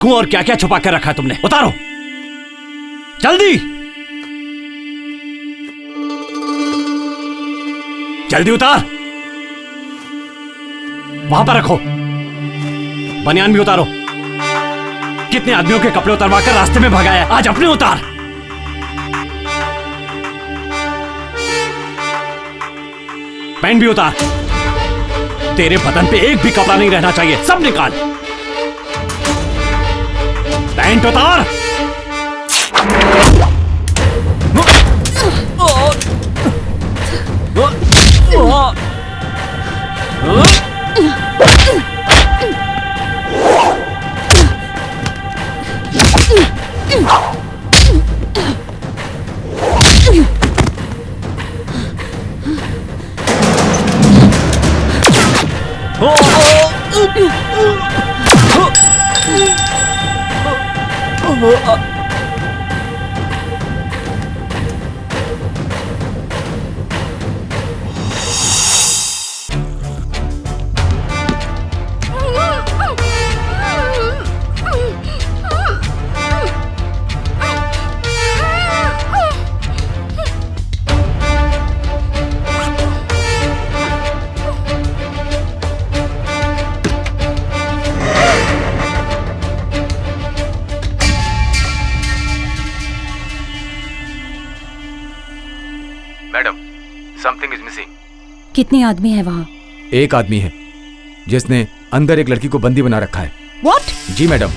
क्यों और क्या क्या छुपा कर रखा है तुमने? उतारो जल्दी, जल्दी उतार। वहां पर रखो। बनियान भी उतारो। कितने आदमियों के कपड़े उतरवा कर रास्ते में भगाया, आज अपने उतार। पैंट भी उतार। तेरे बदन पे एक भी कपड़ा नहीं रहना चाहिए, सब निकाल। पैंट उतार। Madam, something is missing. कितने आदमी हैं वहाँ? एक आदमी है जिसने अंदर एक लड़की को बंदी बना रखा है। What? Ji madam.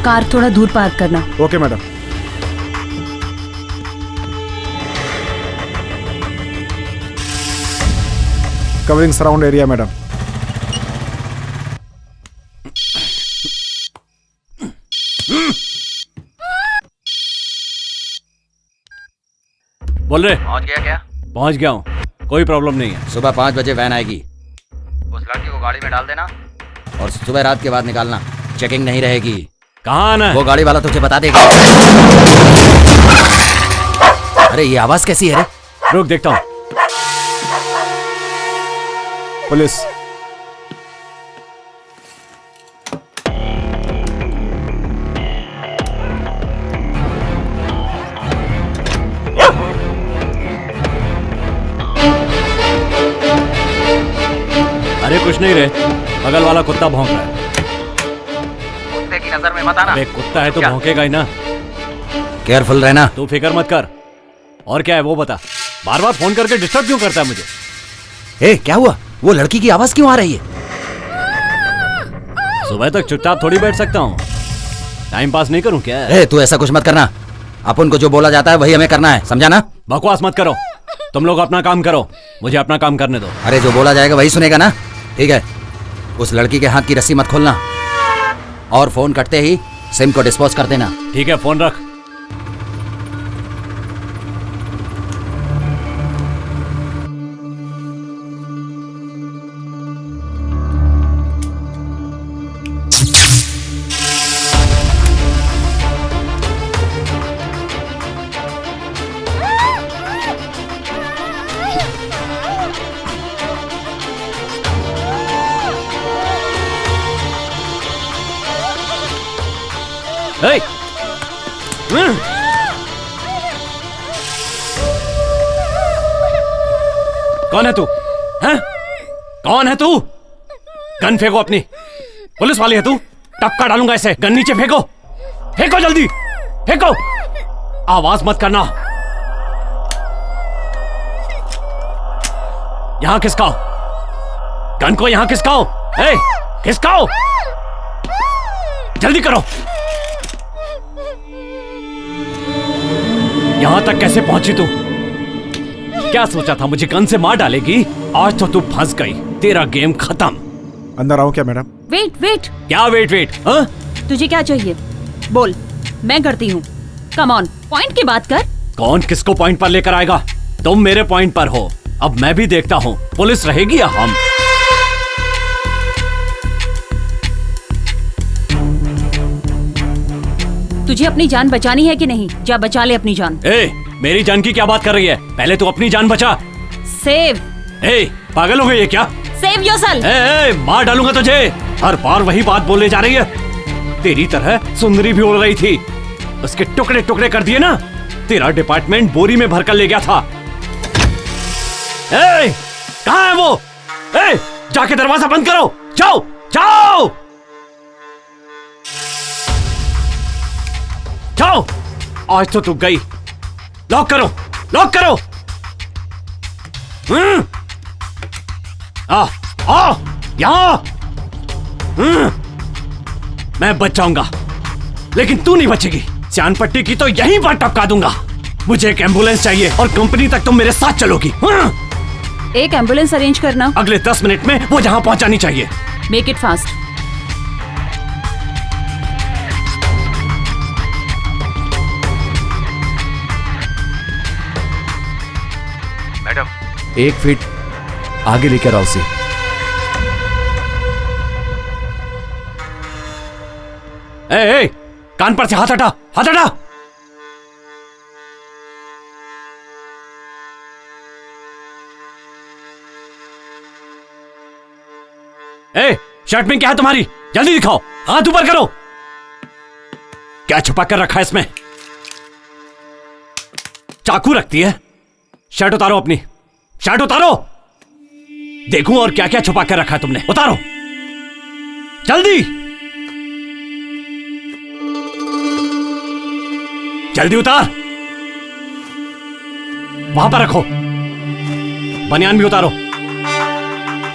कार थोड़ा दूर पार्क करना। Okay madam. Covering surround area madam. बोल रहे? पहुंच गया क्या? पहुंच गया हूँ, कोई प्रॉब्लम नहीं है। सुबह 5 बजे वैन आएगी। उस लड़की को गाड़ी में डाल देना और सुबह रात के बाद निकालना। चेकिंग नहीं रहेगी। कहाँ आना है? वो गाड़ी वाला तुझे बता देगा। अरे ये आवाज कैसी है रे? रुक देखता हूँ। पुलिस। अरे कुछ नहीं रे, बगल वाला कुत्ता भौंक रहा है। कुत्ते की नजर में मत आना। अबे कुत्ता है तो भौंकेगा ही ना। केयरफुल रहना। तू फिक्र मत कर। और क्या है वो बता। बार बार फोन करके डिस्टर्ब क्यों करता है मुझे? ए, क्या हुआ? वो लड़की की आवाज क्यों आ रही है? सुबह तक चुपचाप थोड़ी बैठ सकता हूँ, टाइम पास नहीं करूँ क्या? ए, तू ऐसा कुछ मत करना। अपन को जो बोला जाता है वही हमें करना है, समझा ना? बकवास मत करो, तुम लोग अपना काम करो, मुझे अपना काम करने दो। अरे जो बोला जाएगा वही सुनेगा ना? ठीक है। उस लड़की के हाथ की रस्सी मत खोलना और फोन कटते ही सिम को डिस्पोज कर देना। ठीक है, फोन रख। Hey! कौन है तू? हैं? कौन है तू? गन फेंको अपनी। पुलिस वाली है तू? टपका डालूंगा ऐसे। गन नीचे फेंको, फेंको जल्दी, फेंको। आवाज मत करना। यहां खिसकाओ गन को, यहां खिसकाओ। ए, खिसकाओ, जल्दी करो। यहां तक कैसे पहुंची तू? क्या सोचा था मुझे गन से मार डालेगी? आज तो तू फंस गई, तेरा गेम खत्म। अंदर आओ क्या मैडम? Wait wait. क्या वेट वेट? हाँ? तुझे क्या चाहिए बोल, मैं करती हूँ। कम ऑन, पॉइंट की बात कर। कौन किसको पॉइंट पर लेकर आएगा? तुम मेरे पॉइंट पर हो, अब मैं भी देखता हूँ पुलिस रहेगी या हम। तुझे अपनी जान बचानी है कि नहीं? जा बचा ले अपनी जान। ए, मेरी जान की क्या बात कर रही है? पहले तू अपनी जान बचा। सेव ए, पागल हो गई है क्या? Save yourself. ए, मार डालूंगा तुझे। हर बार वही बात बोलने जा रही है। तेरी तरह सुंदरी भी उड़ रही थी, उसके टुकड़े टुकड़े कर दिए ना। तेरा डिपार्टमेंट बोरी में भरकर ले गया था। ए, कहाँ है वो? ए, जाके दरवाजा बंद करो। जाओ जाओ जाओ। आज तो तू गई। लॉक करो, लॉक करो। आ, आ, यहाँ। मैं बच जाऊंगा, लेकिन तू नहीं बचेगी। सियान पट्टी की तो यहीं पर टपका दूंगा। मुझे एक एम्बुलेंस चाहिए और कंपनी तक तुम मेरे साथ चलोगी। एक एम्बुलेंस अरेंज करना। अगले 10 मिनट में वो जहां पहुंचानी चाहिए। Make it fast. Madam 1 feet आगे लेकर आओ उसे। ए, कान पर से हाथ हटा, हाथ हटा। ए, शर्ट में क्या है तुम्हारी? जल्दी दिखाओ, हाथ ऊपर करो। क्या छुपा कर रखा है इसमें? चाकू रखती है। शर्ट उतारो अपनी, शर्ट उतारो। देखूं और क्या क्या छुपा कर रखा है तुमने। उतारो जल्दी, जल्दी उतार। वहां पर रखो। बनियान भी उतारो।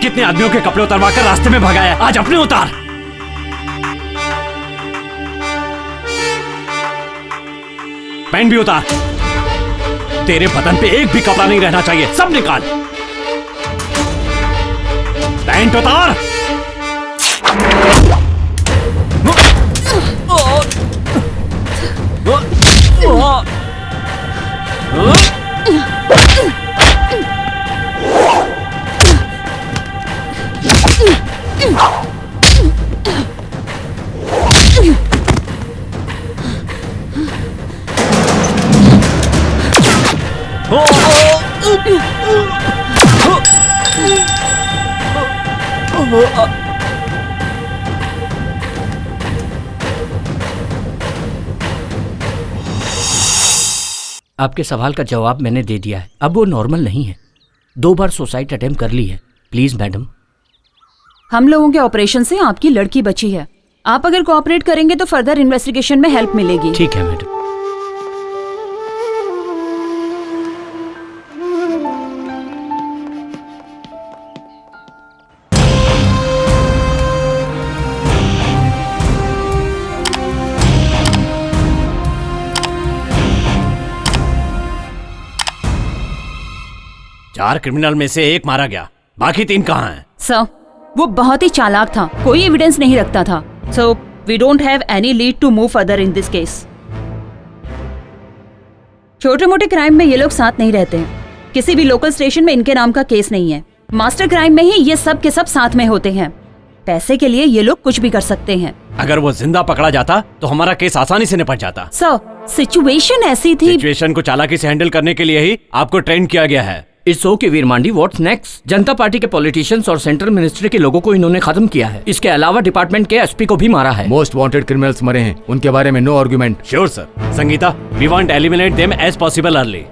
कितने आदमियों के कपड़े उतरवा कर रास्ते में भगाया, आज अपने उतार। पैंट भी उतार। तेरे बदन पे एक भी कपड़ा नहीं रहना चाहिए, सब निकाल। पैंट उतार। आपके सवाल का जवाब मैंने दे दिया है। अब वो नॉर्मल नहीं है। 2 बार सुसाइड अटेम्प्ट कर ली है। Please madam. हम लोगों के ऑपरेशन से आपकी लड़की बची है। आप अगर कोऑपरेट करेंगे तो फर्दर इन्वेस्टिगेशन में हेल्प मिलेगी। ठीक है मैडम। चार क्रिमिनल में से एक मारा गया, बाकी 3 कहाँ हैं? सर, वो बहुत ही चालाक था, कोई एविडेंस नहीं रखता था। So we don't have any lead to move further in this case. छोटे मोटे क्राइम में ये लोग साथ नहीं रहते हैं। किसी भी लोकल स्टेशन में इनके नाम का केस नहीं है। मास्टर क्राइम में ही ये सब के सब साथ में होते हैं। पैसे के लिए ये लोग कुछ भी कर सकते हैं। अगर वो जिंदा पकड़ा जाता तो हमारा केस आसानी से निपट जाता। सर, सिचुएशन ऐसी थी। सिचुएशन को चालाकी से हैंडल करने के लिए ही आपको ट्रेन किया गया है। It's okay Veer Mandi, what's next? Janata party के पॉलिटिशियंस और सेंट्रल मिनिस्ट्री के लोगों को इन्होंने खत्म किया है। इसके अलावा डिपार्टमेंट के एसपी को भी मारा है। मोस्ट वांटेड क्रिमिनल्स मरे हैं, उनके बारे में no argument. Sure sir. Sangeeta, we want eliminate them as possible early.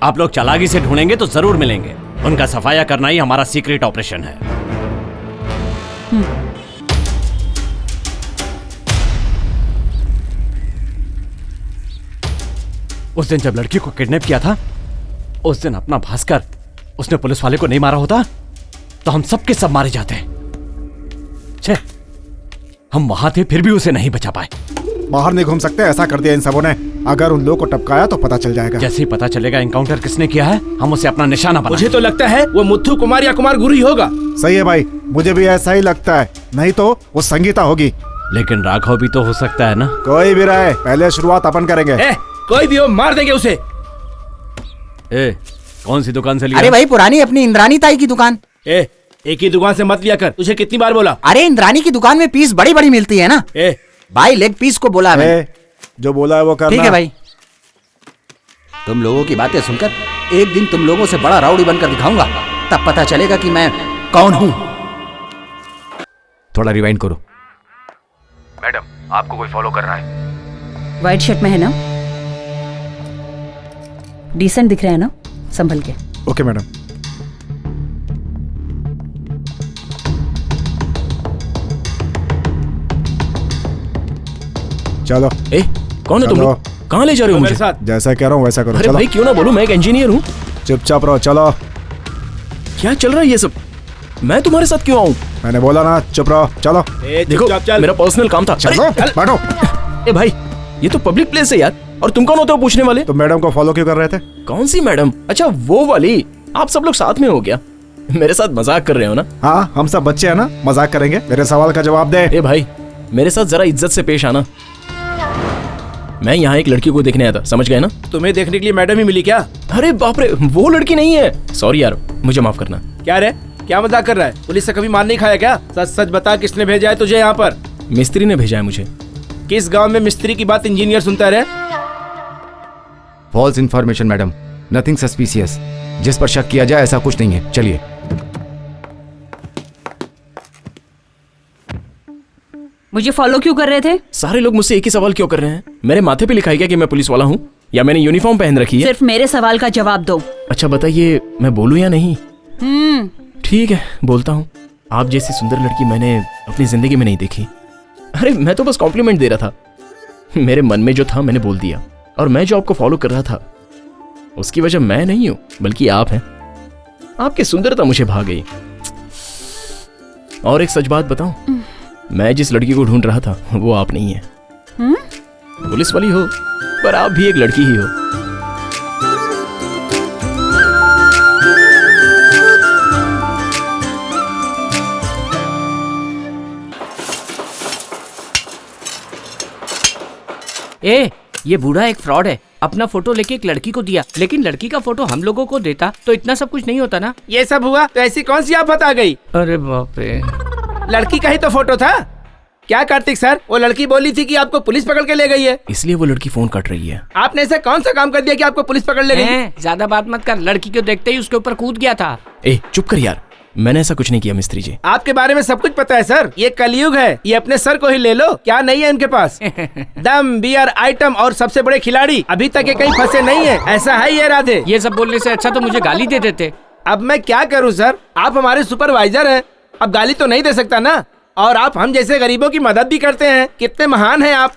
आप लोग चालाकी से ढूंढेंगे तो जरूर मिलेंगे। उनका सफाया करना ही हमारा सीक्रेट ऑपरेशन है। उस दिन जब लड़की को किडनैप किया था, उस दिन अपना भास्कर उसने पुलिस वाले को नहीं मारा होता तो हम सबके सब मारे जाते। छे, हम वहां थे फिर भी उसे नहीं बचा पाए। बाहर नहीं घूम सकते, ऐसा कर दिया इन सबों ने। अगर उन लोगों को टपकाया तो पता चल जाएगा। जैसे ही पता चलेगा एनकाउंटर किसने किया है, हम उसे अपना निशाना बना। मुझे तो लगता है वो मुथ्थू कुमार या कुमार गुरु ही होगा। सही है भाई, मुझे भी ऐसा ही लगता है। नहीं तो वो संगीता होगी। लेकिन राघव भी तो हो सकता है ना। कोई भी रहे, पहले शुरुआत अपन करेंगे। कोई भी हो, मार देंगे उसे। ए, कौन सी दुकान से लिया? अरे भाई, पुरानी अपनी इंद्रानी ताई की दुकान। एक ही दुकान से मत लिया कर, तुझे कितनी बार बोला। अरे इंद्रानी की दुकान में पीस बड़ी बड़ी मिलती है ना। ए, भाई लेग पीस को बोला मैं। जो बोला है वो करना। ठीक है भाई, तुम लोगों की बातें सुनकर एक दिन तुम लोगों से बड़ा राउडी बनकर दिखाऊंगा, तब पता चलेगा कि मैं कौन हूं। थोड़ा रिवाइंड करो। मैडम आपको कोई फॉलो कर रहा है। व्हाइट शर्ट में है ना? डिसेंट दिख रहा है ना? संभल के। Okay madam. चलो ए कौन है तुम चलो। लोग? कहाँ ले जा रहे हो मेरे मुझे? साथ जैसा कह रहा हूँ वैसा करो। अरे चलो भाई क्यों ना बोलूं, मैं एक इंजीनियर हूँ। चुपचाप रहो। चलो क्या चल रहा है ये सब? मैं तुम्हारे साथ क्यों आऊँ? मैंने बोला ना चुप रहो। चलो देखो मेरा पर्सनल काम था। चलो बैठो। ए भाई ये तो पब्लिक प्लेस है यार, और तुम कौन होते हो पूछने वाले? तुम मैडम को फॉलो क्यों कर रहे थे? कौन सी मैडम? अच्छा वो वाली। आप सब लोग साथ में हो गया? मेरे साथ मजाक कर रहे हो ना? हाँ हम सब बच्चे हैं ना, मजाक करेंगे। मेरे सवाल का जवाब दे। ए भाई मेरे साथ जरा इज्जत से पेश आना। मैं यहाँ एक लड़की को देखने आया था, समझ गए ना? तुम्हें देखने के लिए मैडम ही मिली क्या? अरे बाप रे, वो लड़की नहीं है। सॉरी यार, मुझे माफ करना। क्या रे, क्या मजाक कर रहा है? पुलिस से कभी मार नहीं खाया क्या? सच सच बता, किसने भेजा है तुझे यहाँ पर? मिस्त्री ने भेजा है मुझे। किस गांव में मिस्त्री की बात इंजीनियर सुनता रहे? False information madam, nothing suspicious. जिस पर शक किया जाए ऐसा कुछ नहीं है। चलिए। मुझे फॉलो क्यों कर रहे थे? सारे लोग मुझसे एक ही सवाल क्यों कर रहे हैं? मेरे माथे पे लिखा है क्या कि मैं पुलिस वाला हूँ, या मैंने यूनिफॉर्म पहन रखी है? सिर्फ मेरे सवाल का जवाब दो। अच्छा बताइए, मैं बोलूँ या नहीं? ठीक है, बोलता हूँ। आप जैसी सुंदर लड़की मैंने अपनी जिंदगी में नहीं देखी। अरे मैं तो बस कॉम्प्लीमेंट दे रहा था। मेरे मन में जो था मैंने बोल दिया। और मैं जो आपको फॉलो कर रहा था उसकी वजह मैं नहीं हूं, बल्कि आप हैं। आपकी सुंदरता मुझे भा गई। और एक सच बात बताऊं, मैं जिस लड़की को ढूंढ रहा था वो आप नहीं है। पुलिस वाली हो पर आप भी एक लड़की ही हो। ए, ये बूढ़ा एक फ्रॉड है। अपना फोटो लेके एक लड़की को दिया, लेकिन लड़की का फोटो हम लोगों को देता तो इतना सब कुछ नहीं होता ना। ये सब हुआ तो ऐसी कौन सी आफत आ गई? अरे बाप रे। लड़की का ही तो फोटो था। क्या कार्तिक सर, वो लड़की बोली थी कि आपको पुलिस पकड़ के ले गई है। इसलिए वो लड़की फोन काट रही है। आपने ऐसा कौन सा काम कर दिया कि आपको पुलिस पकड़ ले गई? ज्यादा बात मत कर। लड़की को देखते ही उसके ऊपर कूद गया था। ए चुप कर यार, मैंने ऐसा कुछ नहीं किया मिस्त्री जी। आपके बारे में सब कुछ पता है सर। ये कलयुग है, ये अपने सर को ही ले लो। क्या नहीं है इनके पास? दम, बियर, आइटम और सबसे बड़े खिलाड़ी। अभी तक ये कहीं फंसे नहीं है। ऐसा है ये राधे? ये सब बोलने से अच्छा तो मुझे गाली दे देते। अब मैं क्या करूं सर, आप हमारे सुपरवाइजर हैं। अब गाली तो नहीं दे सकता ना। और आप हम जैसे गरीबों की मदद भी करते हैं। कितने महान हैं आप।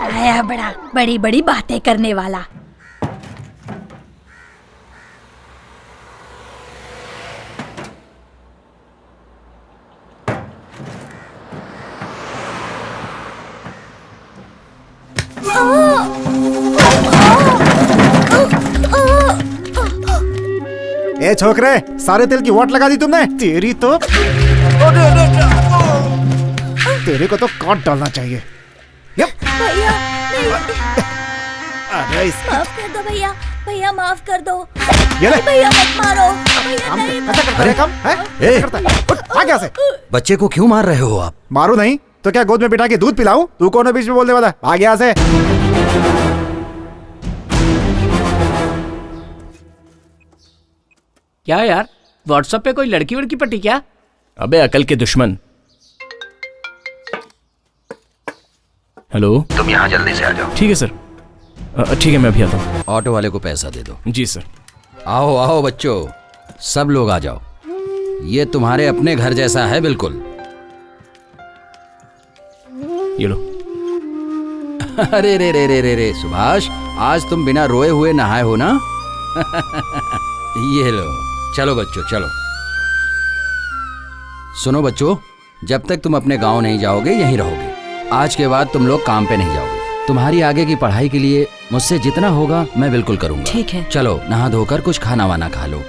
आया बड़ा बड़ी बड़ी बातें करने वाला। ए छोकरे, सारे तेल की वाट लगा दी तुमने। तेरी तो तेरे को तो काट डालना चाहिए। भैया नहीं, अरे माफ कर दो भैया। भैया माफ कर दो। ये ले। भैया मत मारो। भैया नहीं ऐसा करता है काम है? ए! ऐसा करता है? उठ, आ गया से। बच्चे को क्यों मार रहे हो आप? मारू नहीं तो क्या गोद में बिठा के दूध पिलाऊं? तू कौन है बीच में बोलने वाला? आ गया से। क्या यार, व्हाट्सएप पे कोई लड़की वड़की पटी क्या? अबे अकल के दुश्मन। हेलो, तुम यहाँ जल्दी से आ जाओ। ठीक है सर। ठीक है, मैं अभी आता हूँ। ऑटो वाले को पैसा दे दो। जी सर। आओ आओ बच्चों, सब लोग आ जाओ। ये तुम्हारे अपने घर जैसा है बिल्कुल। ये लो। अरे रे रे रे रे रे सुभाष, आज तुम बिना रोए हुए नहाए हो ना? ये लो, चलो बच्चों चलो। सुनो बच्चों, जब तक तुम अपने गांव नहीं जाओगे यहीं रहोगे। आज के बाद तुम लोग काम पे नहीं जाओगे। तुम्हारी आगे की पढ़ाई के लिए मुझसे जितना होगा मैं बिल्कुल करूंगा। ठीक है। चलो नहा धोकर कुछ खाना वाना खा लो।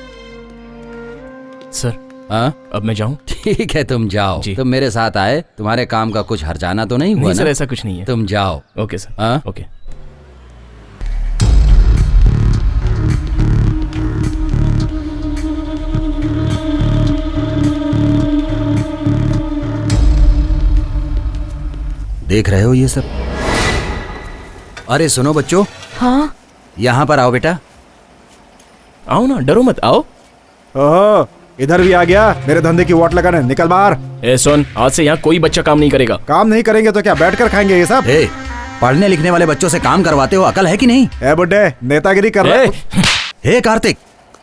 सर हाँ अब मैं जाऊँ? ठीक है, तुम जाओ। जी। तुम मेरे साथ आए, तुम्हारे काम का कुछ हर्जाना तो नहीं हुआ नहीं सर, ना? ऐसा कुछ नहीं है। तुम जाओ। Okay sir. हाँ? ओके। देख रहे हो ये सब? अरे सुनो बच्चों, हाँ यहाँ पर आओ बेटा। आओ ना, डरो मत, आओ। ओहो, इधर भी आ गया मेरे धंधे की वाट लगाने। निकल बाहर। ए सुन, आज से यहाँ कोई बच्चा काम नहीं करेगा। काम नहीं करेंगे तो क्या बैठ कर खाएंगे ये सब? ए, पढ़ने लिखने वाले बच्चों से काम करवाते हो, अकल है कि नहीं? ए बुड्ढे, नेतागिरी कर रहे हो? हे कार्तिक,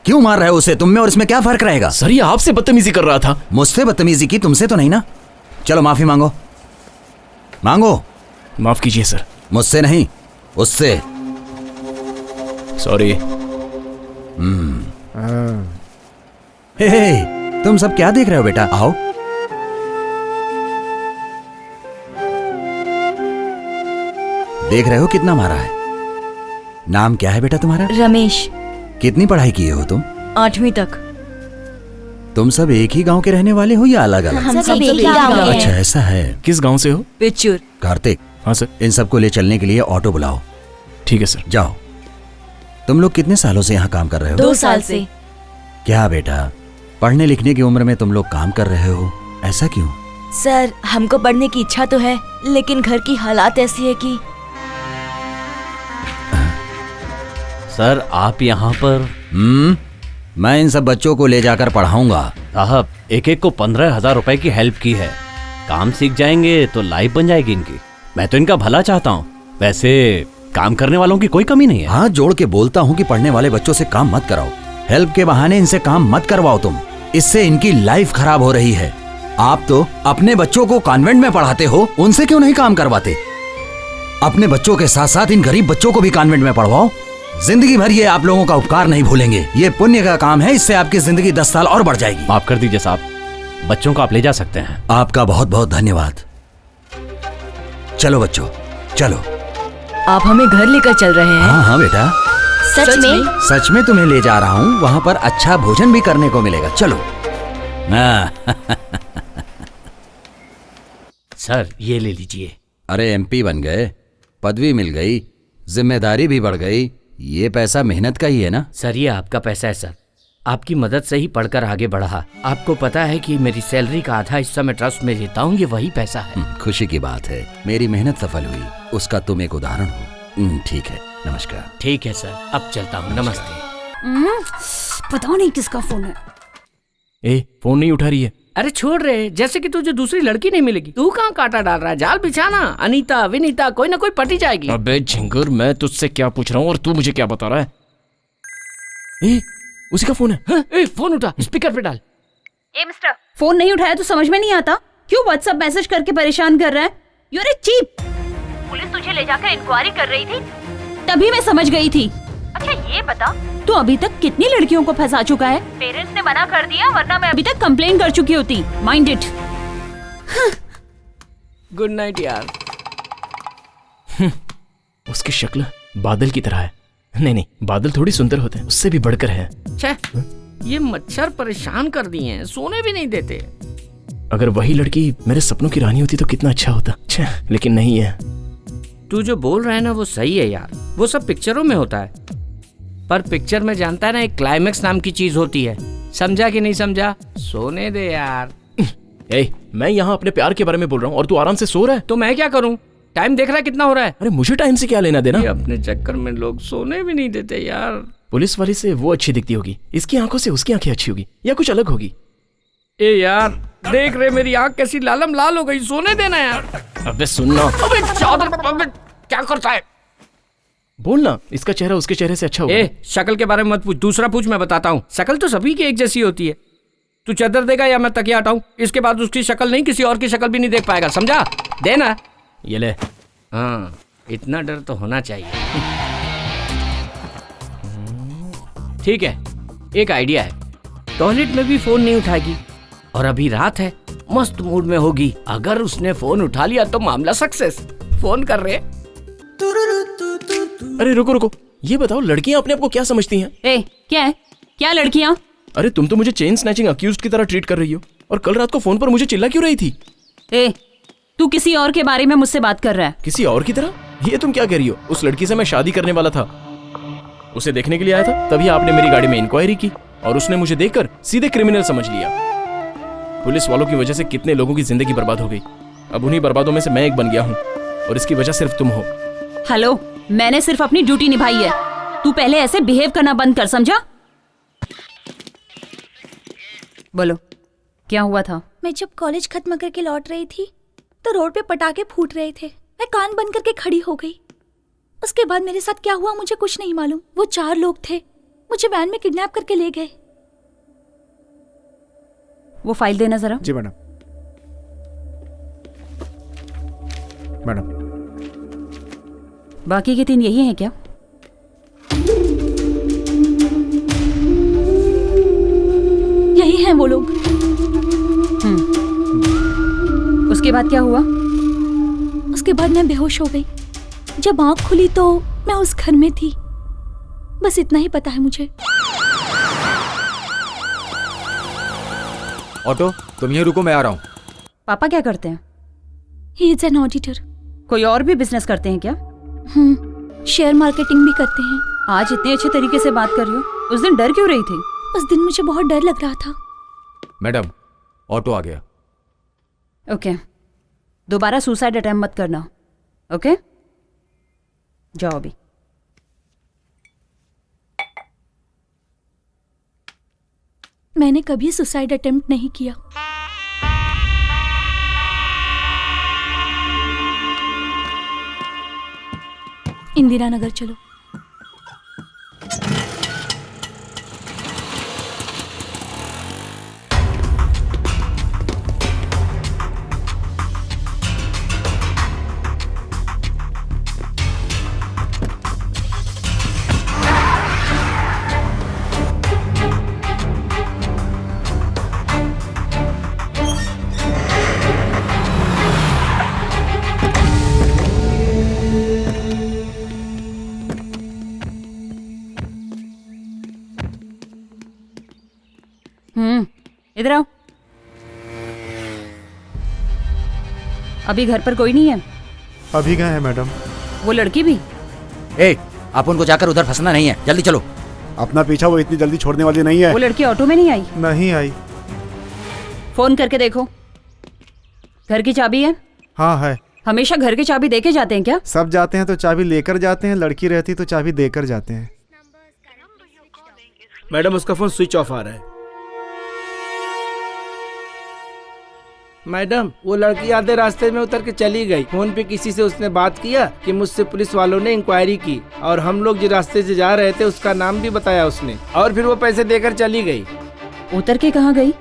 क्यों मार रहे हो उसे? तुम में और इसमें क्या फर्क रहेगा? सर ये आपसे बदतमीजी कर रहा था। मुझसे बदतमीजी की, तुमसे तो नहीं ना। चलो माफी मांगो, मांगो। माफ कीजिए सर। मुझसे नहीं, उससे। सॉरी। हे, तुम सब क्या देख रहे हो बेटा? आओ। देख रहे हो कितना मारा है? नाम क्या है बेटा तुम्हारा? रमेश। कितनी पढ़ाई किए हो तुम? 8वीं तक। तुम सब एक ही गांव के रहने वाले हो या अलग अलग? हम सब एक ही गाँव के अच्छा हैं। ऐसा है। किस गांव से हो? पिचूर। कार्तिक, हाँ सर। इन सबको ले चलने के लिए ऑटो बुलाओ। ठीक है सर। जाओ। तुम लोग कितने सालों से यहाँ काम कर रहे हो? 2 साल से। क्या बेटा, पढ़ने लिखने की उम्र में तुम लोग काम कर रहे हो, ऐसा क्यों? सर हमको पढ़ने की इच्छा तो है, लेकिन घर की हालात ऐसी है कि। सर आप यहाँ पर? मैं इन सब बच्चों को ले जाकर पढ़ाऊंगा। साहब एक एक को 15,000 रुपए की हेल्प की है। काम सीख जाएंगे तो लाइफ बन जाएगी इनकी। मैं तो इनका भला चाहता हूँ। वैसे काम करने वालों की कोई कमी नहीं है। हाथ जोड़ के बोलता हूँ कि पढ़ने वाले बच्चों से काम मत कराओ। हेल्प के बहाने इनसे काम मत करवाओ तुम। इससे इनकी लाइफ खराब हो रही है। आप तो अपने बच्चों को कॉन्वेंट में पढ़ाते हो, उनसे क्यों नहीं काम करवाते? अपने बच्चों के साथ साथ इन गरीब बच्चों को भी कॉन्वेंट में पढ़वाओ। जिंदगी भर ये आप लोगों का उपकार नहीं भूलेंगे। ये पुण्य का काम है, इससे आपकी जिंदगी 10 साल और बढ़ जाएगी। माफ कर दीजिए साहब, बच्चों को आप ले जा सकते हैं। आपका बहुत बहुत धन्यवाद। चलो बच्चों, चलो। आप हमें घर लेकर चल रहे हैं? हाँ हाँ बेटा, सच में? सच में तुम्हें ले जा रहा हूँ। वहाँ पर अच्छा भोजन भी करने को मिलेगा। चलो। सर ये ले लीजिए। अरे एमपी बन गए, पदवी मिल गई, जिम्मेदारी भी बढ़ गई। ये पैसा मेहनत का ही है ना? सर ये आपका पैसा है सर, आपकी मदद से ही पढ़कर आगे बढ़ा। आपको पता है कि मेरी सैलरी का आधा हिस्सा मैं ट्रस्ट में देता हूँ, ये वही पैसा है। खुशी की बात है, मेरी मेहनत सफल हुई, उसका तुम एक उदाहरण हो। ठीक है, नमस्कार। ठीक है सर, अब चलता हूँ, नमस्ते। पता नहीं किसका फोन है। ए, फोन नहीं उठा रही है। अरे छोड़ रहे, जैसे कि तुझे दूसरी लड़की नहीं मिलेगी। तू कहाँ कांटा डाल रहा है? जाल बिछाना, अनीता विनीता कोई ना कोई पटी जाएगी। अबे झिंगुर, मैं तुझसे क्या पूछ रहा हूँ और तू मुझे क्या बता रहा है? ए, उसी का फोन है। हाँ, ए, फोन उठा, स्पीकर पे डाल। ए मिस्टर, फोन नहीं उठाया तो समझ में नहीं आता? क्यों व्हाट्सएप मैसेज करके परेशान कर रहा है? You are a cheap. Police तुझे ले जाकर इंक्वायरी कर रही थी, तभी मैं समझ गई थी। अच्छा ये बता, तू अभी तक कितनी लड़कियों को फंसा चुका है? पेरेंट्स ने मना कर दिया, वरना मैं अभी तक कंप्लेन कर चुकी होती। Mind it. गुड नाइट यार। उसकी शक्ल बादल की तरह है। नहीं, बादल थोड़ी सुंदर होते हैं, उससे भी बढ़कर है। छे, ये मच्छर परेशान कर दिए हैं, सोने भी नहीं देते। अगर वही लड़की मेरे सपनों की रानी होती तो कितना अच्छा होता। छे, लेकिन नहीं है। तू जो बोल रहा है ना वो सही है यार, वो सब पिक्चरों में होता है। पर पिक्चर में जानता है ना, एक क्लाइमेक्स नाम की चीज होती है। समझा कि नहीं समझा? सोने दे यार। ए, मैं यहाँ अपने प्यार के बारे में बोल रहा हूँ और तू आराम से सो रहा है। तो मैं क्या करूँ? टाइम देख रहा है कितना हो रहा है? अरे मुझे टाइम से क्या लेना देना? ये अपने चक्कर में लोग सोने भी नहीं देते यार। पुलिस वाली से वो अच्छी दिखती होगी, इसकी आंखों से उसकी आंखें अच्छी होगी, या कुछ अलग होगी। ए यार देख रहे, मेरी आंख कैसी लालम लाल हो गई। सोने देना यार। अबे सुनना। अबे चादर, अबे क्या करता है? बोलना, इसका चेहरा उसके चेहरे से अच्छा होगा। ए, शक्ल के बारे में मत पूछ, दूसरा पूछ, मैं बताता हूँ। शक्ल तो सभी की एक जैसी होती है। तू चादर देगा या मैं तकिया हटाऊं? इसके बाद उसकी शक्ल नहीं, किसी और की शक्ल भी नहीं देख पाएगा। समझा? देना। ये ले। हाँ, इतना डर तो होना चाहिए। ठीक है, एक आइडिया है। टॉयलेट में भी फोन नहीं उठाएगी और अभी रात है, मस्त मूड में होगी। अगर उसने फोन उठा लिया तो मामला सक्सेस। फोन कर रहे। अरे रुको, ये बताओ लड़कियां अपने आप को क्या समझती हैं? ए, क्या है? क्या लड़कियां? अरे तुम तो मुझे चेन स्नैचिंग अक्यूज्ड की तरह ट्रीट कर रही हो, और कल रात को फोन पर मुझे चिल्ला क्यों रही थी? ए, तू किसी और के बारे में मुझसे बात कर रहा है? किसी और की तरह? ये तुम क्या कह रही हो? उस लड़की से मैं शादी करने वाला था, उसे देखने के लिए आया था, तभी आपने मेरी गाड़ी में इंक्वायरी की और उसने मुझे देखकर सीधे क्रिमिनल समझ लिया। पुलिस वालों की वजह से कितने लोगों की जिंदगी बर्बाद हो गई। अब उन्हीं बर्बादों में से मैं एक बन गया हूँ और इसकी वजह सिर्फ तुम हो। हेलो, मैंने सिर्फ अपनी ड्यूटी निभाई है। तू पहले ऐसे बिहेव करना बंद कर, समझा? बोलो, क्या हुआ था? मैं जब कॉलेज खत्म करके लौट रही थी तो रोड पे पटाखे फूट रहे थे। मैं कान बंद करके खड़ी हो गई। उसके बाद मेरे साथ क्या हुआ मुझे कुछ नहीं मालूम। वो 4 लोग थे, मुझे वैन में किडनैप करके ले गए। वो फाइल देना जरा। जी मैडम। मैडम, बाकी के 3 यही हैं क्या? यही हैं वो लोग। उसके बाद क्या हुआ? उसके बाद मैं बेहोश हो गई। जब आंख खुली तो मैं उस घर में थी। बस इतना ही पता है मुझे। ऑटो, तुम यहीं रुको, मैं आ रहा हूँ। पापा क्या करते हैं? He is an auditor. कोई और भी बिजनेस करते हैं क्या? शेयर मार्केटिंग भी करते हैं। आज इतने अच्छे तरीके से बात कर रही हो, उस दिन डर क्यों रही थी? उस दिन मुझे बहुत डर लग रहा था। मैडम, ऑटो आ गया। ओके, दोबारा सुसाइड अटेम्प्ट मत करना। ओके, जाओ अभी। मैंने कभी सुसाइड अटेम्प्ट नहीं किया। इंदिरा नगर चलो। इधर आओ। अभी घर पर कोई नहीं है? अभी गए हैं मैडम। वो लड़की भी? ए, आप उनको जाकर उधर फंसना नहीं है, जल्दी चलो। अपना पीछा वो इतनी जल्दी छोड़ने वाली नहीं है। वो लड़की ऑटो में नहीं आई? नहीं आई। फोन करके देखो। घर की चाबी है? हाँ है। हमेशा घर की चाबी देके जाते हैं क्या? सब जाते हैं तो चाबी लेकर जाते हैं, लड़की रहती तो चाबी देकर जाते हैं। मैडम, उसका फोन स्विच ऑफ आ रहा है। मैडम, वो लड़की आधे रास्ते में उतर के चली गई। फोन पे किसी से उसने बात किया कि मुझसे पुलिस वालों ने इंक्वायरी की और हम लोग जिस रास्ते से जा रहे थे उसका नाम भी बताया उसने, और फिर वो पैसे देकर चली गई। उतर के कहाँ गई?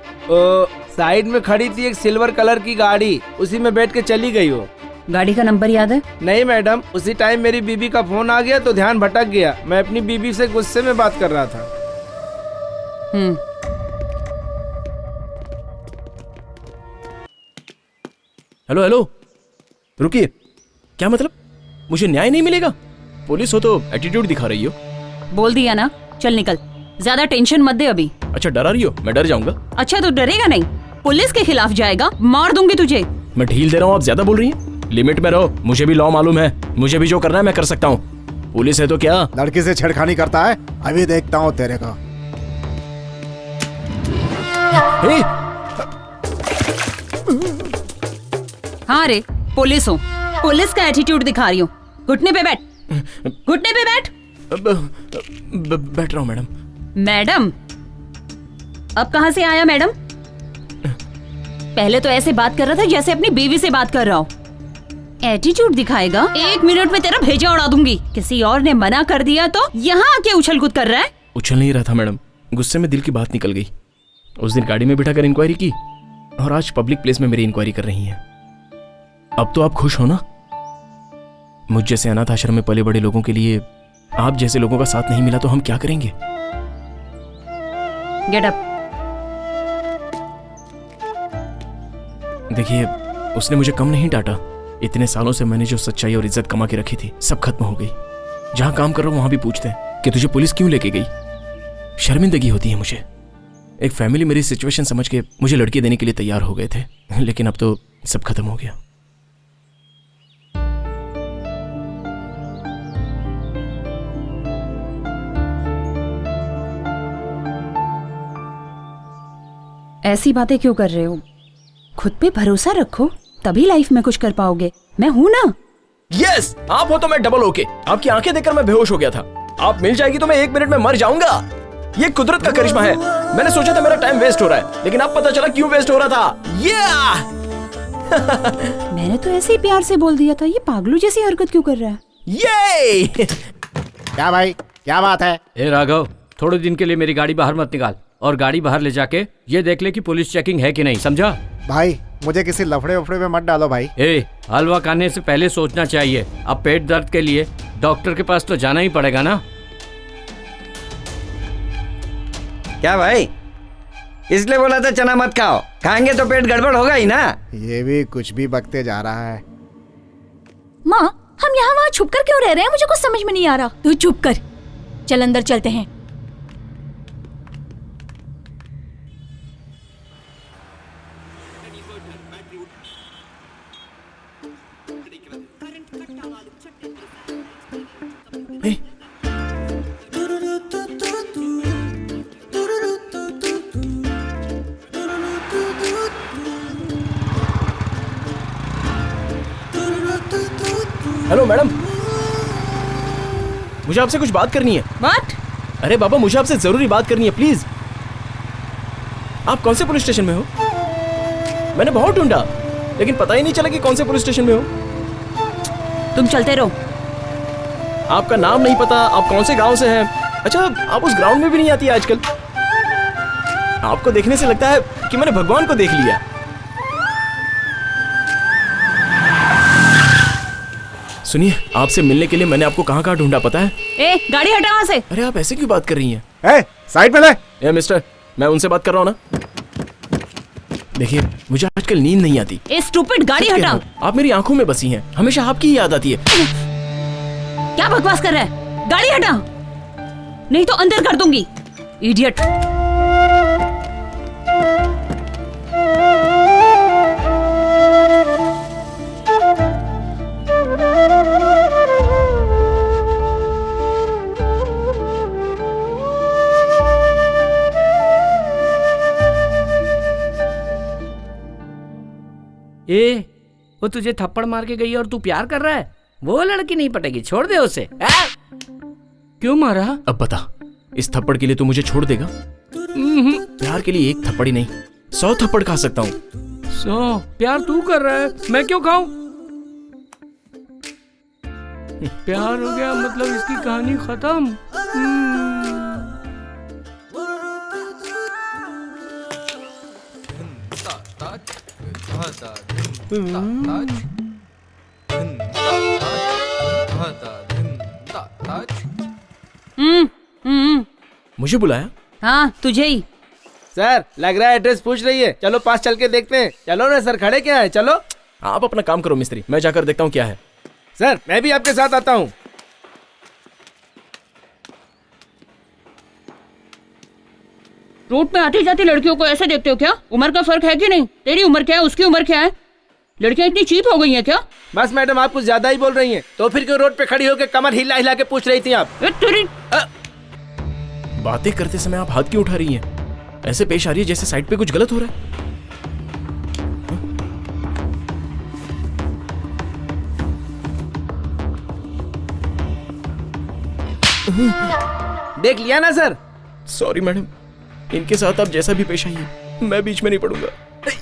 साइड में खड़ी थी एक सिल्वर कलर की गाड़ी, उसी में बैठ के चली गई वो। गाड़ी का नंबर याद है? नहीं मैडम, उसी टाइम मेरी बीबी का फोन आ गया तो ध्यान भटक गया। मैं अपनी बीबी से गुस्से में बात कर रहा था। हेलो हेलो, रुकिए। क्या मतलब? मुझे न्याय नहीं मिलेगा? पुलिस हो तो एटीट्यूड दिखा रही हो। बोल दिया ना, चल निकल। ज्यादा टेंशन मत दे अभी। अच्छा, डरा रही हो? मैं डर जाऊंगा। अच्छा, तो डरेगा नहीं? पुलिस के खिलाफ जाएगा, मार दूंगी तुझे। मैं ढील दे रहा हूँ, आप ज्यादा बोल रही हैं। लिमिट में रहो, मुझे भी लॉ मालूम है। मुझे भी जो करना है मैं कर सकता हूँ। पुलिस है तो क्या? लड़की से छेड़खानी करता है, अभी देखता हूँ तेरे को। हाँ रे, पुलिस हो, पुलिस का एटीट्यूड दिखा रही हूँ। घुटने पे बैठ, घुटने पे बैठ। बैठ रहा हूँ मैडम। मैडम? अब कहाँ से आया मैडम? पहले तो ऐसे बात कर रहा था जैसे अपनी बीवी से बात कर रहा हो। एटीट्यूड दिखाएगा? 1 मिनट में तेरा भेजा उड़ा दूंगी। किसी और ने मना कर दिया तो यहाँ आके उछल कूद कर रहा है। उछल नहीं रहा था मैडम, गुस्से में दिल की बात निकल गई। उस दिन गाड़ी में बिठाकर इंक्वायरी की और आज पब्लिक प्लेस में मेरी इंक्वायरी कर रही हैं। अब तो आप खुश हो ना? मुझ जैसे अनाथ आश्रम में पले बड़े लोगों के लिए आप जैसे लोगों का साथ नहीं मिला तो हम क्या करेंगे? Get up. देखिए, उसने मुझे कम नहीं डांटा। इतने सालों से मैंने जो सच्चाई और इज्जत कमा के रखी थी सब खत्म हो गई। जहां काम कर रहा हूं वहां भी पूछते हैं कि तुझे पुलिस क्यों लेके गई। शर्मिंदगी होती है मुझे। एक फैमिली मेरी सिचुएशन समझ के मुझे लड़की देने के लिए तैयार हो गए थे, लेकिन अब तो सब खत्म हो गया। ऐसी बातें क्यों कर रहे हो? खुद पे भरोसा रखो, तभी लाइफ में कुछ कर पाओगे। मैं हूं ना। यस, आप हो तो मैं डबल ओके। आपकी आंखें देखकर मैं बेहोश हो गया था। आप मिल जाएगी तो मैं 1 मिनट में मर जाऊंगा। ये कुदरत का करिश्मा है। मैंने सोचा था मेरा टाइम वेस्ट हो रहा है, लेकिन अब पता चला क्यों वेस्ट हो रहा था। मैंने तो ऐसे ही प्यार से बोल दिया था, ये पागलू जैसी हरकत क्यों कर रहा है? ये क्या भाई, क्या बात है? ए राघव, थोड़े दिन के लिए मेरी गाड़ी बाहर मत निकाल, और गाड़ी बाहर ले जाके ये देख ले कि पुलिस चेकिंग है कि नहीं, समझा? भाई मुझे किसी लफड़े वफड़े में मत डालो भाई। ए, हलवा खाने से पहले सोचना चाहिए। अब पेट दर्द के लिए डॉक्टर के पास तो जाना ही पड़ेगा ना। क्या भाई, इसलिए बोला था चना मत खाओ, खाएंगे तो पेट गड़बड़ होगा ही ना। ये भी कुछ भी बकते जा रहा है। माँ, हम यहाँ वहाँ छुप कर क्यों रह रहे हैं? मुझे कुछ समझ में नहीं आ रहा। तू चुप कर, चल अंदर चलते हैं। हेलो मैडम, मुझे आपसे कुछ बात करनी है। What? अरे बाबा, मुझे आपसे जरूरी बात करनी है, प्लीज। आप कौन से पुलिस स्टेशन में हो? मैंने बहुत ढूंढा, लेकिन पता ही नहीं चला कि कौन से पुलिस स्टेशन में हो। तुम चलते रहो। आपका नाम नहीं पता, आप कौन से गांव से हैं? अच्छा, आप उस ग्राउंड में भी नहीं आती है आजकल। आपको देखने से लगता है कि मैंने भगवान को देख लिया। सुनिए, आपसे मिलने के लिए मैंने आपको कहाँ कहाँ ढूंढा पता है? ए, गाड़ी हटा वहाँ से। अरे आप ऐसे क्यों बात कर रही हैं? ए, साइड में ले। ए मिस्टर, मैं उनसे बात कर रहा हूँ ना। देखिए, मुझे आजकल नींद नहीं आती। ए स्टूपिड, गाड़ी सच कह रहा हटा। हूँ, आप मेरी आंखों में बसी हैं, हमेशा आपकी ही याद आती है। क्या बकवास कर रहा है? गाड़ी हटा, नहीं तो अंदर कर दूंगी। इडियट। ए, वो तुझे थप्पड़ मार के गई और तू प्यार कर रहा है? वो लड़की नहीं पटेगी, छोड़ दे उसे। क्यों मारा? अब बता, इस थप्पड़ के लिए तू मुझे छोड़ देगा? प्यार के लिए एक थप्पड़ ही नहीं, 100 थप्पड़ खा सकता हूँ। 100? प्यार तू कर रहा है, मैं क्यों खाऊं? प्यार हो गया मतलब इसकी कहानी खत्म। मुझे बुलाया? हाँ, तुझे ही। सर, लग रहा है एड्रेस पूछ रही है, चलो पास चल के देखते हैं। चलो ना सर, खड़े क्या है, चलो। आप अपना काम करो मिस्त्री, मैं जाकर देखता हूँ क्या है। सर, मैं भी आपके साथ आता हूँ। रोड पे आती जाती लड़कियों को ऐसे देखते हो क्या? उम्र का फर्क है कि नहीं? तेरी उम्र क्या है, उसकी उम्र क्या है? लड़कियां इतनी चीप हो गई हैं क्या? बस मैडम, आप कुछ ज्यादा ही बोल रही हैं। तो फिर क्यों रोड पे खड़ी होकर कमर हिला हिला के पूछ रही थी आप? तेरी बातें करते समय आप हाथ क्यों उठा रही हैं? ऐसे पेश आ रही है जैसे साइड पे कुछ गलत हो रहा है। देख लिया ना सर? सॉरी मैडम, इनके साथ आप जैसा भी पेश आइए, मैं बीच में नहीं पड़ूंगा।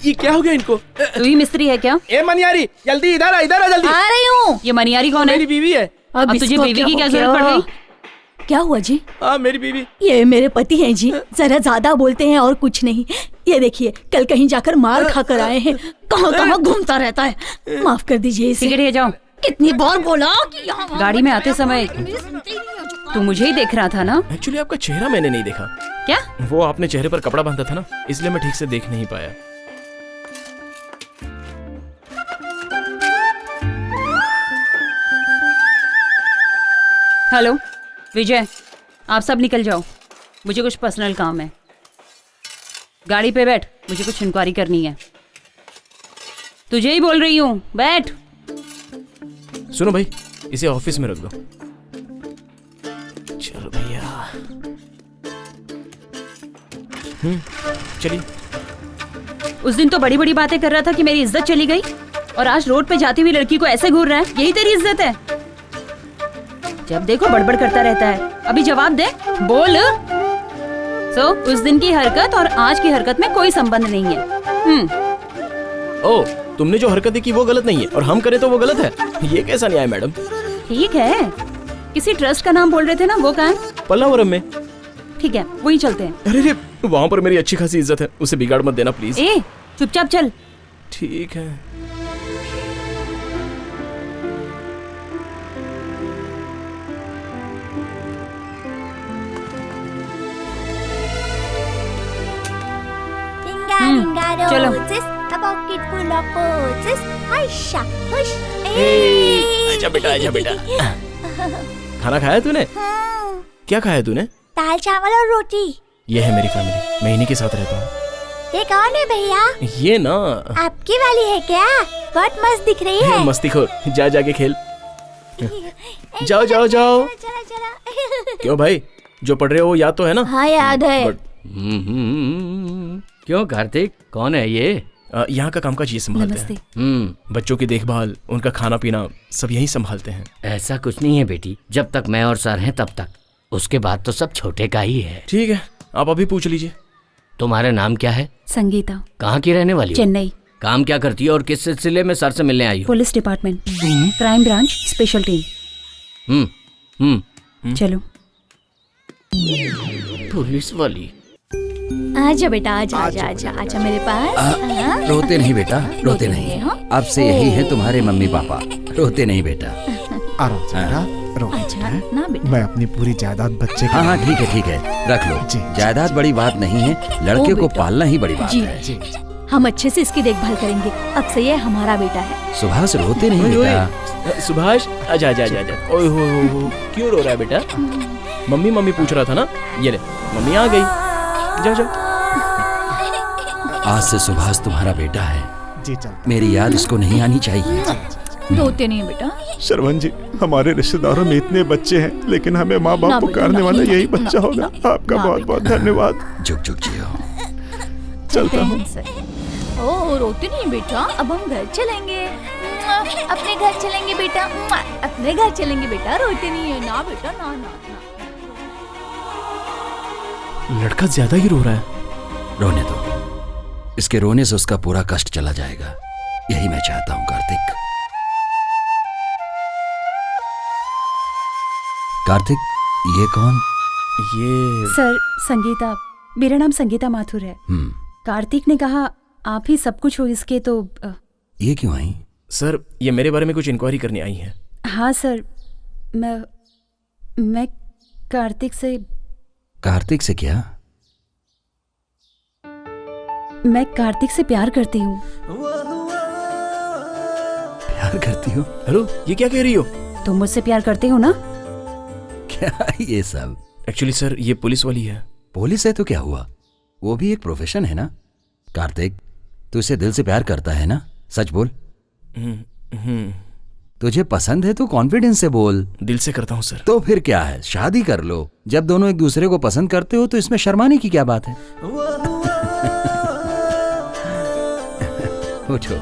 ये क्या हो गया इनको? तू ही मिस्त्री है क्या? ए मनियारी, जल्दी इधर आ जल्दी। आ रही हूँ। ये मनियारी कौन है? मेरी बीवी है। अब तुझे बीवी की क्या जरूरत पड़ गई? क्या हुआ जी? हाँ, मेरी बीवी। ये मेरे पति हैं जी, जरा ज्यादा बोलते हैं और कुछ नहीं। ये देखिए, कल कहीं जाकर मार खा कर आए हैं, कहाँ कहाँ घूमता रहता है। माफ कर दीजिए इसे। सिगरेट ले जाओ। कितनी बार बोला कि यहाँ गाड़ी में आते समय तू मुझे ही देख रहा था ना? एक्चुअली आपका चेहरा मैंने नहीं देखा। क्या? वो आपने चेहरे पर कपड़ा बांधा था ना, इसलिए मैं ठीक से देख नहीं पाया। हेलो विजय, आप सब निकल जाओ, मुझे कुछ पर्सनल काम है। गाड़ी पे बैठ, मुझे कुछ इंक्वायरी करनी है। तुझे ही बोल रही हूँ, बैठ। सुनो भाई, इसे ऑफिस में रख दो। चलो भैया। चलिए। उस दिन तो बड़ी बड़ी बातें कर रहा था कि मेरी इज्जत चली गई। और आज रोड पे जाती हुई लड़की को ऐसे घूर रहा है, यही तेरी इज्जत है? जब देखो बड़बड़ करता रहता है। अभी जवाब दे, बोल। उस दिन की हरकत और आज की हरकत में कोई संबंध नहीं है। ओ, तुमने जो हरकतें की वो गलत नहीं है और हम करें तो वो गलत है, ये कैसा न्याय मैडम? ठीक है, किसी ट्रस्ट का नाम बोल रहे थे ना, वो कहाँ है? पल्लावरम में। ठीक है, वही चलते हैं। अरे वहाँ पर मेरी अच्छी खासी इज्जत है, उसे बिगाड़ मत देना प्लीज। ए, चुपचाप चल। ठीक है। चलो। आजा बेटा, आजा बेटा। खाना खाया तूने? क्या खाया तूने? दाल चावल और रोटी। ये है मेरी फैमिली, मैं इन्हीं के साथ रहता हूँ। ये कौन है भैया? ये ना आपकी वाली है क्या? बहुत मस्त दिख रही है। मस्ती खोर, जा जाके खेल। जाओ जाओ जाओ। क्यों भाई, जो पढ़ रहे हो वो याद तो है ना? हाँ याद है। क्यों कार्तिक, कौन है ये? यहाँ का कामकाज ये संभालते हैं। बच्चों की देखभाल, उनका खाना पीना सब यही संभालते हैं। ऐसा कुछ नहीं है बेटी, जब तक मैं और सर हैं तब तक, उसके बाद तो सब छोटे का ही है। ठीक है, आप अभी पूछ लीजिए। तुम्हारा नाम क्या है? संगीता। कहाँ की रहने वाली हो? चेन्नई। काम क्या करती है और किस सिलसिले में सर से मिलने आई हो? Police department, crime branch, special team. चलो। पुलिस वाली। आजा बेटा, आजा आजा आजा आजा मेरे पास। रोते नहीं बेटा, रोते नहीं। अब से यही है तुम्हारे मम्मी पापा, रोते नहीं बेटा। आराम से बेटा, रो। ना बेटा। मैं अपनी पूरी जायदाद बच्चे हाँ हाँ ठीक है ठीक है, रख लो। जायदाद बड़ी बात नहीं है, लड़के को पालना ही बड़ी बात है। हम अच्छे से इसकी देखभाल करेंगे। अब से ये हमारा बेटा है। सुभाष रोते नहीं बेटा। सुभाष आजा आजा आजा। ओए हो, क्यों रो रहा है बेटा? मम्मी मम्मी पूछ रहा था ना, ये ले मम्मी आ गई। जाओ जाओ। आज से सुभाष तुम्हारा बेटा है। जी चलता। मेरी याद इसको नहीं आनी चाहिए। रोते नहीं बेटा। श्रवण जी, हमारे रिश्तेदारों में इतने बच्चे हैं, लेकिन हमें माँ बाप पुकारने वाला यही बच्चा होगा। आपका बहुत बहुत धन्यवाद। जुग जुग जियो। चलता हूँ। ओ, रोते नहीं बेटा, अब हम घर चलेंगे। अपने घर चलेंगे बेटा, अपने घर चलेंगे बेटा। रोते नहीं है ना बेटा, ना ना ना। लड़का ज्यादा ही रो रहा है। रोने दो, इसके रोने से उसका पूरा कष्ट चला जाएगा, यही मैं चाहता हूँ। कार्तिक, कार्तिक, ये कौन? ये सर, संगीता। मेरा नाम संगीता माथुर है। कार्तिक ने कहा आप ही सब कुछ हो इसके, तो ये क्यों आई? सर, ये मेरे बारे में कुछ इंक्वायरी करने आई है। हाँ सर, मैं कार्तिक से। कार्तिक से क्या? मैं कार्तिक से प्यार करती हूँ। प्यार करती हो? हेलो, ये क्या कह रही हो? तुम मुझसे प्यार करते हो ना? क्या ये सब? एक्चुअली सर, ये पुलिस वाली है। पुलिस है तो क्या हुआ, वो भी एक प्रोफेशन है ना। कार्तिक, तू इसे दिल से प्यार करता है ना? सच बोल। तुझे पसंद है तो कॉन्फिडेंस से बोल। दिल से करता हूँ सर। तो फिर क्या है, शादी कर लो। जब दोनों एक दूसरे को पसंद करते हो तो इसमें शर्माने की क्या बात है? उठो।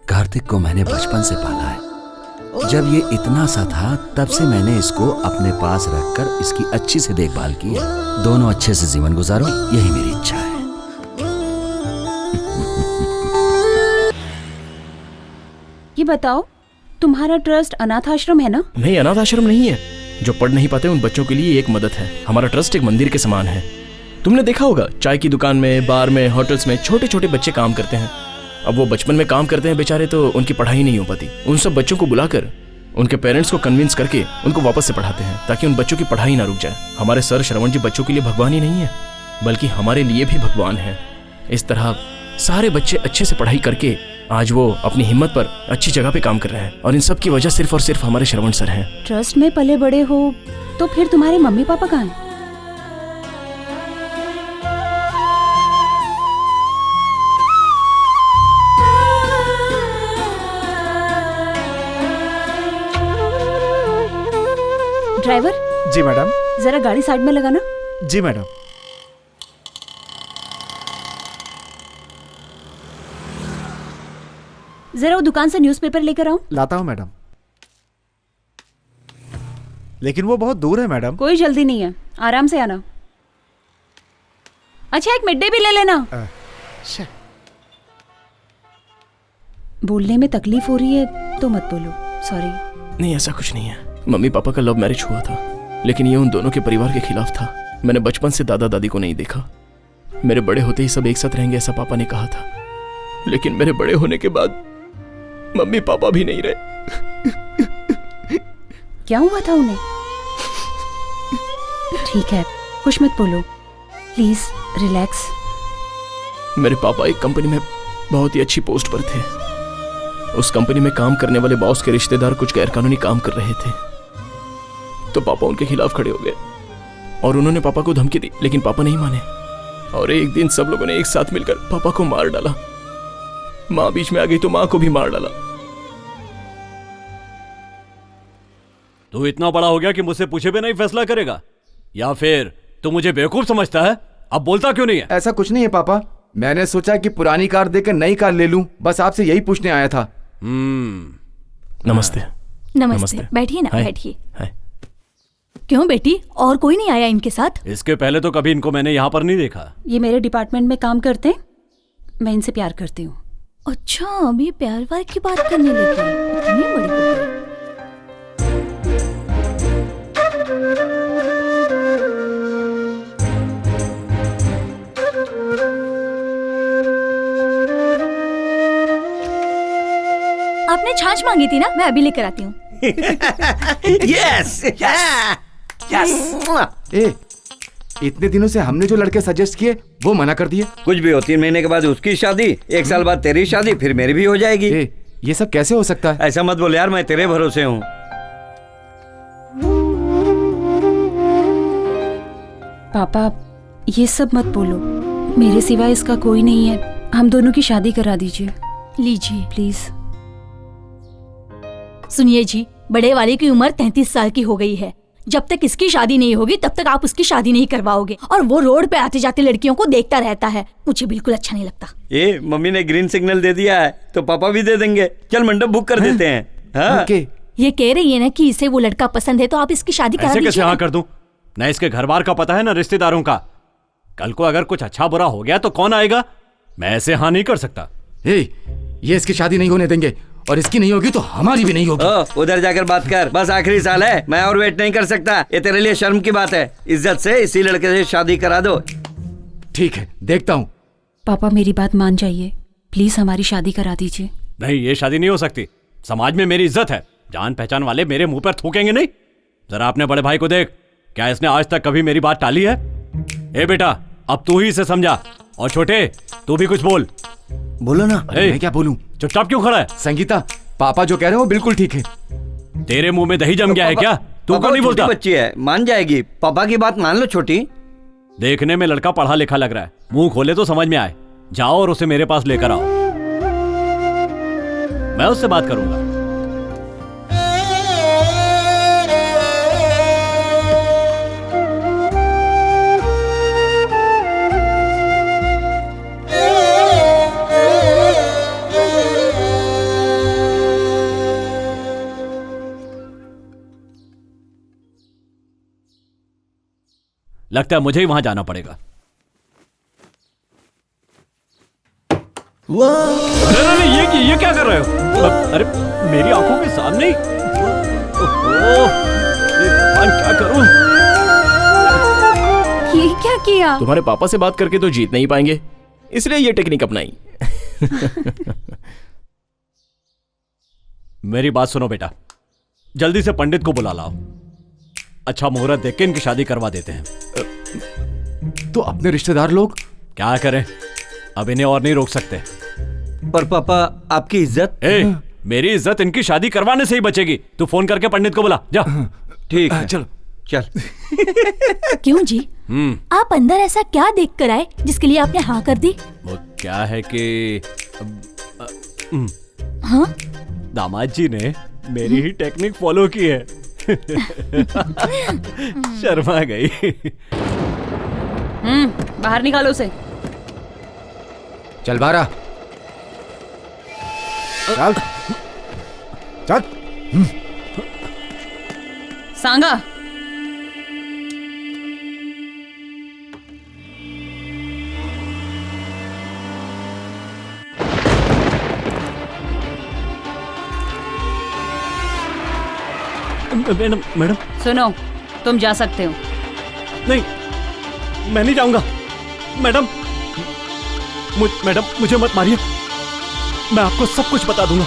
कार्तिक को मैंने बचपन से पाला है। जब ये इतना सा था तब से मैंने इसको अपने पास रखकर इसकी अच्छी से देखभाल की है। दोनों अच्छे से जीवन गुजारो, यही मेरी इच्छा है। ये बताओ, तुम्हारा ट्रस्ट अनाथ आश्रम है ना? नहीं, अनाथ आश्रम नहीं है। जो पढ़ नहीं पाते उन बच्चों के लिए एक मदद है। हमारा ट्रस्ट एक मंदिर के समान है। तुमने देखा होगा, चाय की दुकान में, बार में, होटल्स में छोटे छोटे बच्चे काम करते हैं। अब वो बचपन में काम करते हैं बेचारे, तो उनकी पढ़ाई नहीं हो पाती। उन सब बच्चों को बुलाकर उनके पेरेंट्स को कन्विंस करके उनको वापस से पढ़ाते हैं, ताकि उन बच्चों की पढ़ाई ना रुक जाए। हमारे सर श्रवण जी बच्चों के लिए भगवान ही नहीं है, बल्कि हमारे लिए भी भगवान है। इस तरह सारे बच्चे अच्छे से पढ़ाई करके आज वो अपनी हिम्मत पर अच्छी जगह पे काम कर रहे हैं, और इन सब की वजह सिर्फ और सिर्फ हमारे श्रवण सर हैं। ट्रस्ट में पले बड़े हो तो फिर तुम्हारे मम्मी पापा कहाँ हैं? ड्राइवर। जी मैडम। जरा गाड़ी साइड में लगाना। जी मैडम। जरा वो दुकान से न्यूज़पेपर लेकर आऊं। लाता हूँ मैडम, लेकिन वो बहुत दूर है मैडम। कोई जल्दी नहीं है, आराम से आना। अच्छा एक मिड डे भी ले लेना। बोलने में तकलीफ हो रही है तो मत बोलो, सॉरी। नहीं ऐसा कुछ नहीं है। मम्मी पापा का लव मैरिज हुआ था, लेकिन ये उन दोनों के परिवार के खिलाफ था। मैंने बचपन से दादा दादी को नहीं देखा। मेरे बड़े होते ही सब एक साथ रहेंगे ऐसा पापा ने कहा था, लेकिन मेरे बड़े होने के बाद मम्मी पापा भी नहीं रहे। क्या हुआ था उन्हें? ठीक है, कुछ मत बोलो, प्लीज रिलैक्स। मेरे पापा एक कंपनी में बहुत ही अच्छी पोस्ट पर थे। उस कंपनी में काम करने वाले बॉस के रिश्तेदार कुछ गैरकानूनी काम कर रहे थे, तो पापा उनके खिलाफ खड़े हो गए और उन्होंने पापा को धमकी दी, लेकिन पापा नहीं माने और एक दिन सब लोगों ने एक साथ मिलकर पापा को मार डाला। माँ बीच में आ गई तो माँ को भी मार डाला। तू इतना बड़ा हो गया कि मुझसे पूछे बिना ही फैसला करेगा, या फिर तू मुझे बेवकूफ समझता है? अब बोलता क्यों नहीं है? ऐसा कुछ नहीं है पापा, मैंने सोचा कि पुरानी कार देकर नई कार ले लूं, बस आपसे यही पूछने आया था। नमस्ते। नमस्ते, बैठिए ना, हाय। बैठिए। हाय। क्यों बेटी, और कोई नहीं आया इनके साथ? इसके पहले तो कभी इनको मैंने यहाँ पर नहीं देखा। ये मेरे डिपार्टमेंट में काम करते हैं, मैं इनसे प्यार करती हूँ। अच्छा, अभी प्यार वार की बात करने लगी, इतनी बड़ी हो गई। आपने छाछ मांगी थी ना, मैं अभी लेकर आती हूँ। यस ए, इतने दिनों से हमने जो लड़के सजेस्ट किए वो मना कर दिए। कुछ भी हो, 3 महीने के बाद उसकी शादी, 1 साल बाद तेरी शादी, फिर मेरी भी हो जाएगी। ए, ये सब कैसे हो सकता है? ऐसा मत बोल यार, मैं तेरे भरोसे हूँ। पापा ये सब मत बोलो, मेरे सिवा इसका कोई नहीं है, हम दोनों की शादी करा दीजिए लीजिए। प्लीज। सुनिए जी, बड़े वाले की उम्र 33 साल की हो गई है। जब तक इसकी शादी नहीं होगी तब तक आप उसकी शादी नहीं करवाओगे, और वो रोड पे आते जाते लड़कियों को देखता रहता है, मुझे बिल्कुल अच्छा नहीं लगता। ए, मम्मी ने ग्रीन सिग्नल दे दिया है तो पापा भी दे देंगे। चल मंडप बुक कर देते हैं। हाँ? ओके। ये कह रही है ना कि इसे वो लड़का पसंद है, तो आप इसकी शादी करा ऐसे कैसे दीजिए। हाँ कर दूं? न इसके घर बार का पता है, न रिश्तेदारों का। कल को अगर कुछ अच्छा बुरा हो गया तो कौन आएगा? मैं ऐसे हाँ नहीं कर सकता। ए, ये इसकी शादी नहीं होने देंगे, और इसकी नहीं होगी तो हमारी भी नहीं होगी। उधर जाकर बात कर, बस आखिरी साल है, मैं और वेट नहीं कर सकता। ये तेरे लिए शर्म की बात है। इज्जत से इसी लड़के से शादी करा दो। ठीक है, देखता हूँ। पापा मेरी बात मान जाइए, प्लीज हमारी शादी करा दीजिए। नहीं, ये शादी नहीं हो सकती। समाज में मेरी इज्जत है, जान पहचान वाले मेरे मुंह पर थूकेंगे नहीं। जरा अपने बड़े भाई को देख, क्या इसने आज तक कभी मेरी बात टाली है? ए बेटा, अब तू ही इसे समझा, और छोटे तू भी कुछ बोल। बोलो ना। अरे मैं क्या बोलूं? चुपचाप क्यों खड़ा है? संगीता, पापा जो कह रहे हैं वो बिल्कुल ठीक है। तेरे मुंह में दही जम गया है क्या? तू क्यों नहीं बोलता? बच्ची है, मान जाएगी। पापा की बात मान लो छोटी। देखने में लड़का पढ़ा लिखा लग रहा है, मुंह खोले तो समझ में आए। जाओ और उसे मेरे पास लेकर आओ, मैं उससे बात करूंगा। लगता है मुझे ही वहां जाना पड़ेगा। अरे ये क्या कर रहे हो? अरे मेरी आंखों के सामने ही। क्या करूं? ये क्या किया? तुम्हारे पापा से बात करके तो जीत नहीं पाएंगे, इसलिए ये टेक्निक अपनाई। मेरी बात सुनो बेटा, जल्दी से पंडित को बुला लाओ। अच्छा मुहूर्त देख के इनकी शादी करवा देते हैं। तो अपने रिश्तेदार लोग क्या करें, अब इन्हें और नहीं रोक सकते। पर पापा आपकी इज्जत। मेरी इज्जत इनकी शादी करवाने से ही बचेगी। तू फोन करके पंडित को बुला जा। ठीक है, चलो चल। क्यों जी, आप अंदर ऐसा क्या देख कर आए जिसके लिए आपने हाँ कर दी? वो क्या है कि हाँ? दामाद जी ने मेरी ही टेक्निक फॉलो की है। शर्मा गई। बाहर निकालो उसे। चल बारा। चल चल। सांगा, मैडम मैडम सुनो, तुम जा सकते हो। नहीं, मैं नहीं जाऊंगा। मैडम मैडम मुझे मत मारिए, मैं आपको सब कुछ बता दूंगा।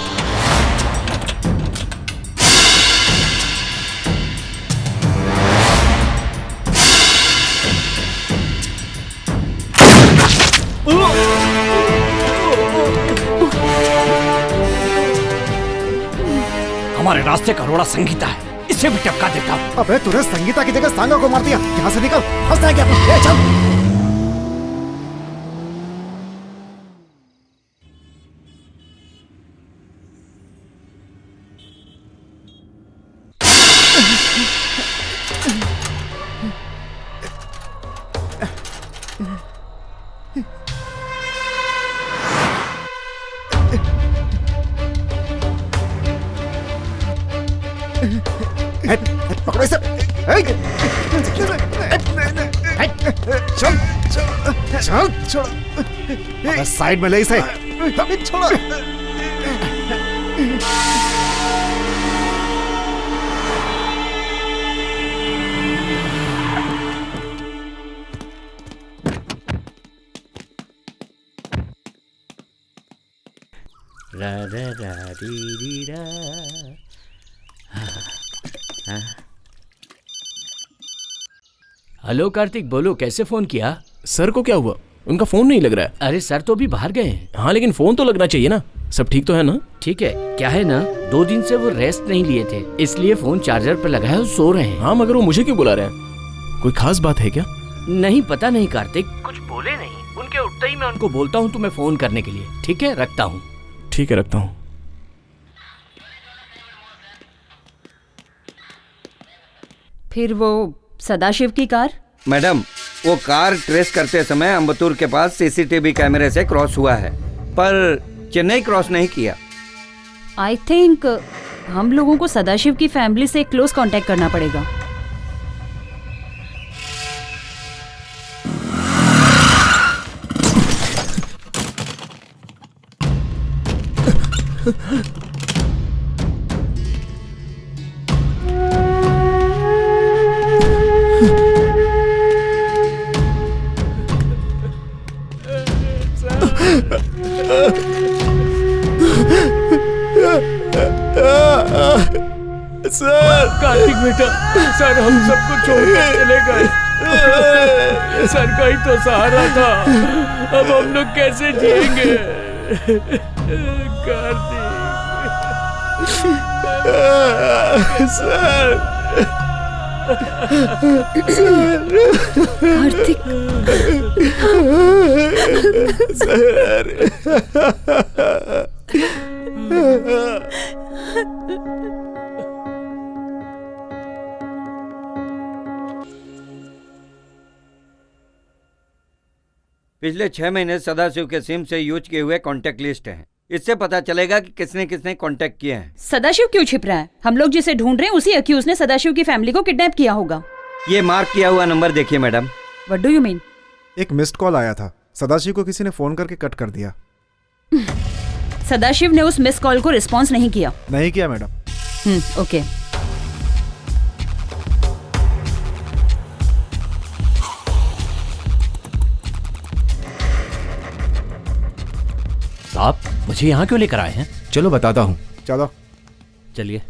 हमारे रास्ते का रोड़ा संगीता है, इसे भी टपका देता हूं। अबे तूने संगीता की जगह सांगा को मार दिया। यहाँ से निकल, फंसता है क्या? ए, चल। पकड़ो इसे। चल चल चल, साइड में ले इसे। छोड़ो। रा रा रा री री रा। हेलो कार्तिक, बोलो, कैसे फोन किया? सर को क्या हुआ? उनका फोन नहीं लग रहा है। अरे सर तो अभी बाहर गए हैं। हाँ लेकिन फोन तो लगना चाहिए ना। सब ठीक तो है ना? ठीक है, क्या है ना, 2 दिन से वो रेस्ट नहीं लिए थे, इसलिए फोन चार्जर पर लगा है और सो रहे हैं। हाँ मगर वो मुझे क्यों बुला रहे हैं? कोई खास बात है क्या? नहीं, पता नहीं कार्तिक, कुछ बोले नहीं। उनके उठते ही मैं उनको बोलता हूँ तुम्हें फोन करने के लिए। ठीक है, रखता हूँ। ठीक है, रखता हूँ। फिर वो सदाशिव की कार? मैडम, वो कार ट्रेस करते समय अम्बतूर के पास सीसीटीवी कैमरे से क्रॉस हुआ है, पर चेन्नई क्रॉस नहीं किया। आई थिंक हम लोगों को सदाशिव की फैमिली से क्लोज कांटेक्ट करना पड़ेगा। सर, कार्तिक बेटा, सर हम सबको छोड़कर चले गए। सर का ही तो सहारा था, अब हम लोग कैसे जिएंगे? कार्तिक सर। कार्तिक पिछले 6 महीने सदाशिव के सिम से यूज किए हुए कांटेक्ट लिस्ट है। इससे पता चलेगा कि किसने किसने कांटेक्ट किए हैं। सदाशिव क्यों छिप रहा है? हम लोग जिसे ढूंढ रहे हैं उसी अक्यूज ने सदाशिव की फैमिली को किडनैप किया होगा। ये मार्क किया हुआ नंबर देखिए madam. What do you mean? एक मिस्ड कॉल आया था, सदाशिव को किसी ने फोन करके कट कर दिया। सदाशिव ने उस मिस कॉल को रिस्पॉन्स नहीं किया? नहीं किया मैडम। ओके। साहब, मुझे यहाँ क्यों लेकर आए हैं? चलो बताता हूँ। चलो चलिए।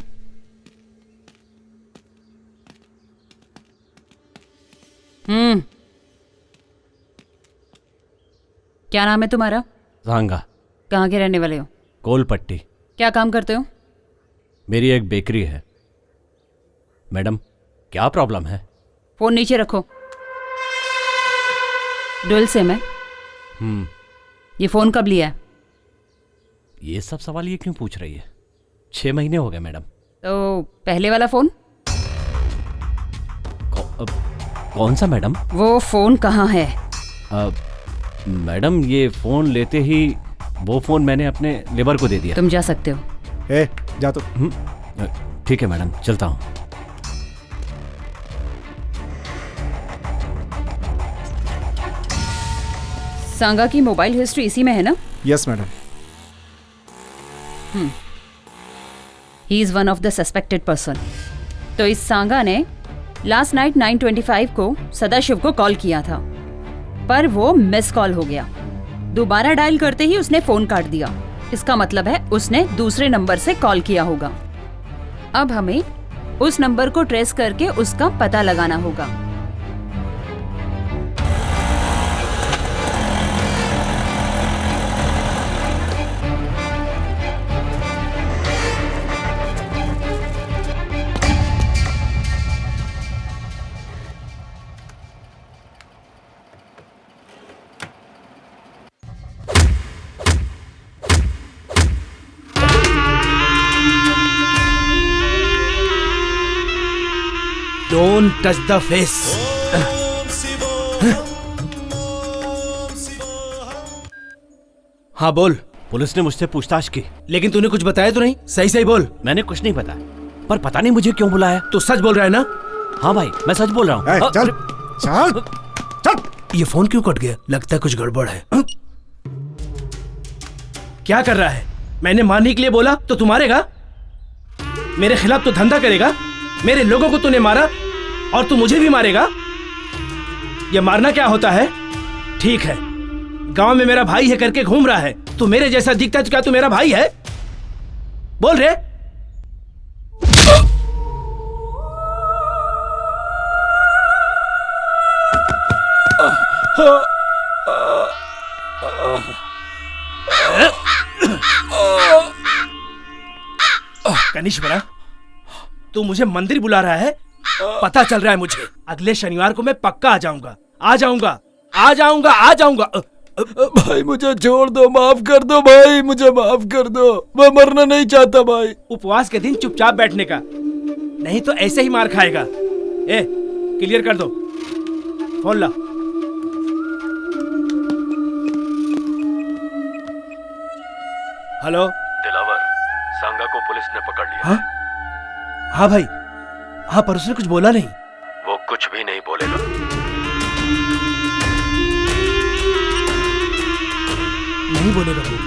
क्या नाम है तुम्हारा? सांगा। कहाँ के रहने वाले हो? कोलपट्टी। क्या काम करते हो? मेरी एक बेकरी है। मैडम, क्या प्रॉब्लम है? फोन नीचे रखो। डुअल सिम है। ये फोन कब लिया है? ये सब सवाल ये क्यों पूछ रही है? 6 महीने हो गए मैडम। तो पहले वाला फोन? कौन सा मैडम? वो फोन कहाँ है? मैडम, ये फोन लेते ही वो फोन मैंने अपने लेबर को दे दिया। तुम जा सकते हो। ए, जा तो। ठीक है मैडम, चलता हूँ। सांगा की मोबाइल हिस्ट्री इसी में है ना? Yes madam. He is one of the suspected person. तो इस सांगा ने लास्ट नाइट 9:25 को सदाशिव को कॉल किया था, पर वो मिस कॉल हो गया। दोबारा डायल करते ही उसने फोन काट दिया। इसका मतलब है उसने दूसरे नंबर से कॉल किया होगा। अब हमें उस नंबर को ट्रेस करके उसका पता लगाना होगा। Don't touch the face. हाँ बोल। पुलिस ने मुझसे पूछताछ की, लेकिन तूने कुछ बताया तो नहीं? सही सही बोल। मैंने कुछ नहीं बताया, पर पता नहीं मुझे क्यों बुलाया। तू सच बोल रहा है ना? हाँ भाई, मैं सच बोल रहा हूँ। चल चल चल। ये फोन क्यों कट गया? लगता है कुछ गड़बड़ है। क्या कर रहा है? मैंने मारने के लिए बोला तो तू मारेगा? मेरे खिलाफ तो धंधा करेगा? मेरे लोगों को तूने मारा और तू मुझे भी मारेगा? ये मारना क्या होता है? ठीक है, गांव में मेरा भाई है करके घूम रहा है। तू मेरे जैसा दिखता है तो क्या तू मेरा भाई है? बोल रे। कनिष्वरा, तू मुझे मंदिर बुला रहा है? पता चल रहा है मुझे। अगले शनिवार को मैं पक्का आ जाऊंगा, आ जाऊंगा, आ जाऊंगा, आ जाऊंगा। भाई मुझे छोड़ दो, माफ कर दो भाई, मुझे माफ कर दो। मैं मरना नहीं चाहता भाई। उपवास के दिन चुपचाप बैठने का, नहीं तो ऐसे ही मार खाएगा। ए, क्लियर कर दो। फोन ला। हेलो दिलावर, सांगा को पुलिस ने पकड़ लिया। हाँ हाँ भाई, हाँ, पर उसने कुछ बोला नहीं। वो कुछ भी नहीं बोलेगा। नहीं बोलेगा वो।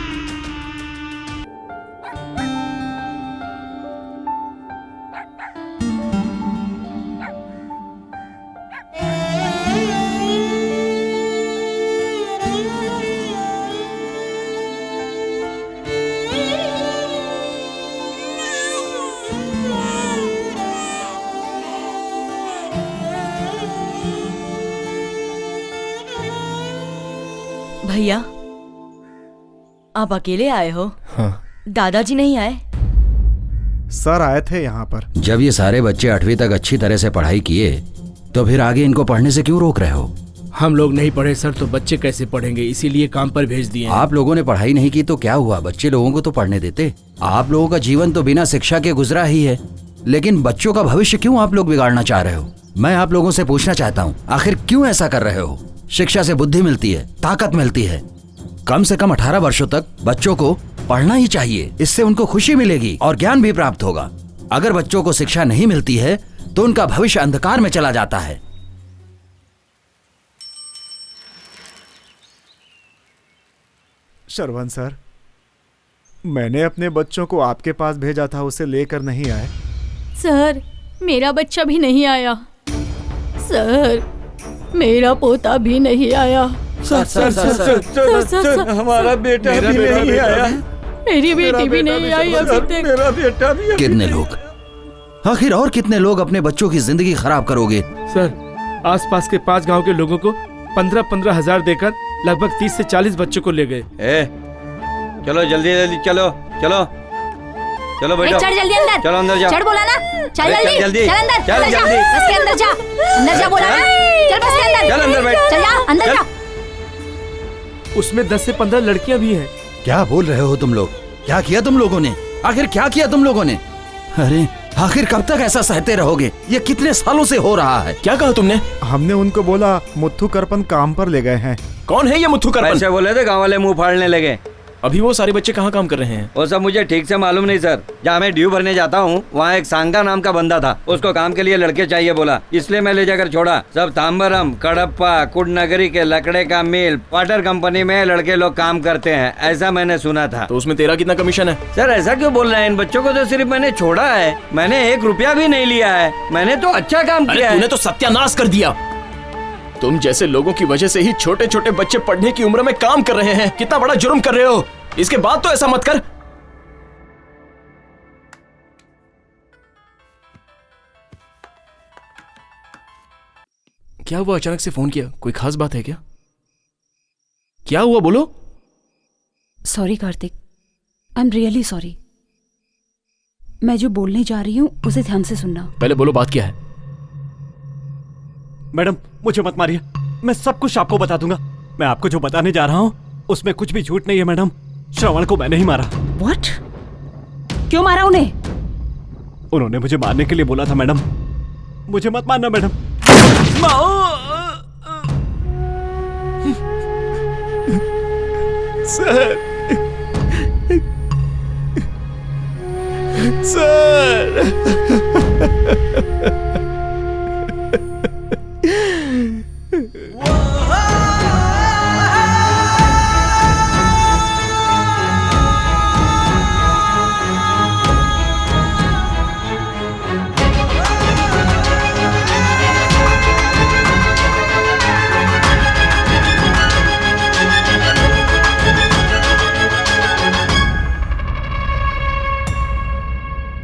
भैया, आप अकेले आए हो? हाँ। दादाजी नहीं आए? सर आए थे यहाँ पर। जब ये सारे बच्चे 8वीं तक अच्छी तरह से पढ़ाई किए तो फिर आगे इनको पढ़ने से क्यों रोक रहे हो? हम लोग नहीं पढ़े सर, तो बच्चे कैसे पढ़ेंगे? इसीलिए काम पर भेज दिए। आप लोगों ने पढ़ाई नहीं की तो क्या हुआ? बच्चे लोगों को तो पढ़ने देते। आप लोगों का जीवन तो बिना शिक्षा के गुजरा ही है, लेकिन बच्चों का भविष्य क्यों आप लोग बिगाड़ना चाह रहे हो? मैं आप लोगों से पूछना चाहता हूँ, आखिर क्यों ऐसा कर रहे हो? शिक्षा से बुद्धि मिलती है, ताकत मिलती है। कम से कम 18 वर्षों तक बच्चों को पढ़ना ही चाहिए। इससे उनको खुशी मिलेगी और ज्ञान भी प्राप्त होगा। अगर बच्चों को शिक्षा नहीं मिलती है तो उनका भविष्य अंधकार में चला जाता है। शरवण सर, मैंने अपने बच्चों को आपके पास भेजा था, उसे लेकर नहीं आए। सर, मेरा बच्चा भी नहीं आया। सर, मेरा पोता भी नहीं आया। Sir sir sir sir sir sir हमारा बेटा भी नहीं आया। मेरी बेटी भी नहीं आई अभी तक। मेरा बेटा भी। कितने लोग, आखिर और कितने लोग अपने बच्चों की जिंदगी खराब करोगे? सर, आसपास के 5 गांव के लोगों को 15-15 हजार देकर लगभग 30 से 40 बच्चों को ले गए। चलो जल्दी जल्दी चलो चलो चलो बेटा, चल जल्दी अंदर। चलो अंदर जा। चल बोला ना, चल अरे जल्दी, चल अंदर, चल जा, जल्दी। बस के अंदर जा, अंदर जा बोला ना, चल बस के अंदर, चल अंदर बैठ, चल जा अंदर जा। उसमें 10 से 15 लड़कियां भी हैं। क्या बोल रहे हो तुम लोग? क्या किया तुम लोगों ने? आखिर क्या किया तुम लोगों ने? अरे आखिर कब तक ऐसा सहते रहोगे? ये कितने सालों से हो रहा है। क्या कहा तुमने? हमने उनको बोला मुथ्थू करपन काम पर ले गए हैं। कौन है ये मुथ्थू करपन? ऐसे बोले थे, गाँव वाले मुंह फाड़ने लगे। अभी वो सारे बच्चे कहाँ काम कर रहे हैं? वो सब मुझे ठीक से मालूम नहीं सर। जहाँ मैं ड्यू भरने जाता हूँ वहाँ एक सांगा नाम का बंदा था, उसको काम के लिए लड़के चाहिए बोला, इसलिए मैं ले जाकर छोड़ा। सब तांबरम, कडप्पा, कुडनगरी के लकड़े का मिल, वाटर कंपनी में लड़के लोग काम करते हैं, ऐसा मैंने सुना था। तो उसमें तेरा कितना कमीशन है? सर ऐसा क्यों बोल रहे हैं? इन बच्चों को तो सिर्फ मैंने छोड़ा है, मैंने 1 रुपया भी नहीं लिया है। मैंने तो अच्छा काम किया है। तूने तो सत्यानाश कर दिया। तुम जैसे लोगों की वजह से ही छोटे छोटे बच्चे पढ़ने की उम्र में काम कर रहे हैं। कितना बड़ा जुर्म कर रहे हो। इसके बाद तो ऐसा मत कर। क्या हुआ, अचानक से फोन किया? कोई खास बात है क्या? क्या हुआ बोलो। Sorry Kartik, I am really sorry. मैं जो बोलने जा रही हूँ उसे ध्यान से सुनना। पहले बोलो बात क्या है। मैडम मुझे मत मारिए, मैं सब कुछ आपको बता दूंगा। मैं आपको जो बताने जा रहा हूँ उसमें कुछ भी झूठ नहीं है मैडम। श्रवण को मैंने ही मारा। What? क्यों मारा उन्हें? उन्होंने मुझे मारने के लिए बोला था मैडम। मुझे मत मारना मैडम। सर, सर,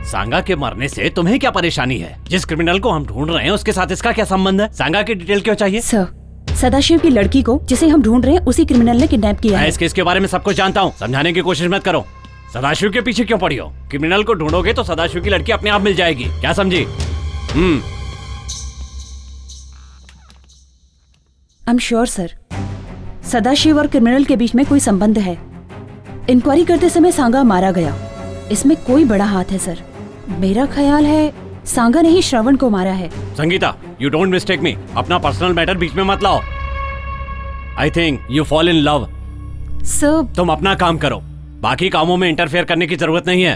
सांगा के मरने से तुम्हें क्या परेशानी है? जिस क्रिमिनल को हम ढूंढ रहे हैं उसके साथ इसका क्या संबंध है? सांगा की डिटेल क्यों चाहिए? सर, सदाशिव की लड़की को जिसे हम ढूंढ रहे हैं उसी क्रिमिनल ने किडनैप किया मैं है। इस केस के बारे में सब कुछ जानता हूँ, समझाने की कोशिश मत करो। सदाशिव के पीछे क्यों पड़ी हो? क्रिमिनल को ढूंढोगे तो सदाशिव की लड़की अपने आप मिल जाएगी, क्या समझी? I am sure sir, Sadashiv और क्रिमिनल के बीच में कोई संबंध है। इंक्वायरी करते समय सांगा मारा गया, इसमें कोई बड़ा हाथ है सर। मेरा ख्याल है सांगा ने ही श्रवण को मारा है। संगीता, यू डोंट मिस्टेक मी। अपना पर्सनल मैटर बीच में मत लाओ। I think you fall in love. Sir, तुम अपना काम करो, बाकी कामों में इंटरफेयर करने की जरूरत नहीं है।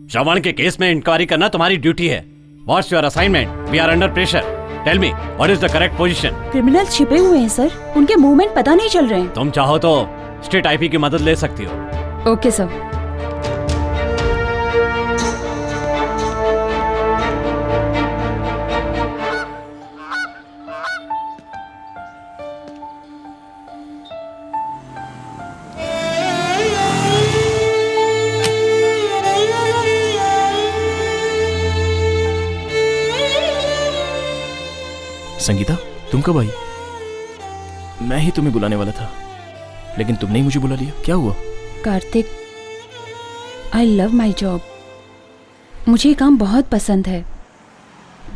श्रवण के केस में इंक्वायरी करना तुम्हारी ड्यूटी है। What's your assignment? We are under pressure. Tell me what is the correct position? Criminal छिपे हुए हैं सर, उनके मूवमेंट पता नहीं चल रहे हैं। तुम चाहो तो स्टेट आईपी की मदद ले सकती हो। Okay sir. संगीता, तुम कब आई? मैं ही तुम्हें बुलाने वाला था, लेकिन तुमने ही मुझे बुला लिया। क्या हुआ? Kartik, I love my job. मुझे ये काम बहुत पसंद है,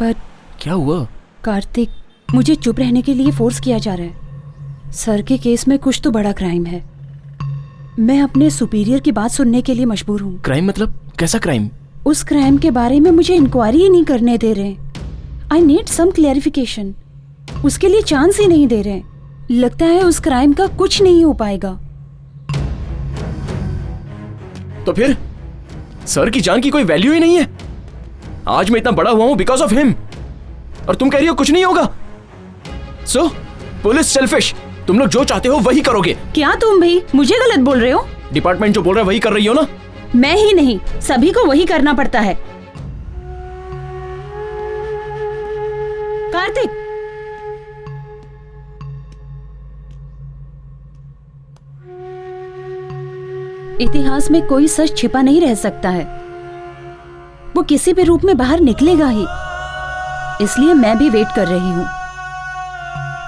बट क्या हुआ? कार्तिक, मुझे चुप रहने के लिए फोर्स किया जा रहा है। सर के केस में कुछ तो बड़ा क्राइम है। मैं अपने सुपीरियर की बात सुनने के लिए मजबूर हूँ। क्राइम मतलब? कैसा क्राइम? उस क्राइम के बारे में मुझे इंक्वायरी ही नहीं करने दे रहे। I need some clarification. उसके लिए चांस ही नहीं दे रहे। लगता है उस क्राइम का कुछ नहीं हो पाएगा। तो फिर सर की जान की कोई वैल्यू ही नहीं है। आज मैं इतना बड़ा हुआ हूं बिकॉज ऑफ हिम, और तुम कह रही हो कुछ नहीं होगा। सो पुलिस सेल्फिश, तुम लोग जो चाहते हो वही करोगे। क्या तुम भी मुझे गलत बोल रहे हो? डिपार्टमेंट जो बोल रहा है वही कर रही हो ना? मैं ही नहीं, सभी को वही करना पड़ता है। कार्तिक, इतिहास में कोई सच छिपा नहीं रह सकता है, वो किसी भी रूप में बाहर निकलेगा ही। इसलिए मैं भी वेट कर रही हूं।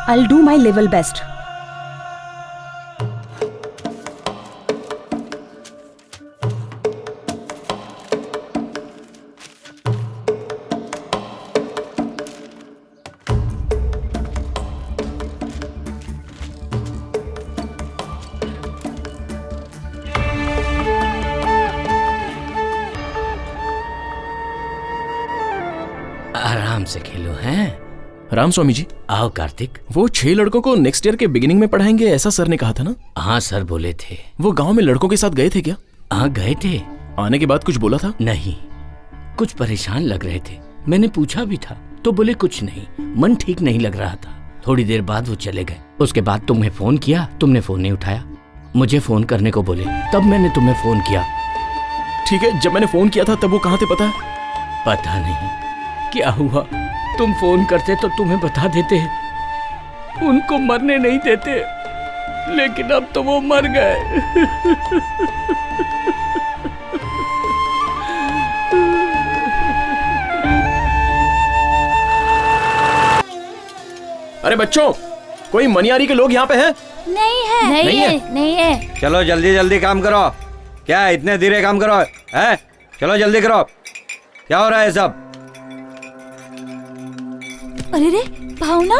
I'll do my level best. आराम से खेलो हैं। राम स्वामी जी। आओ कार्तिक। वो 6 लड़कों को नेक्स्ट ईयर के बिगिनिंग में पढ़ाएंगे ऐसा सर ने कहा था ना? हाँ सर बोले थे। वो गांव में लड़कों के साथ गए थे क्या? हाँ गए थे। आने के बाद कुछ बोला था? नहीं, कुछ परेशान लग रहे थे। मैंने पूछा भी था तो बोले कुछ नहीं, मन ठीक नहीं लग रहा था। थोड़ी देर बाद वो चले गए। उसके बाद तुम्हें फोन किया, तुमने फोन नहीं उठाया। मुझे फोन करने को बोले, तब मैंने तुम्हें फोन किया। ठीक है, जब मैंने फोन किया था तब वो कहाँ थे पता है? पता नहीं क्या हुआ, तुम फोन करते तो तुम्हें बता देते। उनको मरने नहीं देते, लेकिन अब तो वो मर गए। अरे बच्चों, कोई मनियारी के लोग यहाँ पे हैं? नहीं है, नहीं है। चलो जल्दी जल्दी काम करो। क्या इतने धीरे काम करो है? चलो जल्दी करो। क्या हो रहा है सब? अरे रे भावना,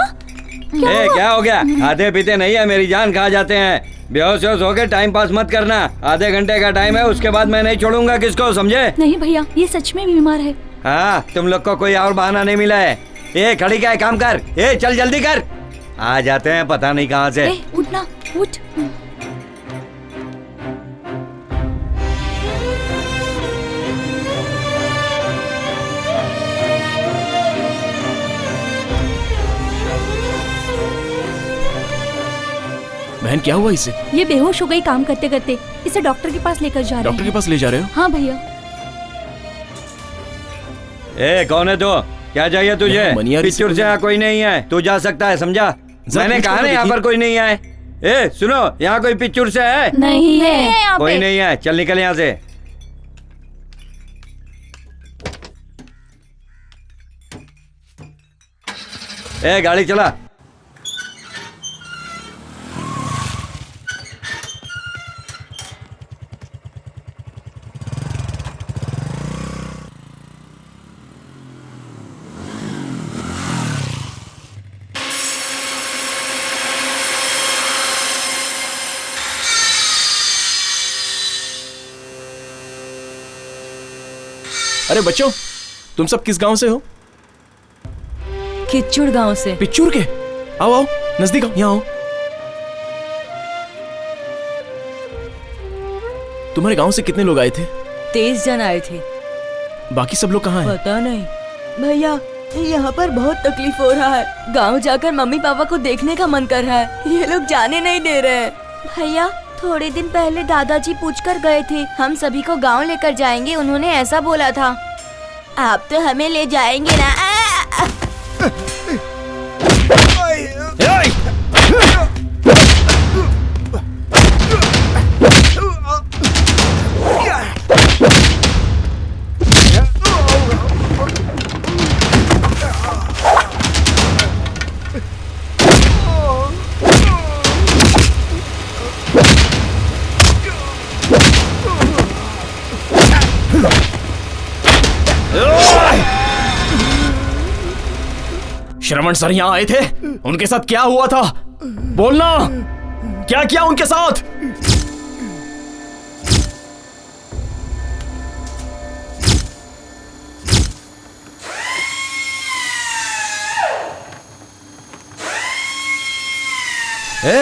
क्या हो गया? खाते पीते नहीं है, मेरी जान खा जाते हैं। बेहोश होके टाइम पास मत करना। आधे घंटे का टाइम है, उसके बाद मैं नहीं छोड़ूंगा किसको, समझे? नहीं भैया, ये सच में बीमार है। हाँ, तुम लोग को कोई और बहाना नहीं मिला है। खड़ी क्या है, काम कर। चल जल्दी कर। आ जाते हैं पता नहीं कहाँ से। उठना, उठ। बहन क्या हुआ इसे? ये बेहोश हो गई काम करते करते। इसे डॉक्टर के पास लेकर जा रहे हैं। डॉक्टर के पास ले जा रहे हो? हाँ भैया। कौन है तू? क्या चाहिए तुझे? पिक्चर से यहाँ कोई नहीं है, तू जा सकता है, समझा? मैंने कहा ना यहाँ पर कोई नहीं है। सुनो, यहाँ कोई पिक्चर से है? नहीं है, कोई नहीं है। चल निकल यहाँ से। गाड़ी चला। अरे बच्चों, तुम सब किस गांव से हो? किच्चुड़ गांव से। पिच्चूर के? आओ आओ, नजदीक आओ, यहाँ आओ। तुम्हारे गांव से कितने लोग आए थे? 23 जन आए थे। बाकी सब लोग कहाँ हैं? पता नहीं भैया, यहाँ पर बहुत तकलीफ हो रहा है। गांव जाकर मम्मी पापा को देखने का मन कर रहा है, ये लोग जाने नहीं दे रहे हैं। भैया, थोड़े दिन पहले दादाजी पूछकर गए थे, हम सभी को गांव लेकर जाएंगे, उन्होंने ऐसा बोला था। आप तो हमें ले जाएंगे ना? श्रवण सर यहाँ आए थे, उनके साथ क्या हुआ था? बोलना, क्या किया उनके साथ?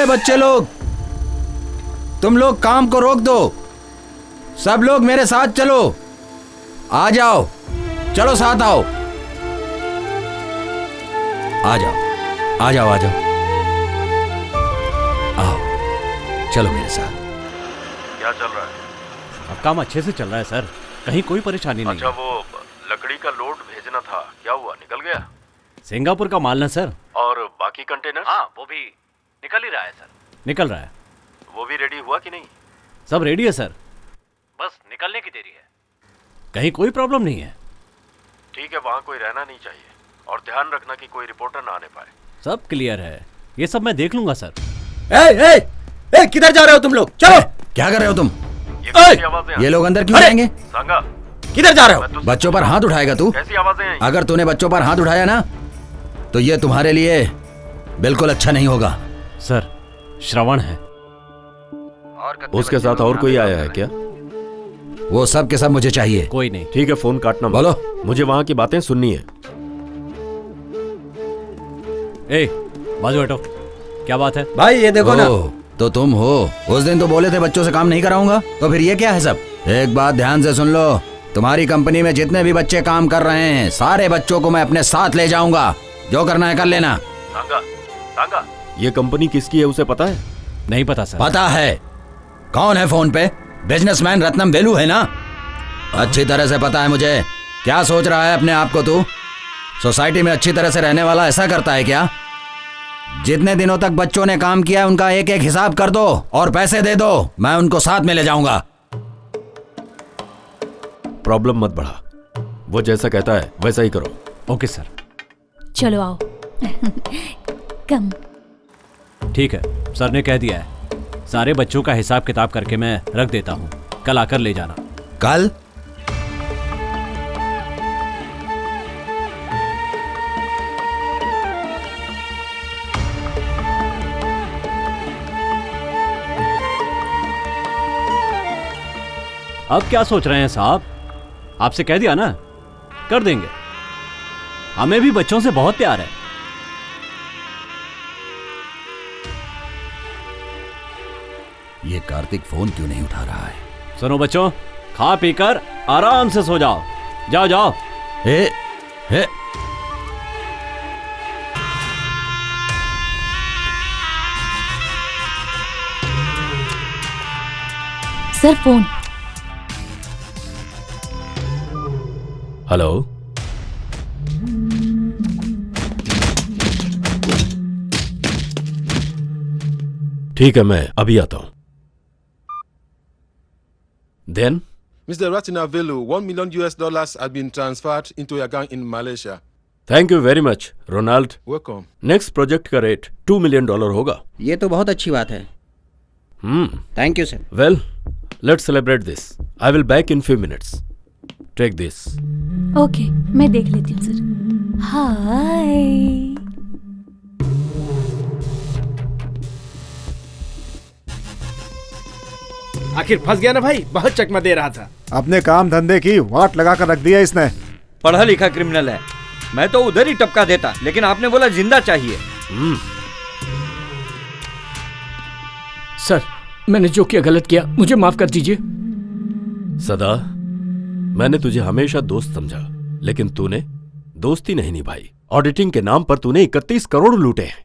बच्चे लोग, तुम लोग काम को रोक दो। सब लोग मेरे साथ चलो। आ जाओ, चलो साथ आओ। आ जाओ, आ जाओ, आ जाओ, आओ, चलो मेरे साथ। क्या चल रहा है? अब काम अच्छे से चल रहा है सर, कहीं कोई परेशानी नहीं। अच्छा, वो लकड़ी का लोड भेजना था, क्या हुआ? निकल गया? सिंगापुर का माल ना सर। और बाकी कंटेनर? हाँ, वो भी निकल ही रहा है सर। निकल रहा है। वो भी रेडी हुआ कि नहीं? सब रेडी है सर, बस निकलने की देरी है। कहीं कोई प्रॉब्लम नहीं है। ठीक है, वहाँ कोई रहना नहीं चाहिए, और ध्यान रखना कि कोई रिपोर्टर ना आने पाए। सब क्लियर है, ये सब मैं देख लूंगा सर। किधर जा रहे हो तुम लोग? चलो। क्या कर रहे हो तुम? ये लोग अंदर क्यों जाएंगे? संगा, किधर जा रहे हो? बच्चों पर हाथ उठाएगा तू? कैसी आवाजें हैं? अगर तूने बच्चों पर हाथ उठाया ना, तो ये तुम्हारे लिए बिल्कुल अच्छा नहीं होगा। सर, श्रवण है। उसके साथ और कोई आया है क्या? वो सब के सब मुझे चाहिए। कोई नहीं। ठीक है, फोन काटना। बोलो। मुझे वहाँ की बातें सुननी है। ए बाजू हटो, क्या बात है? भाई ये देखो ना। तो तुम हो। उस दिन तो बोले थे बच्चों से काम नहीं कराऊंगा, तो फिर ये क्या है सब? एक बात ध्यान से सुन लो, तुम्हारी कंपनी में जितने भी बच्चे काम कर रहे हैं सारे बच्चों को मैं अपने साथ ले जाऊंगा। जो करना है कर लेना। सांगा, ये कंपनी किसकी है उसे पता है? नहीं पता सर। पता है। कौन है फोन पे? बिजनेसमैन रत्नम वेलू है ना? अच्छी तरह से पता है मुझे। क्या सोच रहा है अपने आप को तू? सोसाइटी में अच्छी तरह से रहने वाला ऐसा करता है क्या? जितने दिनों तक बच्चों ने काम किया है उनका एक एक हिसाब कर दो और पैसे दे दो, मैं उनको साथ में ले जाऊंगा। प्रॉब्लम मत बढ़ा, वो जैसा कहता है वैसा ही करो। Okay sir. चलो आओ। कम। ठीक है, सर ने कह दिया है। सारे बच्चों का हिसाब किताब करके मैं रख देता हूँ, कल आकर ले जाना। कल? अब क्या सोच रहे हैं साहब? आपसे कह दिया ना, कर देंगे। हमें भी बच्चों से बहुत प्यार है। ये कार्तिक फोन क्यों नहीं उठा रहा है? सुनो बच्चों, खा पीकर आराम से सो जाओ। जाओ जाओ। हे। Sir phone. हेलो, ठीक है मैं अभी आता हूं। Then? Mr. Ratinavelu, $1 million has been transferred into your account in Malaysia. Thank you very much, Ronald. Welcome. Next project का रेट $2 million होगा। ये तो बहुत अच्छी बात है। Thank you sir. Well, let's celebrate this. I will back in few minutes. Take this. Okay, मैं देख लेती हूँ सर। हाय। आखिर फंस गया ना भाई, बहुत चकमा दे रहा था। अपने काम धंधे की वाट लगा कर रख दिया इसने। पढ़ा लिखा क्रिमिनल है। मैं तो उधर ही टपका देता, लेकिन आपने बोला जिंदा चाहिए। सर, मैंने जो किया गलत किया, मुझे माफ कर दीजिए। सदा, मैंने तुझे हमेशा दोस्त समझा, लेकिन तूने दोस्ती नहीं निभाई। ऑडिटिंग के नाम पर तूने 31 करोड़ लूटे हैं।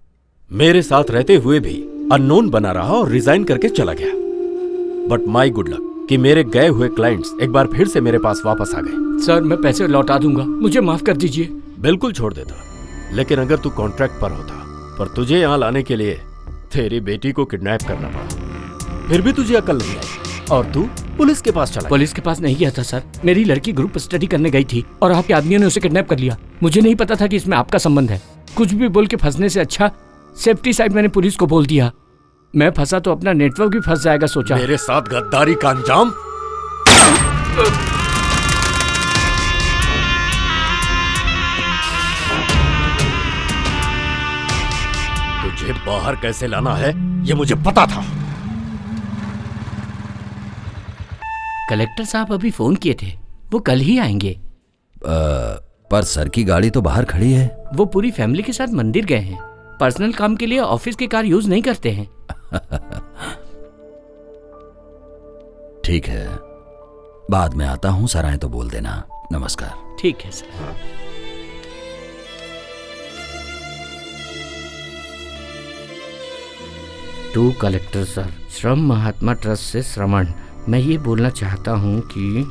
मेरे साथ रहते हुए भी अननोन बना रहा और रिजाइन करके चला गया। बट माई गुड लक कि मेरे गए हुए क्लाइंट्स एक बार फिर से मेरे पास वापस आ गए। सर, मैं पैसे लौटा दूंगा, मुझे माफ कर दीजिए। बिल्कुल छोड़ देता, लेकिन अगर तू कॉन्ट्रैक्ट पर होता, पर तुझे यहाँ लाने के लिए तेरी बेटी को किडनैप करना पड़ा, फिर भी तुझे अकल नहीं आई और तू पुलिस के पास चला। पुलिस के पास नहीं गया था सर, मेरी लड़की ग्रुप स्टडी करने गई थी और आपके आदमियों ने उसे किडनैप कर लिया। मुझे नहीं पता था कि इसमें आपका संबंध है। कुछ भी बोल के फंसने से अच्छा सेफ्टी साइड मैंने पुलिस को बोल दिया। मैं फंसा तो अपना नेटवर्क भी फंस जाएगा सोचा। मेरे साथ गद्दारी का अंजाम। तुझे बाहर कैसे लाना है ये मुझे पता था। कलेक्टर साहब अभी फोन किए थे, वो कल ही आएंगे। पर सर की गाड़ी तो बाहर खड़ी है। वो पूरी फैमिली के साथ मंदिर गए हैं। पर्सनल काम के लिए ऑफिस की कार यूज नहीं करते हैं। ठीक है, बाद में आता हूँ, सर आए तो बोल देना। नमस्कार। ठीक है सर। टू कलेक्टर सर, श्रम महात्मा ट्रस्ट से श्रवण। मैं ये बोलना चाहता हूँ कि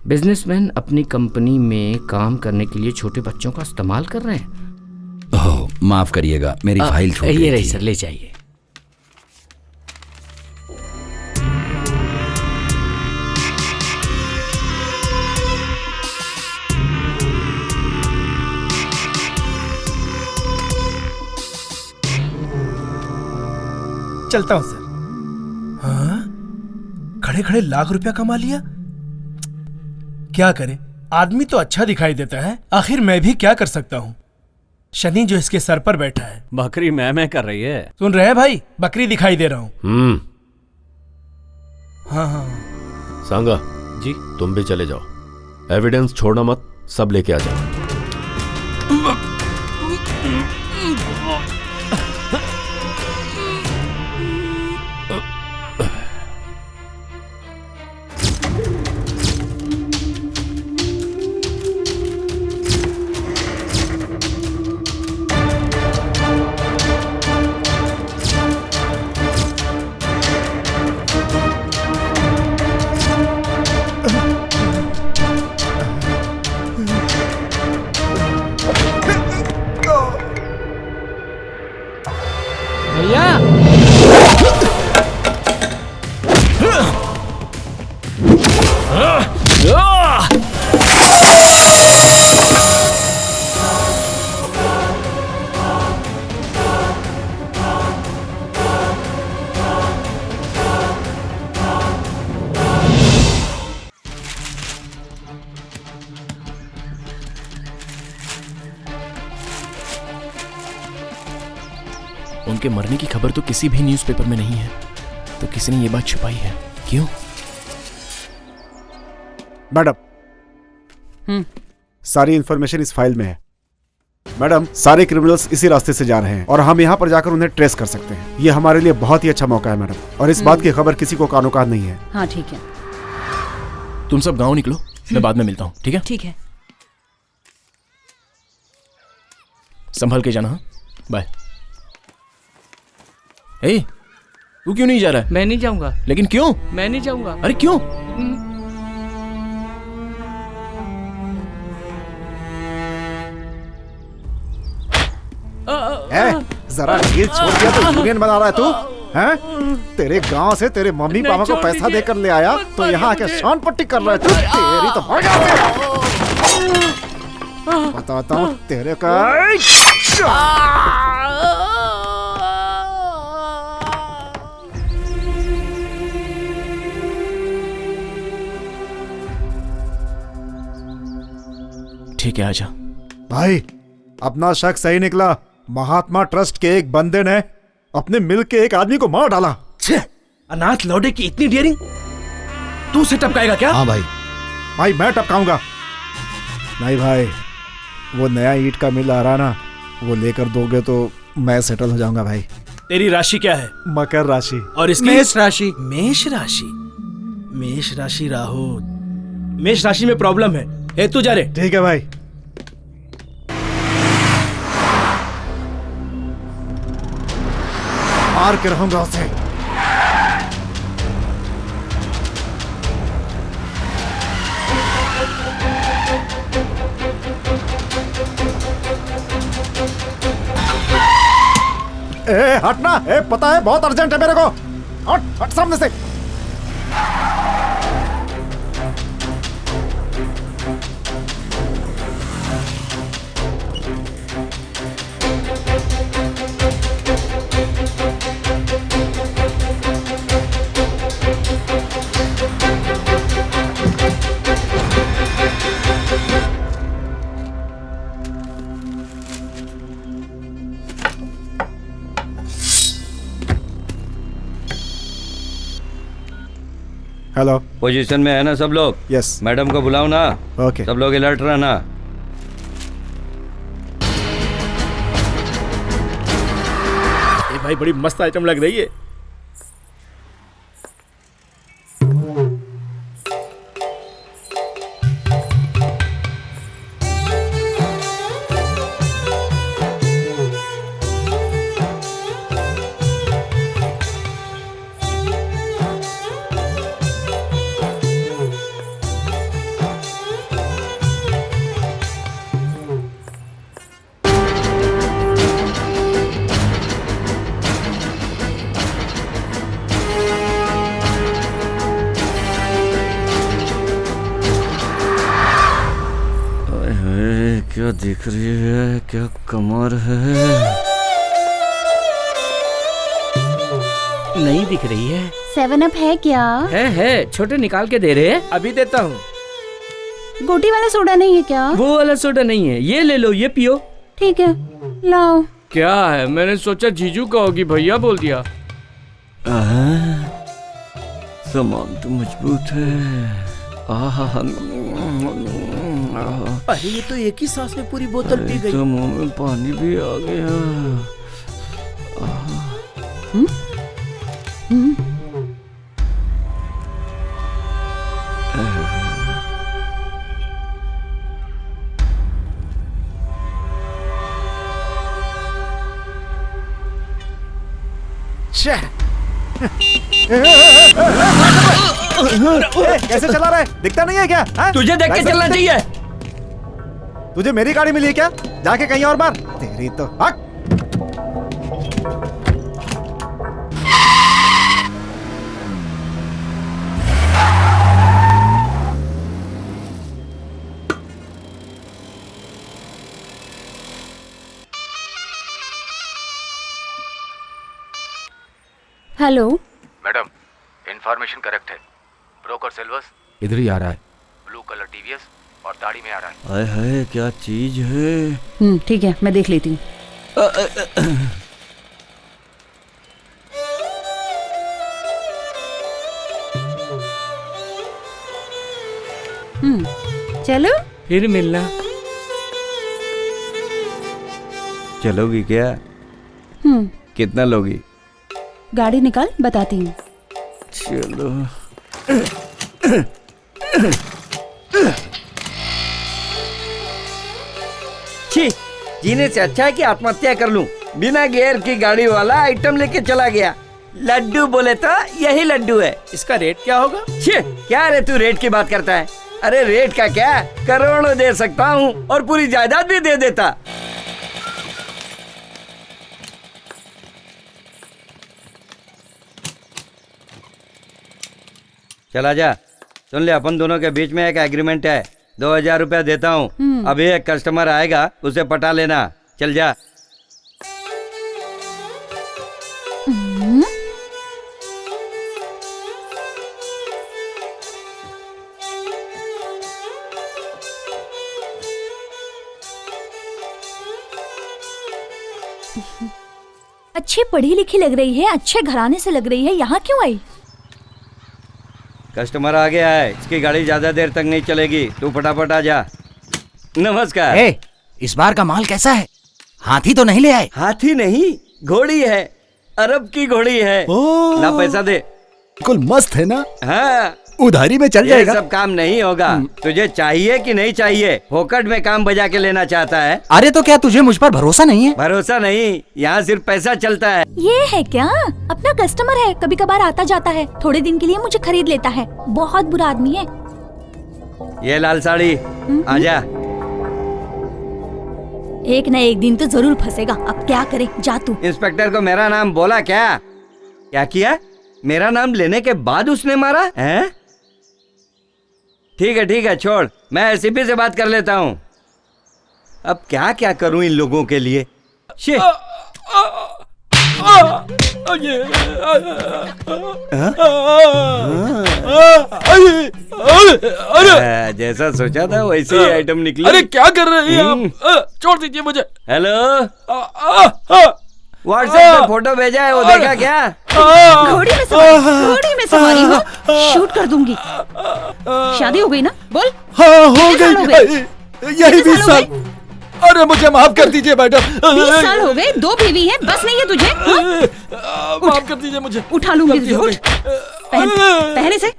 बिजनेसमैन अपनी कंपनी में काम करने के लिए छोटे बच्चों का इस्तेमाल कर रहे हैं। ओह, माफ करिएगा, मेरी फाइल छूट गई ये रही थी। सर, ले जाइए। चलता हूं सर। हाँ, खड़े खड़े लाख रुपया कमा लिया। क्या करे, आदमी तो अच्छा दिखाई देता है, आखिर मैं भी क्या कर सकता हूँ। शनि जो इसके सर पर बैठा है। बकरी मैं कर रही है। सुन रहे हैं भाई, बकरी दिखाई दे रहा हूँ। हाँ हाँ। सांगा जी, तुम भी चले जाओ, एविडेंस छोड़ना मत, सब लेके आ जाओ। भैया उनके मरने की खबर तो किसी भी न्यूज़पेपर में नहीं है, तो किसी ने ये बात छुपाई है। क्यों? मैडम, सारी इंफॉर्मेशन इस फाइल में है। मैडम, सारे क्रिमिनल्स इसी रास्ते से जा रहे हैं और हम यहाँ पर जाकर उन्हें ट्रेस कर सकते हैं। ये हमारे लिए बहुत ही अच्छा मौका है मैडम, और इस बात की खबर किसी को कानोकान नहीं है। हाँ ठीक है। तुम सब गांव निकलो, मैं बाद में मिलता हूँ। ठीक है? ठीक है। संभल के जाना। बाय। ए, तू क्यों नहीं जा रहा है? मैं नहीं जाऊंगा। लेकिन क्यों? मैं नहीं जाऊंगा। अरे क्यों? जरा ढील छोड़ दिया तो यूनियन बना रहा है तू? हैं? तेरे गांव से तेरे मम्मी पापा को पैसा देकर ले आया तो यहाँ आके शान पट्टी कर रहा है तू? तेरी तो भाग बताता हूँ तेरे का। ठीक है, आजा। भाई, अपना शक सही निकला। महात्मा ट्रस्ट के एक बंदे ने अपने मिल के एक आदमी को मार डाला। अनाथ लौटे की इतनी डियरिंग तू से टपकाएगा क्या? हाँ भाई। भाई मैं टपकाऊंगा नहीं भाई। वो नया ईंट का मिल आ रहा ना, वो लेकर दोगे तो मैं सेटल हो जाऊंगा भाई। तेरी राशि क्या है? मकर राशि। और इसकी? मेष राशि। मेष राशि। मेष राशि राहु। मेष राशि में प्रॉब्लम है। ए तू जा रे। ठीक है भाई। मार के रहूंगा उसे। ए हटना। ए पता है बहुत अर्जेंट है मेरे को। हट हट सामने से। हेलो। पोजीशन में है ना सब लोग? यस। मैडम को बुलाओ ना। ओके। सब लोग अलर्ट रहना। ए भाई, बड़ी मस्त आइटम लग रही है। क्या दिख रही है? क्या कमर है? नहीं दिख रही है। 7 अप है क्या? है छोटे निकाल के दे रहे हैं। अभी देता हूँ। गोटी वाला सोडा नहीं है क्या? वो वाला सोडा नहीं है, ये ले लो, ये पियो। ठीक है, लाओ। क्या है? मैंने सोचा जीजू कहोगी, भैया बोल दिया। सामान तो मजबूत है। आहा। अरे ये तो एक ही सांस में पूरी बोतल पी गई। तो मुंह में पानी भी आ गया। कैसे चला रहा है? दिखता नहीं है क्या? हा? तुझे देख के चलना चाहिए। तुझे मेरी गाड़ी मिली है क्या? जाके कहीं और मार। तेरी तो हक। हेलो मैडम, इंफॉर्मेशन करेक्ट है। ब्रोकर सिल्वर्स इधर ही आ रहा है। ब्लू कलर टीवीएस और दाढ़ी में आ रहा है। हाय हाय, क्या चीज है। ठीक है, मैं देख लेती हूँ। चलो फिर मिलना। चलोगी क्या? कितना लोगी? गाड़ी निकाल, बताती हूँ। चलो। छी, जीने से अच्छा है कि आत्महत्या कर लूं। बिना गियर की गाड़ी वाला आइटम लेके चला गया। लड्डू बोले तो यही लड्डू है। इसका रेट क्या होगा? छी, क्या रे तू रेट की बात करता है? अरे रेट का क्या, करोड़ों दे सकता हूँ और पूरी जायदाद भी दे देता। चला जा। सुन ले, अपन दोनों के बीच में एक एग्रीमेंट है। 2000 रुपया देता हूँ। अभी एक कस्टमर आएगा, उसे पटा लेना। चल जा। अच्छी पढ़ी लिखी लग रही है, अच्छे घराने से लग रही है, यहाँ क्यों आई? कस्टमर आ गया है, इसकी गाड़ी ज्यादा देर तक नहीं चलेगी। तू फटाफट आ जा। नमस्कार। इस बार का माल कैसा है? हाथी तो नहीं ले आए? हाथी नहीं, घोड़ी है। अरब की घोड़ी है। ना पैसा दे। बिल्कुल मस्त है ना? हाँ, उधारी में चल जाएगा। ये सब काम नहीं होगा। तुझे चाहिए कि नहीं चाहिए? फोकट में काम बजा के लेना चाहता है? अरे तो क्या तुझे मुझ पर भरोसा नहीं है? भरोसा नहीं, यहाँ सिर्फ पैसा चलता है। ये है क्या? अपना कस्टमर है, कभी कभार आता जाता है, थोड़े दिन के लिए मुझे खरीद लेता है। बहुत बुरा आदमी है। ये लाल साड़ी, आजा। एक न एक दिन तो जरूर फंसेगा। अब क्या करे, जा तू। इंस्पेक्टर को मेरा नाम बोला क्या? क्या किया? मेरा नाम लेने के बाद उसने मारा है? ठीक है, छोड़। मैं एसीपी से बात कर लेता हूँ। अब क्या क्या करूँ इन लोगों के लिए। जैसा सोचा था वैसे ही आइटम निकली। अरे क्या कर रहे हैं आप? छोड़ दीजिए मुझे। हेलो, व्हाट्सएप पे फोटो भेजा है, वो देखा क्या? घोड़ी में सवारी हो, शूट कर दूंगी। शादी हो गई ना? बोल। हाँ, हो गई। यही 20 साल। अरे मुझे माफ कर दीजिए मैडम। 20 साल हो गए, 2 बीवी है, बस नहीं है तुझे? माफ कर दीजिए मुझे। उठा लूंगी तुझे। उठ, पहन इसे,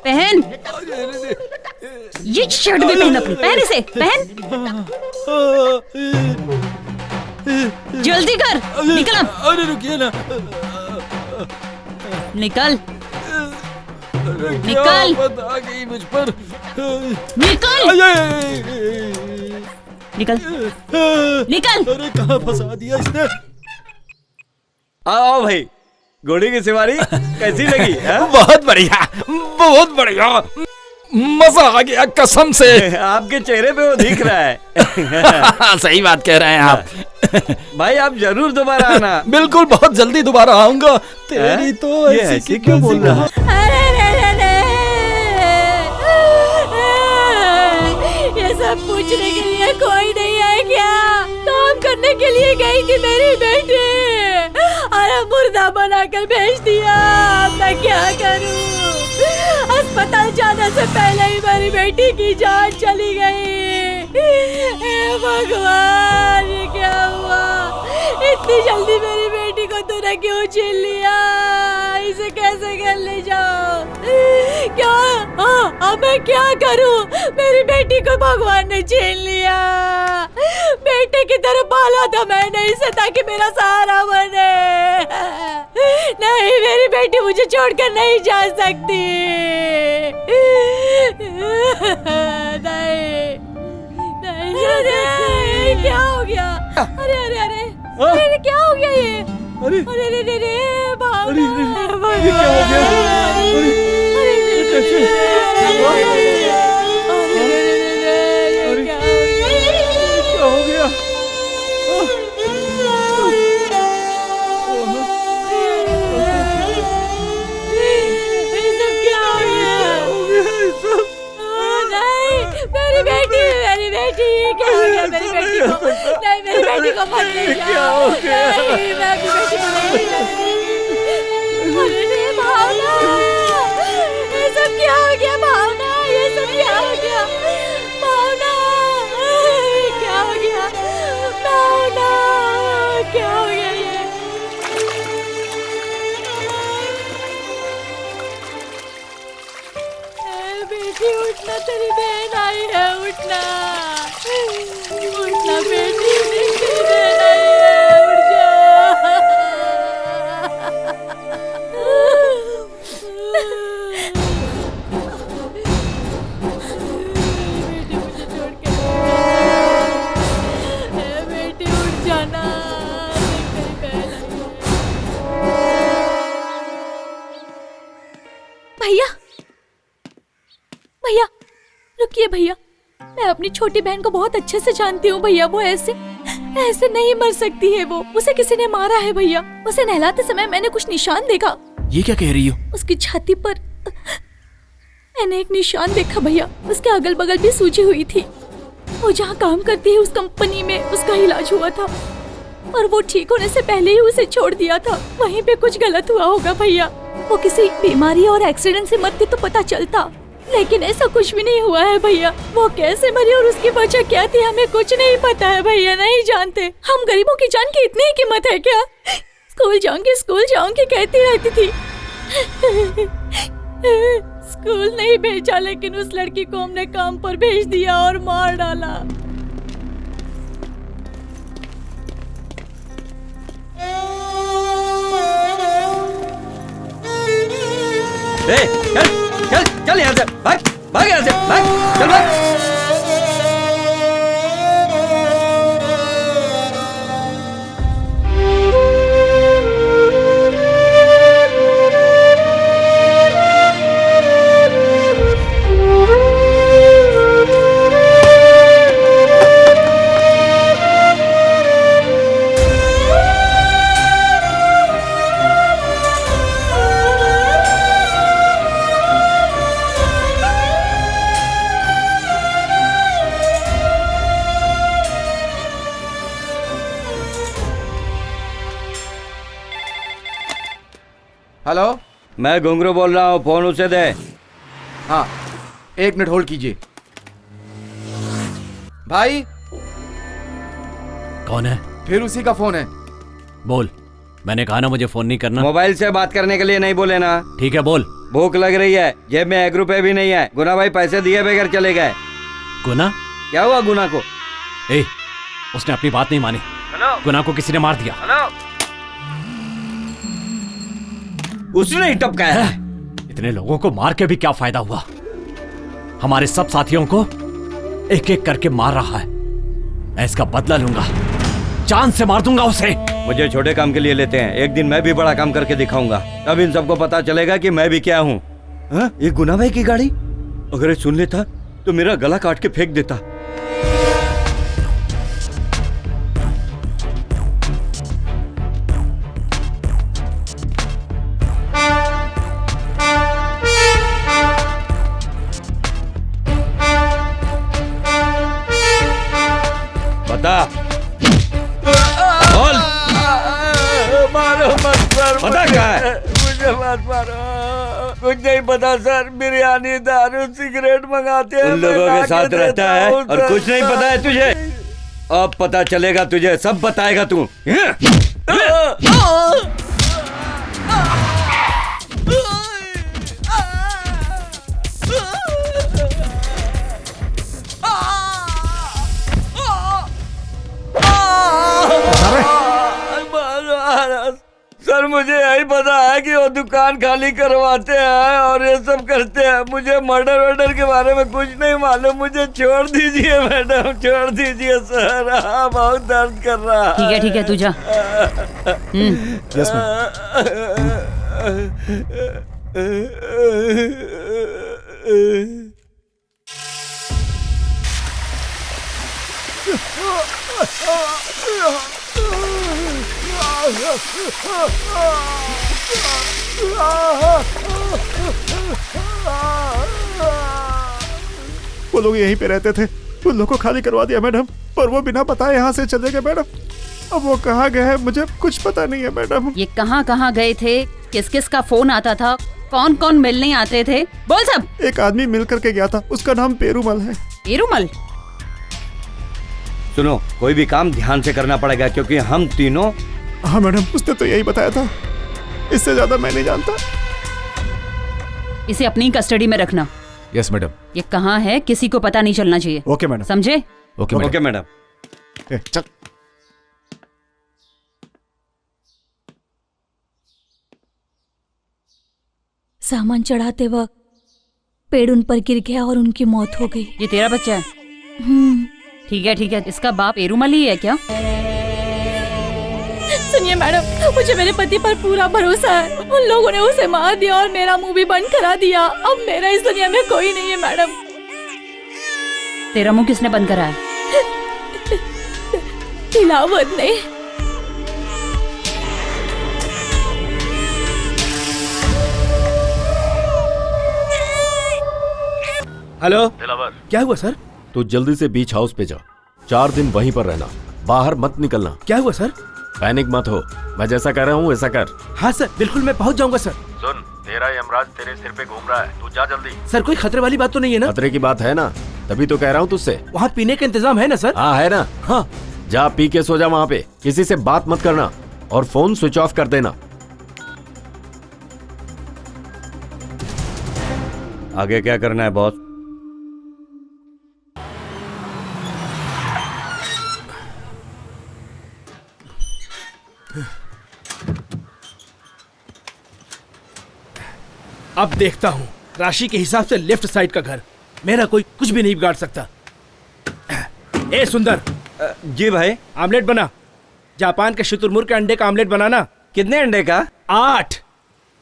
पहन। ये शर्ट भी पहन अपनी, पहन इसे, पहन। जल्दी कर, निकल अब। अरे रुकिए ना। निकल, निकल। आ गई मुझ पर। निकल। अरे कहाँ फंसा दिया इसने? आओ भाई, घोड़ी की सवारी कैसी लगी? बहुत बढ़िया, बहुत बढ़िया, मजा आ गया कसम से। आपके चेहरे पे वो दिख रहा है। सही बात कह रहे हैं आप। भाई आप जरूर दोबारा आना। बिल्कुल, बहुत जल्दी दोबारा आऊंगा। तेरी तो ऐसी क्यों बोल रहा है? ये सब पूछने के लिए कोई नहीं है क्या? काम करने के लिए गई थी मेरी बेटी, अरे मुर्दा बनाकर भेज दिया। मैं क्या करूं? अस्पताल जाना मरने से पहले ही मेरी बेटी की जान चली गई। हे भगवान, ये क्या हुआ? इतनी जल्दी मेरी बेटी को तूने क्यों छीन लिया? इसे कैसे घर ले जाओ? क्या अब मैं क्या करूं? मेरी बेटी को भगवान ने छीन लिया। बेटे की तरह पाला था मैंने इसे ताकि मेरा सहारा बने। नहीं, मेरी बेटी मुझे छोड़कर नहीं जा सकती। नहीं, नहीं, क्या हो गया? अरे अरे अरे, अरे क्या हो गया ये? अरे अरे अरे अरे भावना, ये क्या हो गया? अरे कैसे? क्या हो गया? मेरी बेटी क्या हो गया? मेरी बेटी को नहीं, मेरी बेटी को मत ले जाओ। क्या हो गया? नहीं, मैं अपनी बेटी को नहीं। अरे भावना, ये सब क्या हो गया? भावना, ये सब क्या हो गया? भावना, क्या हो गया? भावना, क्या हो गया ये? बेटी उठना, तेरी बहन आई है। उठना, उठना बेटी, तेरी बहन आई है। उठ जा। बेटी मुझे छोड़ के बेटी उठ जाना। तेरी बहन आई है। भैया, भैया रुकिए भैया, मैं अपनी छोटी बहन को बहुत अच्छे से जानती हूँ भैया। वो ऐसे नहीं मर सकती है। वो उसे किसी ने मारा है भैया। उसे नहलाते समय मैंने कुछ निशान देखा। ये क्या कह रही हो? उसकी छाती पर मैंने एक निशान देखा भैया। उसके अगल बगल भी सूजी हुई थी। वो जहाँ काम करती है उस कंपनी में उसका इलाज हुआ था और वो ठीक होने से पहले ही उसे छोड़ दिया था। वहीं पे कुछ गलत हुआ होगा भैया। वो किसी बीमारी और एक्सीडेंट से मरती तो पता चलता, लेकिन ऐसा कुछ भी नहीं हुआ है भैया। वो कैसे मरी और उसकी वजह क्या थी हमें कुछ नहीं पता है भैया, नहीं जानते। हम गरीबों की जान की इतनी ही कीमत है क्या? स्कूल जाऊंगी कहती रहती थी। स्कूल नहीं भेजा, लेकिन उस लड़की को हमने काम पर भेज दिया और मार डाला। चल चल चल यहाँ से भाग, भाग यहाँ से भाग, चल भाग। हेलो, मैं घुंघरू बोल रहा हूँ, फोन उसे दे। हाँ, 1 मिनट होल्ड कीजिए। भाई, कौन है? फिर उसी का फोन है। बोल। मैंने कहा ना मुझे फोन नहीं करना। मोबाइल से बात करने के लिए नहीं बोले ना। ठीक है बोल। भूख लग रही है, जेब में 1 रुपए भी नहीं है। गुना भाई पैसे दिए बगैर चले गए। गुना? क्या हुआ गुना को? उसने अपनी बात नहीं मानी। गुना को किसी ने मार दिया। उसने ही टपकाया। इतने लोगों को मार के भी क्या फायदा हुआ? हमारे सब साथियों को एक एक करके मार रहा है। मैं इसका बदला लूंगा, जान से मार दूंगा उसे। मुझे छोटे काम के लिए लेते हैं, एक दिन मैं भी बड़ा काम करके दिखाऊंगा। तब इन सबको पता चलेगा कि मैं भी क्या हूँ। ये गुना भाई की गाड़ी, अगर ये सुन लेता तो मेरा गला काट के फेंक देता। बता, बोल। मारो मत सर, बता क्या है? मुझे मत मारो। कुछ नहीं पता सर, बिरयानी, दारू, सिगरेट मंगाते हैं। उन लोगों के साथ रहता है और कुछ नहीं पता है तुझे। अब पता चलेगा तुझे, सब बताएगा तू। सर मुझे यही पता है कि वो दुकान खाली करवाते हैं और ये सब करते हैं। मुझे मर्डर वर्डर के बारे में कुछ नहीं मालूम। मुझे छोड़ दीजिए मैडम, छोड़ दीजिए सर। बहुत दर्द कर रहा है। ठीक है तू जा। यस वो लोग यहीं पे रहते थे। उन लोगों को खाली करवा दिया मैडम, और वो बिना बताए यहाँ से चले गए मैडम। अब वो कहाँ गए हैं मुझे कुछ पता नहीं है मैडम। ये कहाँ गए थे? किस किस का फोन आता था? कौन कौन मिलने आते थे? बोल सब। एक आदमी मिल करके गया था, उसका नाम पेरूमल है। पेरूमल? सुनो, कोई भी काम ध्यान से करना पड़ेगा क्योंकि हम तीनों। हाँ मैडम, उसने तो यही बताया था, इससे ज्यादा मैं नहीं जानता। इसे अपनी कस्टडी में रखना। Yes madam. ये कहाँ है किसी को पता नहीं चलना चाहिए। Okay madam. समझे? Okay madam. चल। सामान चढ़ाते वक्त पेड़ उन पर गिर गया और उनकी मौत हो गई। ये तेरा बच्चा है? ठीक है। इसका बाप पेरूमल ही है क्या? सुनिए मैडम, मुझे मेरे पति पर पूरा भरोसा है। उन लोगों ने उसे मार दिया और मेरा मुंह भी बंद करा दिया। अब मेरा इस दुनिया में कोई नहीं है मैडम। तेरा मुंह किसने बंद करा है? दिलावर ने। हेलो दिलावर, क्या हुआ सर? तू जल्दी से बीच हाउस पे जा। 4 दिन वहीं पर रहना, बाहर मत निकलना। क्या हुआ सर? पैनिक मत हो, मैं जैसा कह रहा हूँ वैसा कर। हाँ सर, बिल्कुल मैं पहुँच जाऊंगा सर। सुन, तेरा यमराज तेरे सिर पे घूम रहा है, तू जा जल्दी। सर कोई खतरे वाली बात तो नहीं है ना? खतरे की बात है ना, तभी तो कह रहा हूँ तुझसे। वहाँ पीने का इंतजाम है ना सर? हाँ है ना। हाँ जा पी के सो जा वहाँ पे, किसी से बात मत करना और फोन स्विच ऑफ कर देना। आगे क्या करना है बॉस? अब देखता हूँ राशि के हिसाब से लेफ्ट साइड का घर। मेरा कोई कुछ भी नहीं बिगाड़ सकता। ए सुंदर। जी भाई। आमलेट बना। जापान के शुतुरमुर्ग के अंडे का आमलेट बनाना। कितने अंडे का? 8।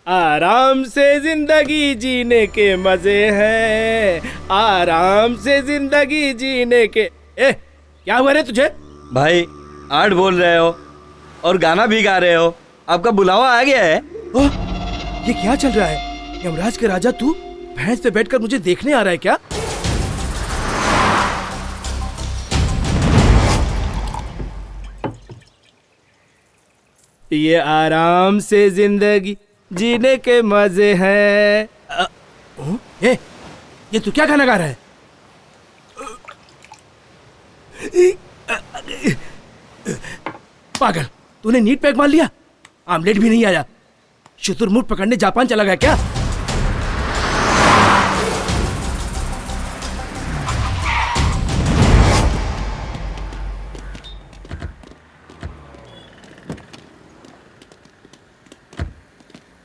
आराम से जिंदगी जीने के मजे हैं, आराम से जिंदगी जीने के। क्या हुआ रे तुझे? भाई 8 बोल रहे हो और गाना भी गा रहे हो। आपका बुलावा आ गया है। ये क्या चल रहा है? यमराज के राजा तू भैंस पे बैठकर मुझे देखने आ रहा है क्या? ये आराम से जिंदगी जीने के मजे हैं। ये तू क्या गाना गा रहा है? पागल, तूने नीट पैक मार लिया। आमलेट भी नहीं आया। शुतुरमुर्ग पकड़ने जापान चला गया क्या?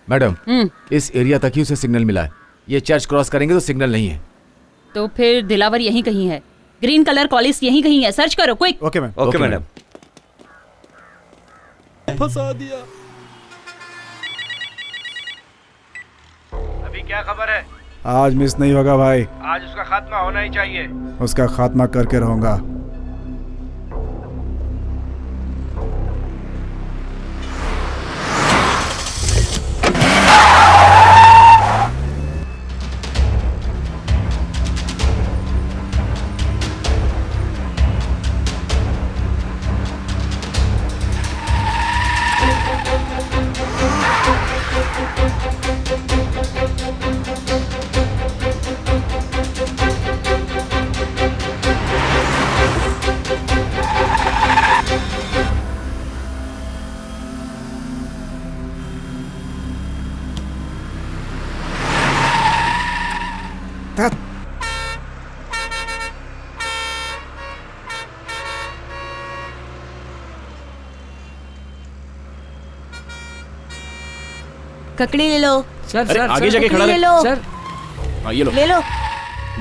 मैडम, इस एरिया तक ही उसे सिग्नल मिला है। ये चर्च क्रॉस करेंगे तो सिग्नल नहीं है। तो फिर दिलावर यहीं कहीं है। ग्रीन कलर कॉलेज यहीं कहीं है। सर्च करो quick. Okay ma'am. Okay madam. फंसा दिया। अभी क्या खबर है? आज मिस नहीं होगा भाई। आज उसका खात्मा होना ही चाहिए। उसका खात्मा करके रहूंगा। ककड़ी ले लो। सर अरे आगे जाके खड़ा ले लो सर। हाँ ये लो ले लो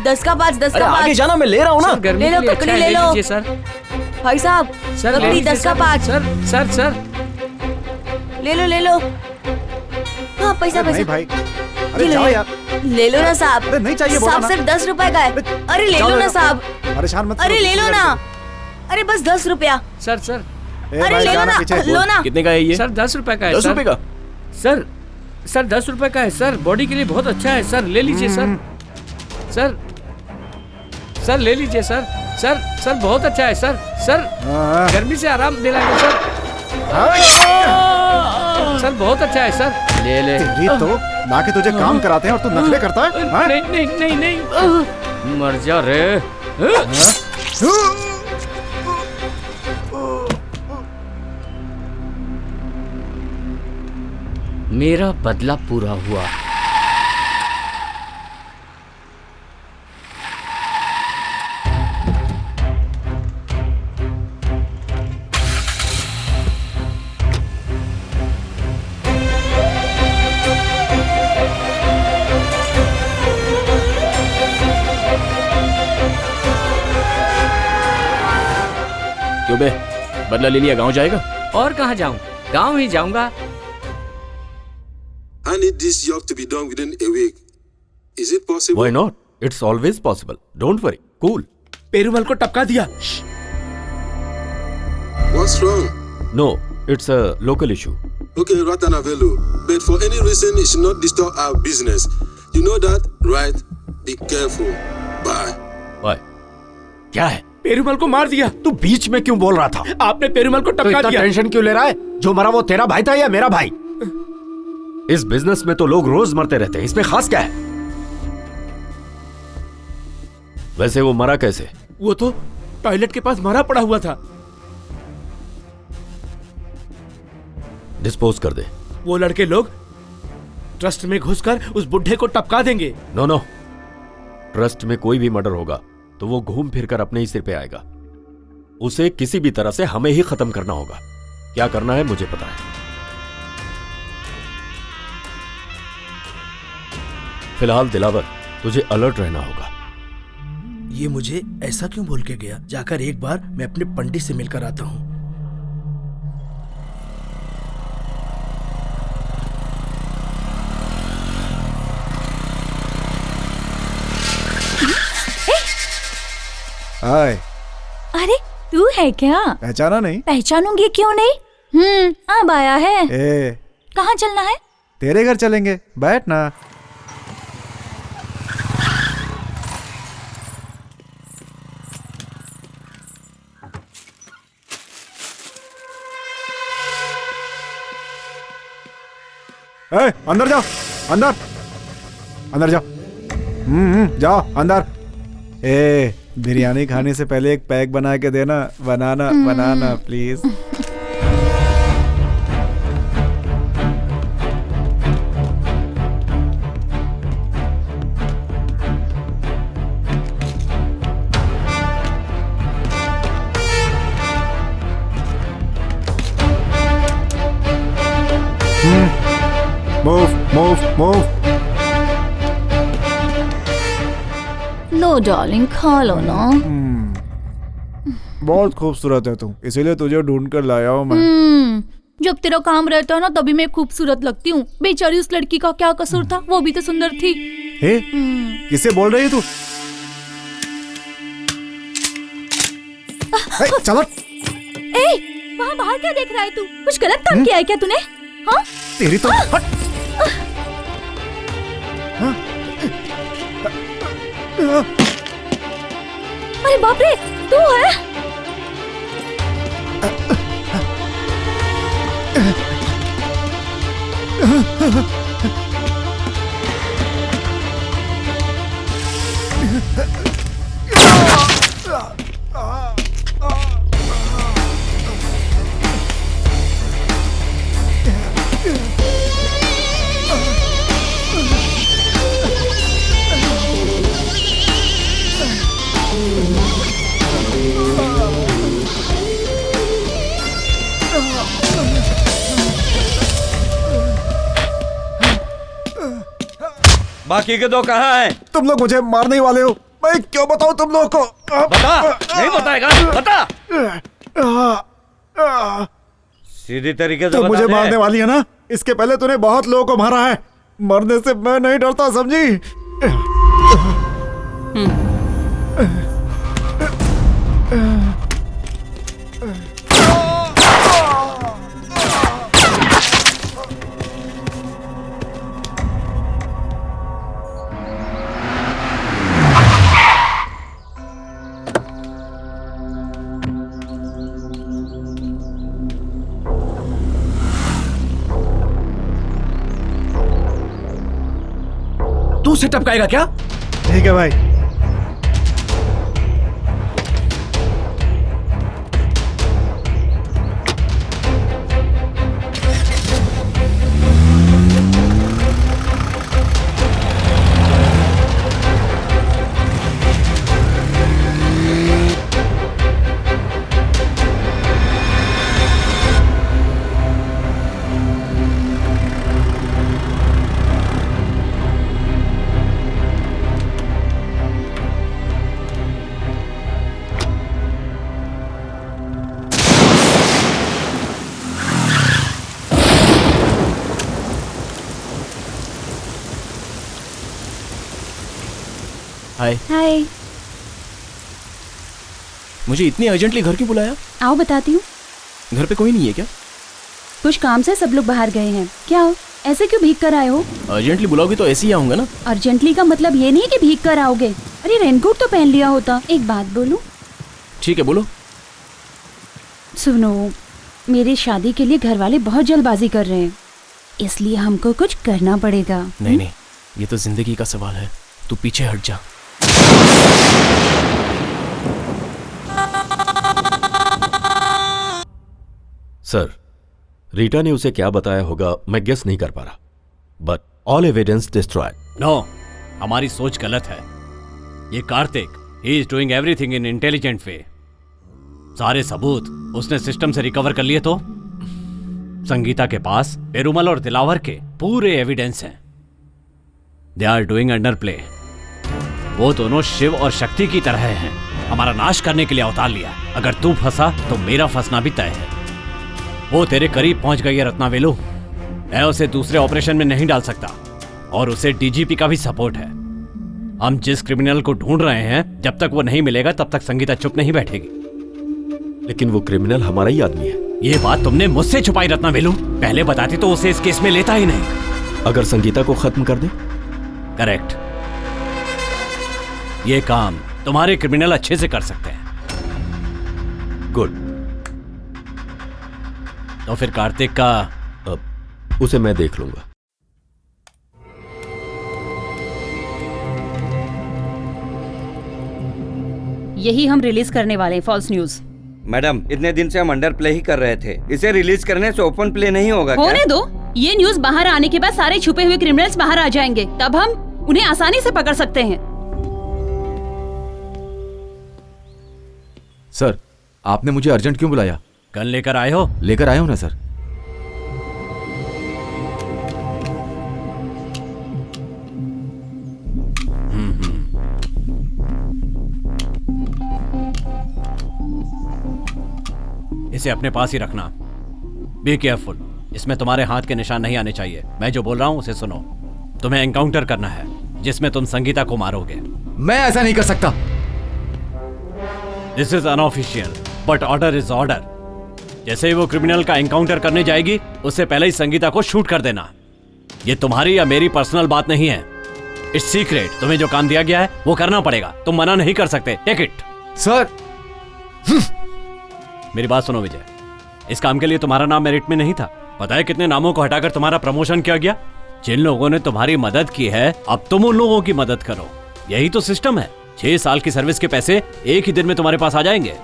10 का 5 10 का 5। आगे जाना, मैं ले रहा हूँ ना। ले लो ककड़ी ले लो सर। भाई साहब ककड़ी 10 का 5। सर सर सर ले लो। हाँ पैसा नहीं भाई, अरे ये जाओ लो। यार। ले लो ना साहब। अरे नहीं चाहिए बोला साहब ना। सिर्फ 10 रुपए का है। अरे ले जाओ लो ना यार। साहब। परेशान मत अरे करो, ले लो किसी ना। लड़के अरे बस 10 रुपया। सर सर ए, अरे भाई, ले लो जाना ना पीछे। लो ना। कितने का है ये? सर 10 रुपए का है। 10 रुपए का? सर सर 10 रुपए का है सर। बॉडी के लिए बहुत अच्छा है सर, ले लीजिए सर। सर सर ले लीजिए सर। सर सर बहुत अच्छा है सर। सर गर्मी से आराम दिलाएगा सर। सर बहुत अच्छा है सर, ले ले। तेरी तो ला के तुझे काम कराते हैं और तू नखरे करता है। हाँ? नहीं नहीं नहीं नहीं मर जा रे। मेरा बदला पूरा हुआ। क्यों बे, बदला ले लिया, गांव जाएगा? और कहाँ जाऊँ, गांव ही जाऊंगा। I need this job to be done within a week. Is it possible? Why not? It's always possible. Don't worry. Cool. Perumal को टपका दिया। What's wrong? No, it's a local issue. Okay, Ratanavelu, but for any reason it should not disturb our business. You know that, right? Be careful. Bye. Bye. क्या है? पेरूमल को मार दिया। तू बीच में क्यों बोल रहा था? आपने पेरूमल को तो टपका इतना दिया। टेंशन क्यों ले रहा है? जो मरा वो तेरा भाई था या मेरा भाई? इस बिजनेस में तो लोग रोज मरते रहते हैं, इसमें खास क्या है? वैसे वो मरा कैसे? वो तो टॉयलेट के पास मरा पड़ा हुआ था। डिस्पोज कर दे। वो लड़के लोग ट्रस्ट में घुसकर उस बुढ़े को टपका देंगे। नो नो, ट्रस्ट में कोई भी मर्डर होगा तो वो घूम फिर कर अपने ही सिर पे आएगा। उसे किसी भी तरह से हमें ही खत्म करना होगा। क्या करना है मुझे पता है। फिलहाल दिलावर, तुझे अलर्ट रहना होगा। ये मुझे ऐसा क्यों बोल के गया? जाकर एक बार मैं अपने पंडित से मिलकर आता हूँ। हाय। अरे तू है क्या? पहचाना नहीं? पहचानूंगी क्यों नहीं? अब आया है। ए, कहाँ चलना है? तेरे घर चलेंगे, बैठ ना। ए, अंदर जाओ, अंदर अंदर जाओ। जाओ अंदर। ए, बिरयानी खाने से पहले एक पैक बना के देना। Banana banana please. Move move move. लो डार्लिंग खा लो ना। बहुत खूबसूरत है तू, इसीलिए तुझे ढूंढ कर लाया हूँ मैं। जब तेरा काम रहता है ना तभी मैं खूबसूरत लगती हूँ। बेचारी उस लड़की का क्या कसूर था, वो भी तो सुंदर थी। हे, किसे बोल रही है तू? चलो। ए, वहाँ बाहर क्या देख रहा है तू? कुछ गलत काम किया है क्या तूने? हाँ? तेरी तो हट। अरे बाप रे, तू है? बाकी के दो कहाँ हैं? तुम लोग मुझे मारने वाले हो, मैं क्यों बताऊं तुम लोगों को? बता, नहीं बताएगा, बता। सीधी तरीके से तुम बता मुझे दे। मारने वाली है ना? इसके पहले तूने बहुत लोगों को मारा है, मरने से मैं नहीं डरता, समझी? तू उसे टपकाएगा क्या? ठीक है भाई। हाय। हाय। मुझे इतनी अर्जेंटली घर क्यों बुलाया? आओ बताती हूँ। घर पे कोई नहीं है क्या? कुछ काम से सब लोग बाहर गए हैं। क्या हो, ऐसे क्यों भीग कर आए हो? अर्जेंटली बुलाओगी तो ऐसे ही आऊंगा ना। अर्जेंटली का मतलब ये नहीं कि भीग कर आओगे। अरे रेनकोट तो पहन लिया होता। एक बात बोलूं? ठीक है बोलो। सुनो, मेरी शादी के लिए घर वाले बहुत जल्दबाजी कर रहे हैं, इसलिए हमको कुछ करना पड़ेगा। नहीं नहीं, ये तो जिंदगी का सवाल है, तू पीछे हट जा। सर, रीटा ने उसे क्या बताया होगा मैं गेस नहीं कर पा रहा, but all evidence destroyed. No, हमारी सोच गलत है। ये Kartik, he is doing everything in intelligent way. सारे सबूत उसने सिस्टम से रिकवर कर लिए तो संगीता के पास पेरुमल और दिलावर के पूरे एविडेंस हैं। They are doing under play. वो दोनों शिव और शक्ति की तरह हैं, हमारा नाश करने के लिए अवतार लिया। अगर तू फंसा तो मेरा फंसना भी तय है। वो तेरे करीब पहुंच गई है रत्नावेलु। मैं उसे दूसरे ऑपरेशन में नहीं डाल सकता और उसे डीजीपी का भी सपोर्ट है। हम जिस क्रिमिनल को ढूंढ रहे हैं, जब तक वो नहीं मिलेगा तब तक संगीता चुप नहीं बैठेगी। लेकिन वो क्रिमिनल हमारा ही आदमी है। ये बात तुमने मुझसे छुपाई रत्नावेलु। पहले बताती तो उसे इस केस में लेता ही नहीं। अगर संगीता को खत्म कर दे? करेक्ट। ये काम तुम्हारे क्रिमिनल अच्छे से कर सकते हैं। गुड। तो फिर कार्तिक का उसे मैं देख लूंगा। यही हम रिलीज करने वाले हैं, फॉल्स न्यूज। मैडम, इतने दिन से हम अंडर प्ले ही कर रहे थे, इसे रिलीज करने से ओपन प्ले नहीं होगा क्या? होने दो। ये न्यूज बाहर आने के बाद सारे छुपे हुए क्रिमिनल्स बाहर आ जाएंगे, तब हम उन्हें आसानी से पकड़ सकते हैं। सर, आपने मुझे अर्जेंट क्यों बुलाया? गन लेकर आए हो? लेकर आया हूं ना सर। इसे अपने पास ही रखना। Be careful. इसमें तुम्हारे हाथ के निशान नहीं आने चाहिए। मैं जो बोल रहा हूं उसे सुनो। तुम्हें एनकाउंटर करना है जिसमें तुम संगीता को मारोगे। मैं ऐसा नहीं कर सकता। This is unofficial but order is order. जैसे ही वो क्रिमिनल का एनकाउंटर करने जाएगी, उससे पहले ही संगीता को शूट कर देना। ये तुम्हारी या मेरी पर्सनल बात नहीं है, इट्स सीक्रेट। तुम्हें जो काम दिया गया है वो करना पड़ेगा। तुम मना नहीं कर सकते। Take it. सर, मेरी बात सुनो विजय, इस काम के लिए तुम्हारा नाम मेरिट में नहीं था। पता है कितने नामों को हटाकर तुम्हारा प्रमोशन किया गया? जिन लोगों ने तुम्हारी मदद की है, अब तुम उन लोगों की मदद करो। यही तो सिस्टम है। 6 साल की सर्विस के पैसे एक ही दिन में तुम्हारे पास आ जाएंगे।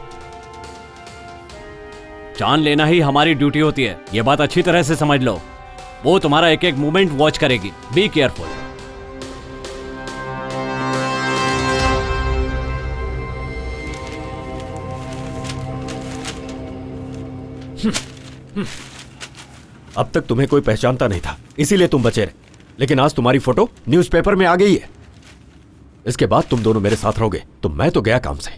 जान लेना ही हमारी ड्यूटी होती है, यह बात अच्छी तरह से समझ लो। वो तुम्हारा एक एक मूवमेंट वॉच करेगी। Be careful. अब तक तुम्हें कोई पहचानता नहीं था, इसीलिए तुम बचे रहे। लेकिन आज तुम्हारी फोटो न्यूज़पेपर में आ गई है। इसके बाद तुम दोनों मेरे साथ रहोगे तो मैं तो गया काम से।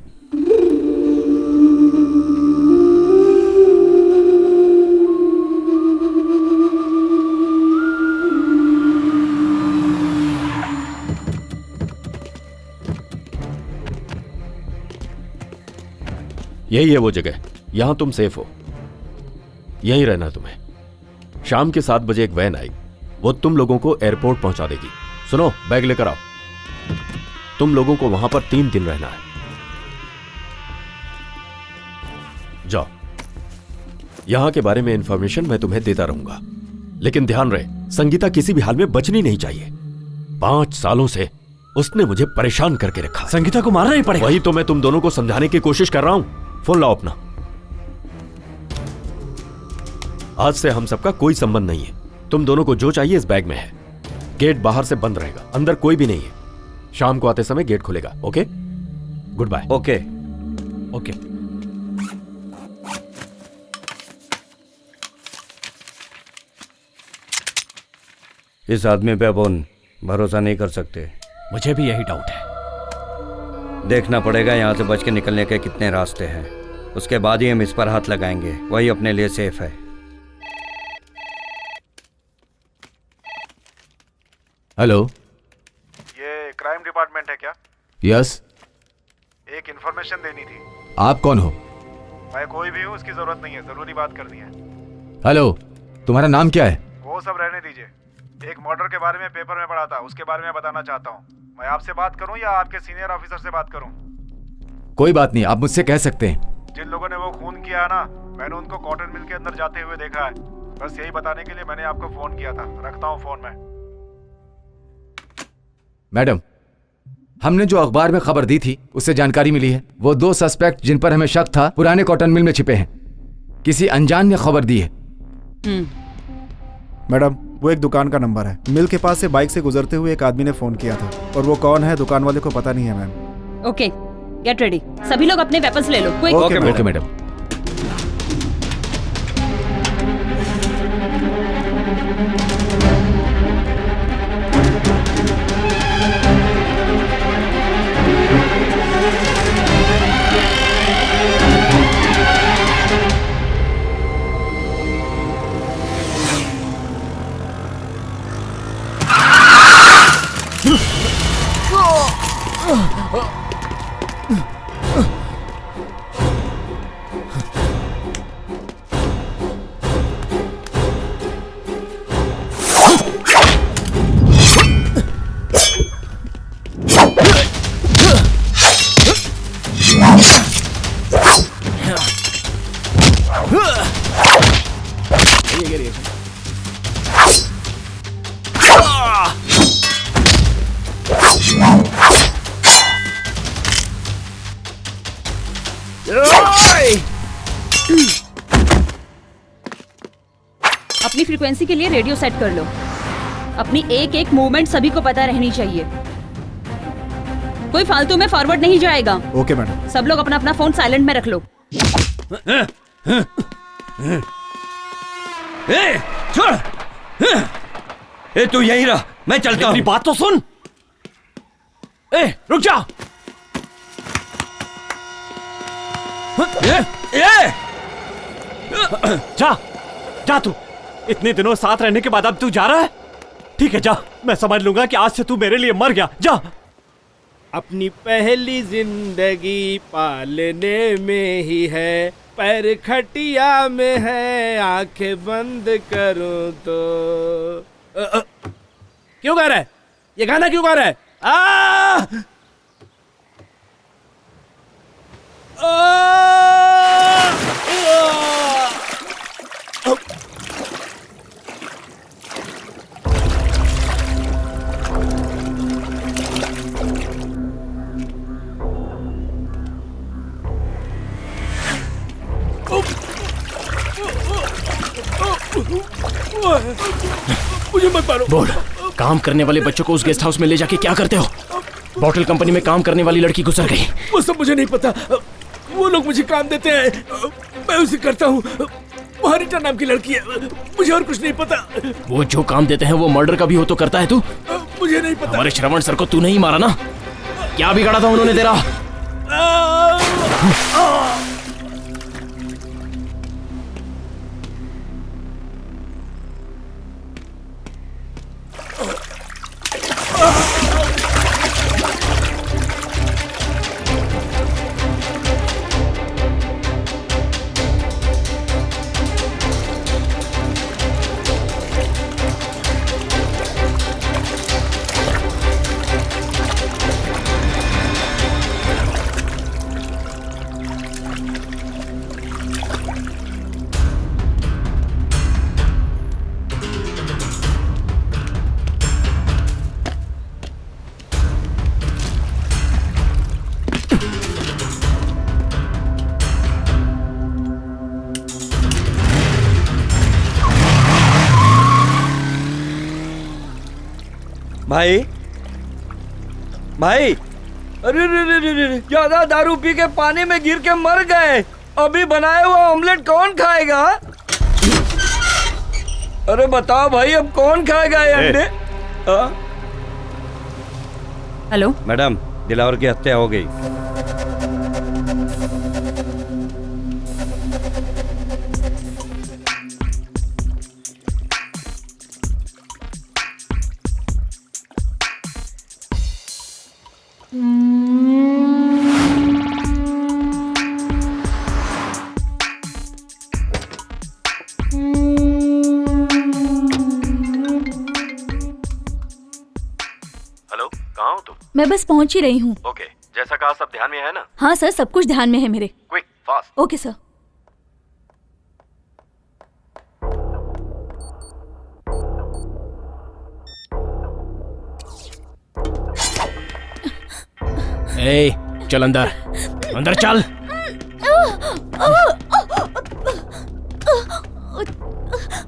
यही है वो जगह, यहां तुम सेफ हो, यहीं रहना तुम्हें। शाम के 7 बजे एक वैन आई, वो तुम लोगों को एयरपोर्ट पहुंचा देगी। सुनो, बैग लेकर आओ। तुम लोगों को वहां पर 3 दिन रहना है। जाओ। यहां के बारे में इंफॉर्मेशन मैं तुम्हें देता रहूंगा, लेकिन ध्यान रहे संगीता किसी भी हाल में बचनी नहीं चाहिए। 5 सालों से उसने मुझे परेशान करके रखा। संगीता को मारना ही पड़ेगा। वही तो मैं तुम दोनों को समझाने की कोशिश कर रहा हूं। फोन लाओ अपना। आज से हम सबका कोई संबंध नहीं है। तुम दोनों को जो चाहिए इस बैग में है। गेट बाहर से बंद रहेगा, अंदर कोई भी नहीं है। शाम को आते समय गेट खुलेगा। Okay, good bye. Okay okay. इस आदमी पे अपन भरोसा नहीं कर सकते। मुझे भी यही डाउट है। देखना पड़ेगा यहाँ से बच के निकलने के कितने रास्ते हैं, उसके बाद ही हम इस पर हाथ लगाएंगे। वही अपने लिए सेफ है। हेलो, ये क्राइम डिपार्टमेंट है क्या? यस। एक इन्फॉर्मेशन देनी थी। आप कौन हो? मैं कोई भी हूँ, उसकी जरूरत नहीं है, जरूरी बात करनी है। हेलो, तुम्हारा नाम क्या है? वो सब रहने दीजिए। एक मर्डर के बारे में पेपर में पढ़ा था, उसके बारे में बताना चाहता हूँ। मैं आपसे बात करूँ या आपके सीनियर ऑफिसर से बात करूँ? कोई बात नहीं, आप मुझसे कह सकते हैं। जिन लोगों ने वो खून किया ना, मैंने उनको कॉटन मिल के अंदर जाते हुए देखा है। बस यही बताने के लिए मैंने आपको फोन किया था। रखता हूँ फोन में। मैडम, हमने जो अखबार में खबर दी थी उससे जानकारी मिली है। वो 2 सस्पेक्ट जिन पर हमें शक था पुराने कॉटन मिल में छिपे हैं। किसी अनजान ने खबर दी है। मैडम, वो एक दुकान का नंबर है। मिल के पास से बाइक से गुजरते हुए एक आदमी ने फोन किया था, और वो कौन है दुकान वाले को पता नहीं है मैम। Okay, get ready. सभी लोग अपने वेपन्स ले लो। क्विक। Okay madam. अपनी फ्रीक्वेंसी के लिए रेडियो सेट कर लो। अपनी एक एक मूवमेंट सभी को पता रहनी चाहिए। कोई फालतू में फॉरवर्ड नहीं जाएगा। Okay madam. सब लोग अपना अपना फोन साइलेंट में रख लो। छोड़। तू यहीं रह, मैं चलता हूँ। मेरी बात तो सुन। रुक जा। जा जा, तू इतने दिनों साथ रहने के बाद अब तू जा रहा है। ठीक है, जा। मैं समझ लूंगा कि आज से तू मेरे लिए मर गया। जा। अपनी पहली जिंदगी पालने में ही है, पैर खटिया में है, आंखें बंद करूं तो। क्यों गा रहा है ये गाना? क्यों गा रहा है? मुझे मत मारो। बोल, काम करने वाले बच्चों को उस गेस्ट हाउस में ले जाके क्या करते हो? बॉटल कंपनी में काम करने वाली लड़की गुजर गई। वो सब मुझे नहीं पता। वो लोग मुझे काम देते हैं, मैं उसे करता हूँ। रीटा नाम की लड़की है, मुझे और कुछ नहीं पता। वो जो काम देते हैं वो मर्डर का भी हो तो करता है तू? मुझे नहीं पता। हमारे श्रवण सर को तू नहीं मारा ना? क्या बिगाड़ा था उन्होंने तेरा? भाई भाई, अरे ज्यादा दारू पी के पानी में गिर के मर गए। अभी बनाया हुआ ऑमलेट कौन खाएगा? अरे बताओ भाई, अब कौन खाएगा ये अंडे? हेलो मैडम, दिलावर की हत्या हो गई। मैं बस पहुंच ही रही हूँ। ओके, जैसा कहा सब ध्यान में है ना? हाँ सर, सब कुछ ध्यान में है मेरे। Quick, fast. Okay sir. ए, चल अंदर, अंदर चल।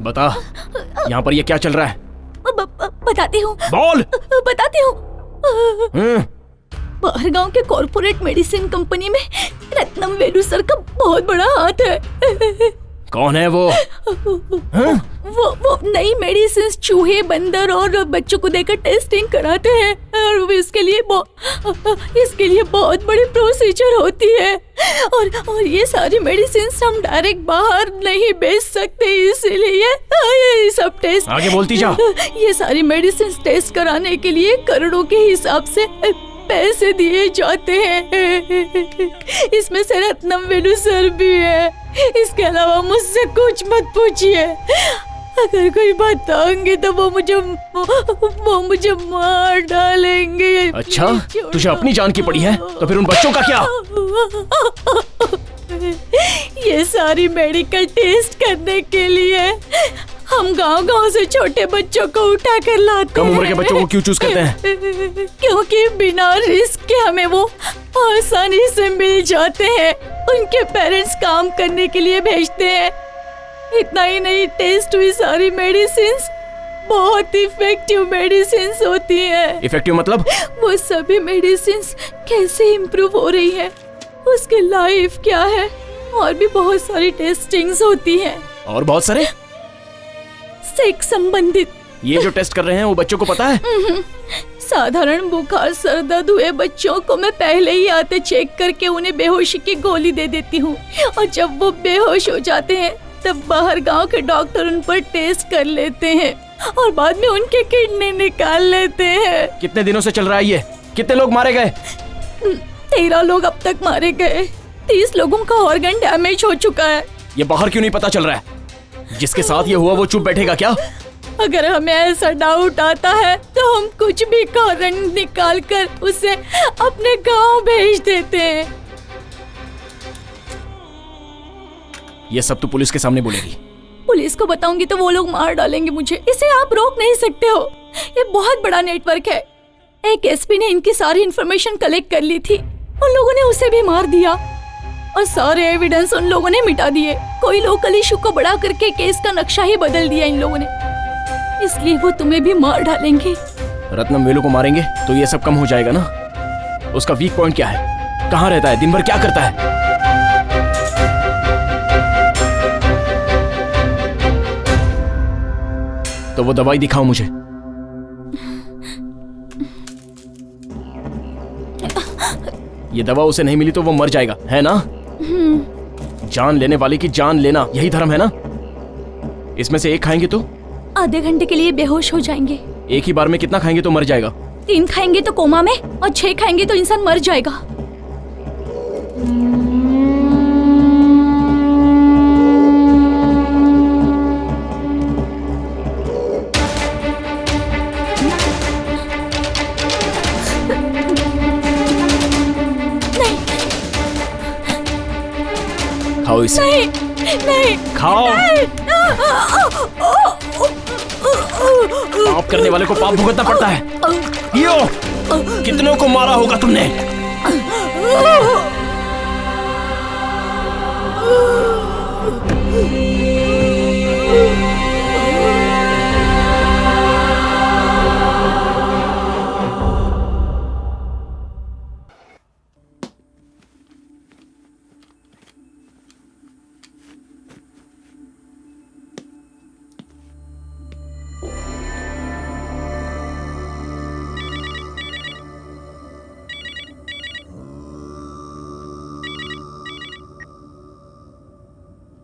बता, यहाँ पर ये क्या चल रहा है? बताती हूँ। बोल। बताती हूँ। बाहर गांव के कॉर्पोरेट मेडिसिन कंपनी में रत्नम वेलू सर का बहुत बड़ा हाथ है। कौन है वो? वो नई मेडिसिन चूहे, बंदर और बच्चों को देकर टेस्टिंग कराते हैं और इसके लिए बहुत बड़ी प्रोसीजर होती है और ये सारी मेडिसिन हम डायरेक्ट बाहर नहीं बेच सकते, इसीलिए ये सब टेस्ट। आगे बोलती जा। ये सारी मेडिसिन टेस्ट कराने के लिए करोड़ों के हिसाब से पैसे दिए जाते हैं। इसमें से रत्नम वेलू सर भी है। इसके अलावा मुझसे कुछ मत पूछिए। अगर कोई बताऊंगी तो वो मुझे मार डालेंगे। अच्छा, तुझे अपनी जान की पड़ी है, तो फिर उन बच्चों का क्या? ये सारी मेडिकल टेस्ट करने के लिए हम गांव-गांव से छोटे बच्चों को उठा कर लाते हैं। कम उम्र के बच्चों को क्यों चूज करते हैं? क्योंकि बिना रिस्क के हमें वो आसानी से मिल जाते हैं। उनके पेरेंट्स काम करने के लिए भेजते हैं। इतना ही नहीं, टेस्ट हुई सारी मेडिसिन्स बहुत इफेक्टिव मेडिसिन्स होती हैं। इफेक्टिव मतलब? वो सभी मेडिसिन्स कैसे इम्प्रूव हो रही है, उसकी लाइफ क्या है, और भी बहुत सारी टेस्टिंग्स होती हैं। और बहुत सारे सेक्स संबंधित। ये जो टेस्ट कर रहे हैं वो बच्चों को पता है? साधारण बुखार, सर दर्द हुए बच्चों को मैं पहले ही आते चेक करके उन्हें बेहोशी की गोली दे देती हूँ और जब वो बेहोश हो जाते हैं तब बाहर गांव के डॉक्टर उन पर टेस्ट कर लेते हैं और बाद में उनके किडनी निकाल लेते हैं। कितने दिनों से चल रहा है ये? कितने लोग मारे गए? 13 लोग अब तक मारे गए। 30 लोगों का ऑर्गन डैमेज हो चुका है। ये बाहर क्यों नहीं पता चल रहा है? जिसके साथ ये हुआ वो चुप बैठेगा क्या? अगर हमें ऐसा डाउट आता है तो हम कुछ भी कारण निकाल कर उसे अपने गांव भेज देते हैं। ये सब तो पुलिस के सामने बोलेगी। पुलिस को बताऊंगी तो वो लोग मार डालेंगे मुझे। इसे आप रोक नहीं सकते हो। ये बहुत बड़ा नेटवर्क है। एक एसपी ने इनकी सारी इन्फॉर्मेशन कलेक्ट कर ली थी। उन लोगों ने उसे भी मार दिया और सारे एविडेंस उन लोगों ने मिटा दिए। कोई लोकल इशू को बड़ा करके केस का नक्शा ही बदल दिया इन लोगों ने। इसलिए वो तुम्हें भी मार डालेंगे। रत्नम वेलू को मारेंगे तो ये सब कम हो जाएगा ना? उसका वीक पॉइंट क्या है? कहाँ रहता है? दिन भर क्या करता है? तो वो दवाई दिखाओ मुझे। ये दवा उसे नहीं मिली तो वो मर जाएगा, है ना? जान लेने वाले की जान लेना, यही धर्म है ना? इसमें से एक खाएंगे तो आधे घंटे के लिए बेहोश हो जाएंगे। एक ही बार में कितना खाएंगे तो मर जाएगा? 3 खाएंगे तो कोमा में, और 6 खाएंगे तो इंसान मर जाएगा। खाओ इसे। नहीं खाओ। पाप करने वाले को पाप भुगतना पड़ता है। यो, कितनों को मारा होगा तुमने?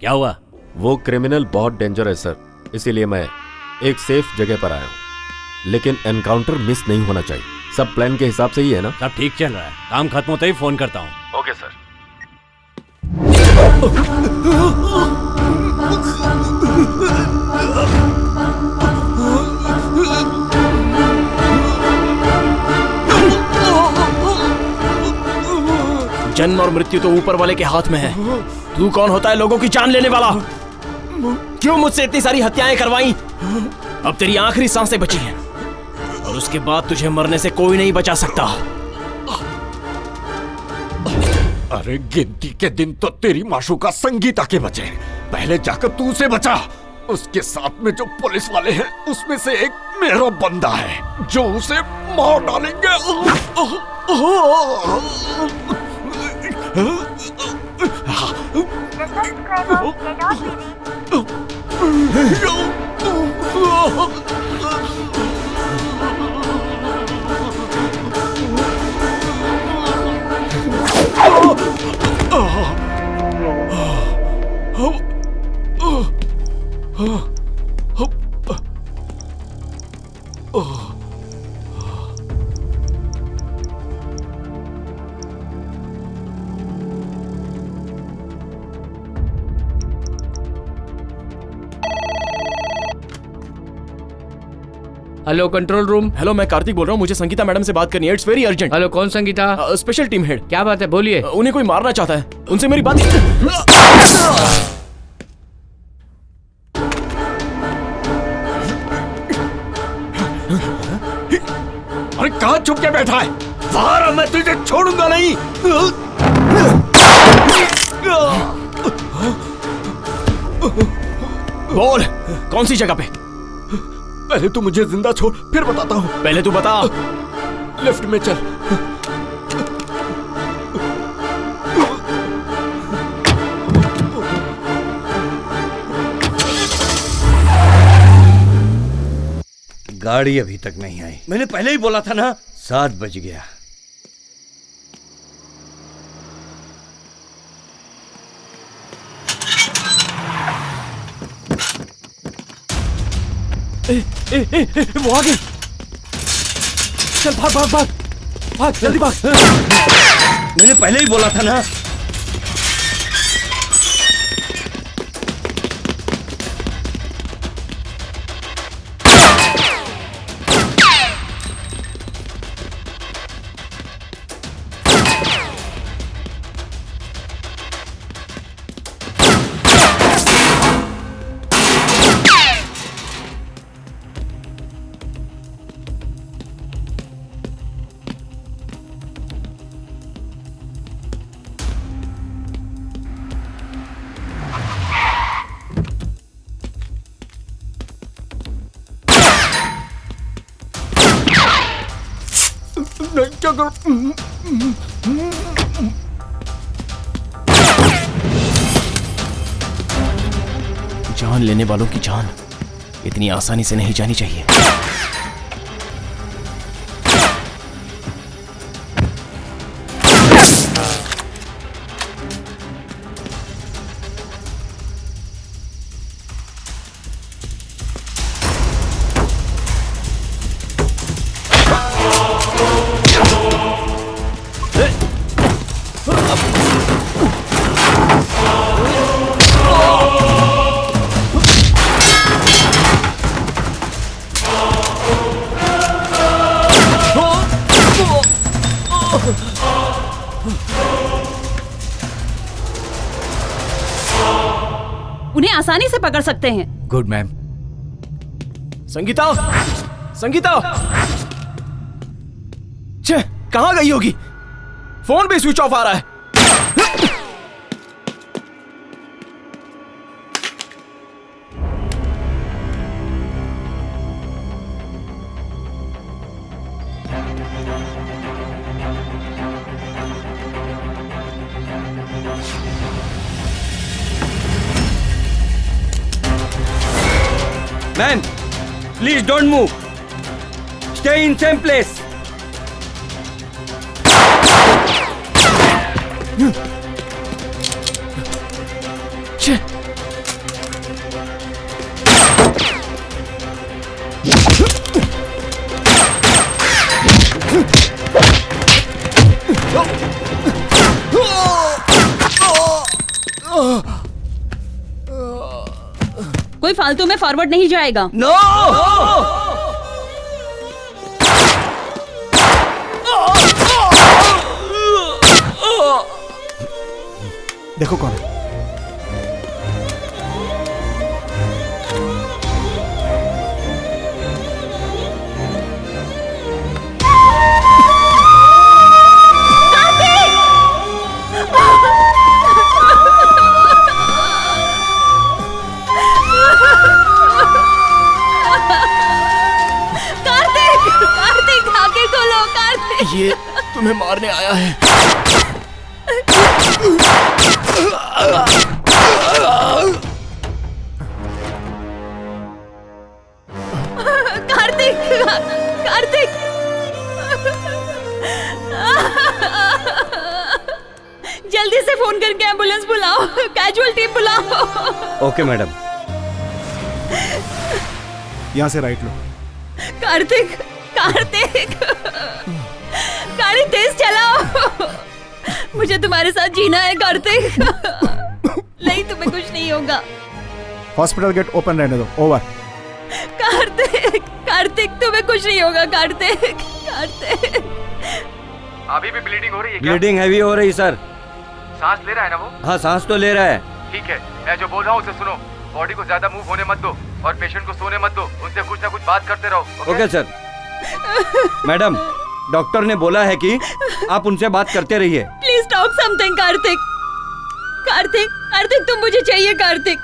क्या हुआ? वो क्रिमिनल बहुत डेंजर है सर, इसीलिए मैं एक सेफ जगह पर आया हूँ। लेकिन एनकाउंटर मिस नहीं होना चाहिए। सब प्लान के हिसाब से ही है ना? सब ठीक चल रहा है, काम खत्म होते ही फोन करता हूँ। Okay sir. जन्म और मृत्यु तो ऊपर वाले के हाथ में है। तू कौन होता है लोगों की जान लेने वाला? क्यों मुझसे इतनी सारी हत्याएं करवाई? अब तेरी आखिरी सांसें बची हैं और उसके बाद तुझे मरने से कोई नहीं बचा सकता। अरे गिनती के दिन तो तेरी माशूका संगीता के बचे, पहले जाकर तू उसे बचा। उसके साथ में जो पुलिस वाले हैं उसमें से एक मेरा बंदा है जो उसे मार डालेंगे। Hello control room. हेलो, मैं कार्तिक बोल रहा हूँ। मुझे संगीता मैडम से बात करनी है। It's very urgent. हेलो, कौन संगीता? Special team head. क्या बात है, बोलिए। उन्हें कोई मारना चाहता है, उनसे मेरी बात। अरे कहाँ छुप के बैठा है? बाहर आ, मैं तुझे छोड़ूंगा नहीं। बोल, कौन सी जगह पे? पहले तू मुझे जिंदा छोड़, फिर बताता हूँ। पहले तू बता। लिफ्ट में चल। गाड़ी अभी तक नहीं आई। मैंने पहले ही बोला था ना, 7 बज गया। वो आ गई। चल भाग भाग भाग भाग, जल्दी भाग। मैंने पहले ही बोला था ना। क्या करूं? जान लेने वालों की जान इतनी आसानी से नहीं जानी चाहिए। उन्हें आसानी से पकड़ सकते हैं। Good ma'am. संगीता, संगीता, छे, कहाँ गई होगी? फोन भी स्विच ऑफ आ रहा है। Man, please don't move. Stay in same place. कोई फालतू में फॉरवर्ड नहीं जाएगा। नो! देखो कौन है। ये तुम्हें मारने आया है। कार्तिक, कार्तिक, जल्दी से फोन करके एम्बुलेंस बुलाओ, कैजुअल्टी बुलाओ। Okay madam. यहाँ से राइट लो। कार्तिक, कार्तिक, गाड़ी तेज चलाओ। मुझे तुम्हारे साथ जीना है कार्तिक। नहीं, तुम्हें कुछ नहीं होगा। हॉस्पिटल गेट ओपन रहने दो। ओवर। कार्तिक, कार्तिक, तुम्हें कुछ नहीं होगा कार्तिक, कार्तिक। अभी भी ब्लीडिंग हो रही है क्या? ब्लीडिंग हैवी हो रही सर। सांस ले रहा है ना वो? हाँ, सांस तो ले रहा है। ठीक है, मैं जो बोल रहा हूँ उसे सुनो। बॉडी को ज्यादा मूव होने मत दो और पेशेंट को सोने मत दो। उनसे कुछ ना कुछ बात करते रहो। Okay sir. मैडम, डॉक्टर ने बोला है कि आप उनसे बात करते रहिए। Please talk something Kartik. Kartik, Kartik, तुम मुझे चाहिए कार्तिक।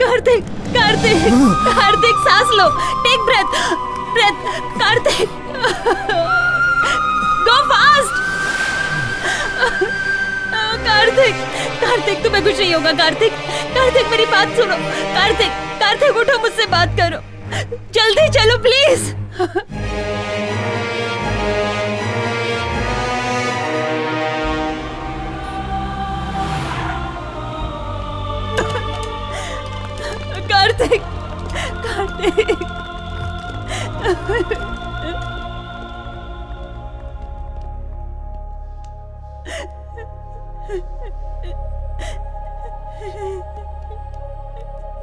कार्तिक, कार्तिक, कार्तिक, सांस लो। Take breath, breath. Kartik, go fast. Kartik, Kartik, तुम्हें कुछ नहीं होगा कार्तिक। कार्तिक, मेरी बात सुनो। कार्तिक, कार्तिक, उठो, मुझसे बात करो। जल्दी चलो प्लीज। कार्तिक, कार्तिक।